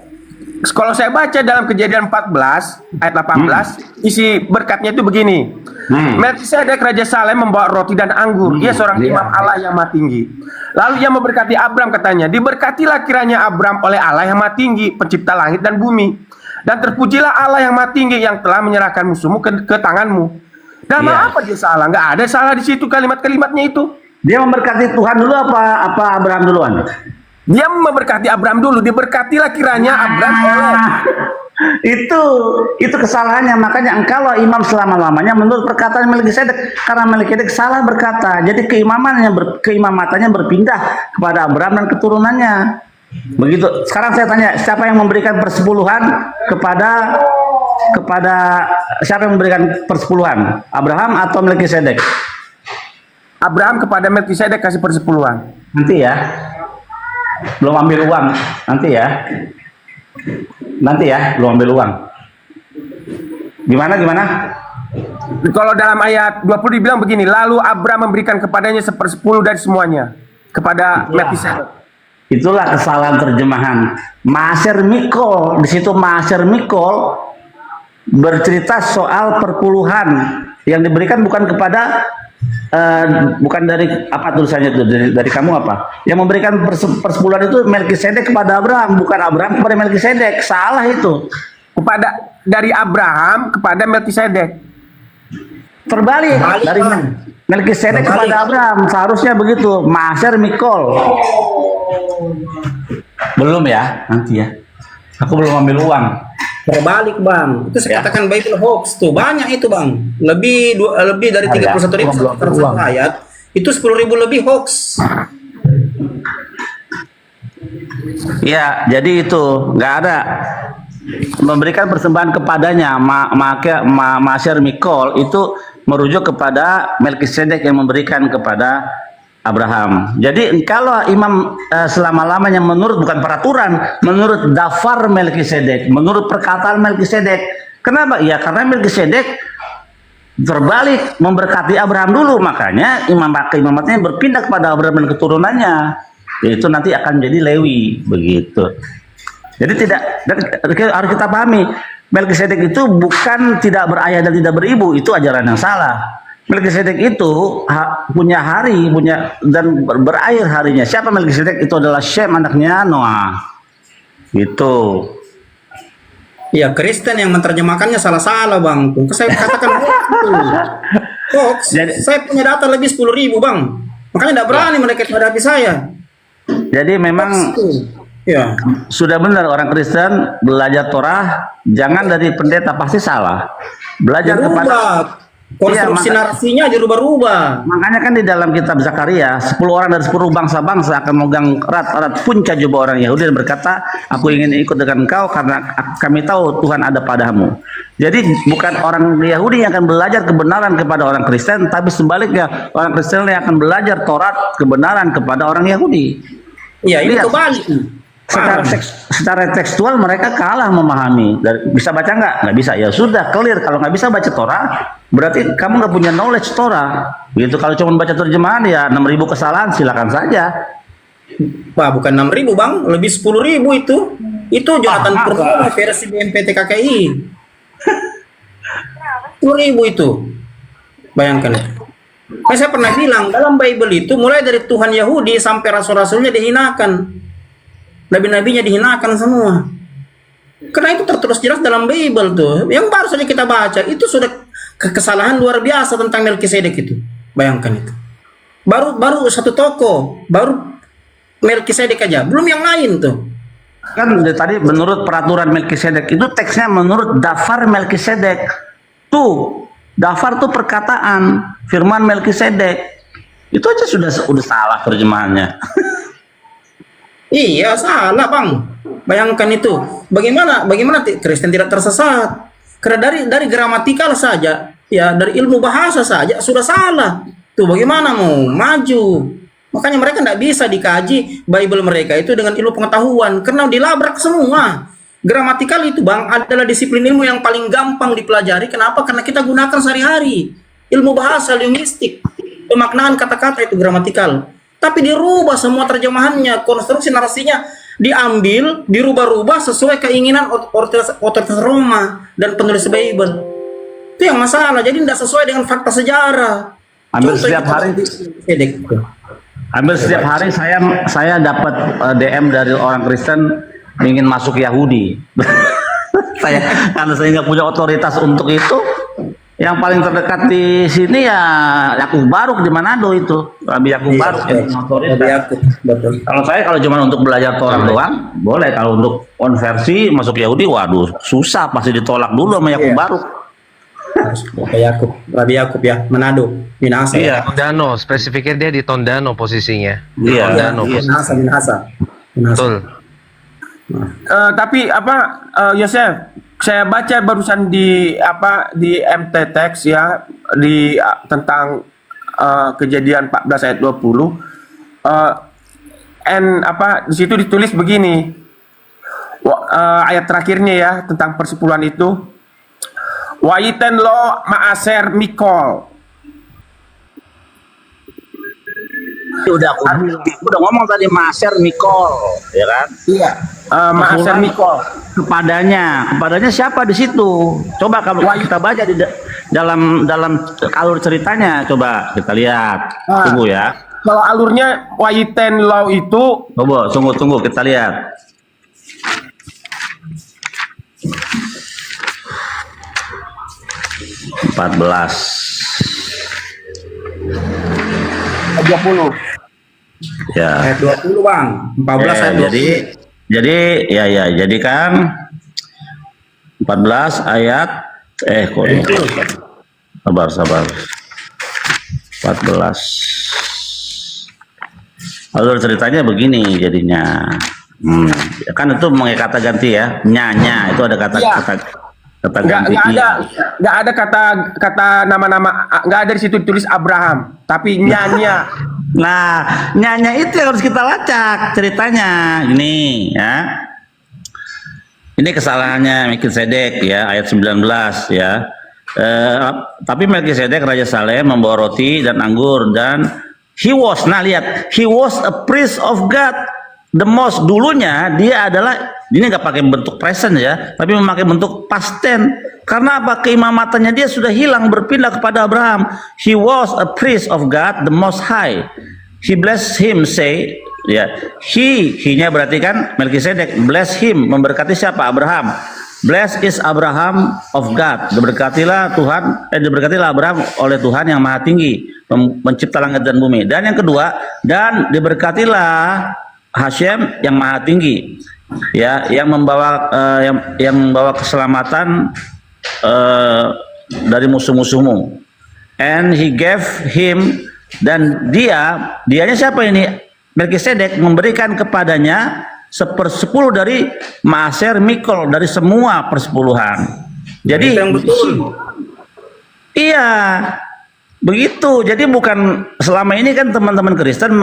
kalau saya baca dalam Kejadian 14 ayat 18, isi berkatnya itu begini. Melkisedek Raja Salem membawa roti dan anggur. Ia seorang imam Allah yang maha tinggi. Lalu ia memberkati Abram, katanya, diberkatilah kiranya Abram oleh Allah yang maha tinggi, pencipta langit dan bumi. Dan terpujilah Allah yang maha tinggi yang telah menyerahkan musuhmu ke tanganmu. Dan apa dia salah? Nggak ada salah di situ kalimat-kalimatnya itu. Dia memberkati Tuhan dulu apa Abraham duluan? Dia memberkati Abraham dulu, diberkatilah kiranya Abraham oleh. Itu kesalahannya. Makanya engkau imam selama-lamanya menurut perkataan Melkisedek, karena Melkisedek salah berkata. Jadi keimamannya berpindah kepada Abraham dan keturunannya. Begitu. Sekarang saya tanya, siapa yang memberikan persepuluhan kepada siapa yang memberikan persepuluhan? Abraham atau Melkisedek? Abraham kepada Melkisedek kasih persepuluhan. Nanti ya. Belum ambil uang. Nanti ya, belum ambil uang. Gimana? Kalau dalam ayat 20 dibilang begini, lalu Abraham memberikan kepadanya 1/10 dari semuanya kepada Melkisedek. Itulah kesalahan terjemahan. Maaser Mikol, di situ Maaser Mikol bercerita soal perpuluhan yang diberikan bukan kepada bukan dari apa tulisannya itu, dari kamu apa? Yang memberikan persepuluhan itu Melkisedek kepada Abraham, bukan Abraham kepada Melkisedek. Salah itu. Dari Abraham kepada Melkisedek. Terbalik dari Melkisedek kepada Abraham, seharusnya begitu. Maaser Mikol. Belum ya, nanti ya. Aku belum ambil uang. Terbalik bang, itu saya katakan Bible hoax tuh, banyak itu bang, lebih dari 31.000 ayat, itu 10.000 lebih hoax. Ya, jadi itu nggak ada memberikan persembahan kepadanya. Maaser Mikol itu merujuk kepada Melkisedek yang memberikan kepada Abraham. Jadi kalau imam selama-lamanya menurut bukan peraturan, menurut daftar Melkisedek, menurut perkataan Melkisedek. Kenapa? Ya karena Melkisedek terbalik memberkati Abraham dulu, makanya imamatnya berpindah kepada Abraham dan keturunannya. Itu nanti akan jadi Lewi, begitu. Jadi harus kita pahami, Melkisedek itu bukan tidak berayah dan tidak beribu, itu ajaran yang salah. Melkisedek itu punya hari, dan berakhir harinya. Siapa Melkisedek? Itu adalah Shem, anaknya Noah. Gitu. Ya, Kristen yang menerjemahkannya salah-salah bang. Saya katakan hoax. Saya punya data lebih 10.000 bang. Makanya tidak berani mereka menghadapi saya. Jadi memang sudah benar orang Kristen belajar Torah, jangan dari pendeta, pasti salah. Belajar kepada konstruksi narasinya aja rubah-rubah. Makanya kan di dalam kitab Zakaria, 10 orang dari 10 bangsa-bangsa akan memegang erat-erat puncak jubah orang Yahudi dan berkata, aku ingin ikut dengan engkau karena kami tahu Tuhan ada padamu. Jadi bukan orang Yahudi yang akan belajar kebenaran kepada orang Kristen, tapi sebaliknya orang Kristen yang akan belajar Taurat kebenaran kepada orang Yahudi. Iya, ini kebalik. secara tekstual mereka kalah memahami. Bisa baca nggak bisa, ya sudah clear. Kalau nggak bisa baca Torah, berarti kamu nggak punya knowledge Torah gitu. Kalau cuma baca terjemahan ya 6.000 kesalahan, silakan saja. Wah, bukan 6.000 bang, lebih 10.000 itu Jonathan Purnomo versi BMPT KKI. 10.000 itu, bayangkan. Saya pernah bilang dalam Bible itu mulai dari Tuhan Yahudi sampai rasul-rasulnya dihinakan, nabi-nabinya dihinakan semua. Karena itu tertulis jelas dalam Bible tuh. Yang baru saja kita baca itu sudah kesalahan luar biasa tentang Melkisedek itu. Bayangkan itu. Baru satu toko, baru Melkisedek aja, belum yang lain tuh. Kan tadi menurut peraturan Melkisedek itu teksnya menurut Dafar Melkisedek. Tuh, Dafar tuh perkataan firman Melkisedek. Itu aja sudah salah terjemahannya. Iya, salah bang. Bayangkan itu. Bagaimana Kristen tidak tersesat? Karena dari gramatikal saja, ya dari ilmu bahasa saja sudah salah. Tuh bagaimana mau maju? Makanya mereka tidak bisa dikaji Bible mereka itu dengan ilmu pengetahuan, karena dilabrak semua. Gramatikal itu bang adalah disiplin ilmu yang paling gampang dipelajari. Kenapa? Karena kita gunakan sehari-hari. Ilmu bahasa, linguistik, pemaknaan kata-kata itu gramatikal. Tapi dirubah semua terjemahannya, konstruksi narasinya diambil, dirubah-rubah sesuai keinginan otoritas Roma dan penulis Bible. Itu yang masalah. Jadi tidak sesuai dengan fakta sejarah. Hampir setiap hari saya dapat DM dari orang Kristen ingin masuk Yahudi. Karena saya nggak punya otoritas untuk itu. Yang paling terdekat di sini ya Yakub Baruk di Manado itu, Rabi Yakub Baruk yang otoritas. Kalau cuma untuk belajar Torah doang, boleh. Kalau untuk konversi masuk Yahudi, waduh susah, pasti ditolak dulu sama Yakub Baruk. Rabi Yakub ya, Manado, Minahasa. Iya, Tondano, spesifiknya dia di Tondano posisinya. Iya. Tondano. Minahasa. Betul. Tapi Yosef, saya baca barusan di MT Text ya tentang kejadian 14 ayat 20. Di situ ditulis begini. Ayat terakhirnya ya tentang persepuluhan itu. Waiten lo ma'aser mikol. Udah ngomong tadi Ma'aser Mikol, ya kan? Iya. Ma'aser Mikol. Kepadanya siapa di situ? Coba kalau kita baca di dalam alur ceritanya, coba kita lihat. Tunggu ya. Kalau alurnya Waiten lo itu. Coba tunggu kita lihat. Empat 20. Ya. Ayat 20 bang. 14 ayat 20. Jadi kan 14 ayat sabar. 14. Alur ceritanya begini jadinya. Kan itu pakai kata ganti ya. Nyanya itu ada kata ganti. Nggak ada kata nama-nama, nggak ada di situ ditulis Abraham, tapi nyanya. Nah, nyanya itu yang harus kita lacak ceritanya. Ini ya. Ini kesalahannya Melkisedek ya, ayat 19 ya. Tapi Melkisedek Raja Salem membawa roti dan anggur dan he was a priest of God. The most, dulunya dia adalah, ini nggak pakai bentuk present ya, tapi memakai bentuk past tense. Karena apa? Keimamatannya dia sudah hilang, berpindah kepada Abraham. He was a priest of God, the Most High. He blessed him, say, ya, he-nya berarti kan Melkisedek, bless him, memberkati siapa? Abraham. Blessed is Abraham of God. Diberkatilah Abraham oleh Tuhan yang Maha Tinggi, mencipta langit dan bumi. Dan yang kedua, dan diberkatilah Hashem yang Maha Tinggi, ya, yang membawa keselamatan dari musuh-musuhmu. And he gave him, dan dianya siapa ini? Melkisedek memberikan kepadanya 1/10 dari Ma'aser Mikol, dari semua persepuluhan. Jadi yang betul. Iya. Begitu. Jadi bukan selama ini kan teman-teman Kristen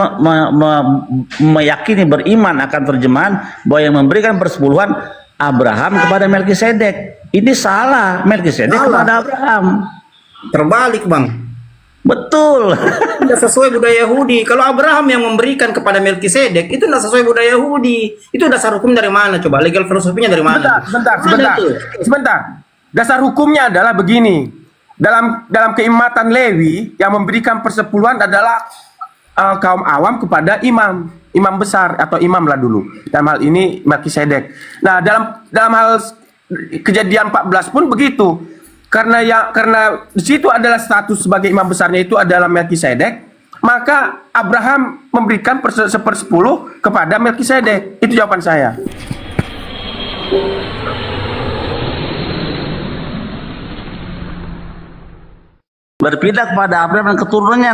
meyakini, beriman akan terjemahan bahwa yang memberikan persepuluhan Abraham kepada Melkisedek. Ini salah. Melkisedek kepada Abraham. Terbalik, Bang. Betul. Tidak sesuai budaya Yahudi. Kalau Abraham yang memberikan kepada Melkisedek, itu tidak sesuai budaya Yahudi. Itu dasar hukum dari mana? Coba legal filosofinya dari mana? Sebentar. Dasar hukumnya adalah begini. Dalam keimatan Lewi yang memberikan persepuluhan adalah kaum awam kepada imam besar atau imam lah dulu. Dalam hal ini Melkisedek. Nah, dalam hal Kejadian 14 pun begitu. Karena di situ adalah status sebagai imam besarnya itu adalah Melkisedek, maka Abraham memberikan 1/10 kepada Melkisedek. Itu jawaban saya. Berpindah kepada Abraham dan keturunannya.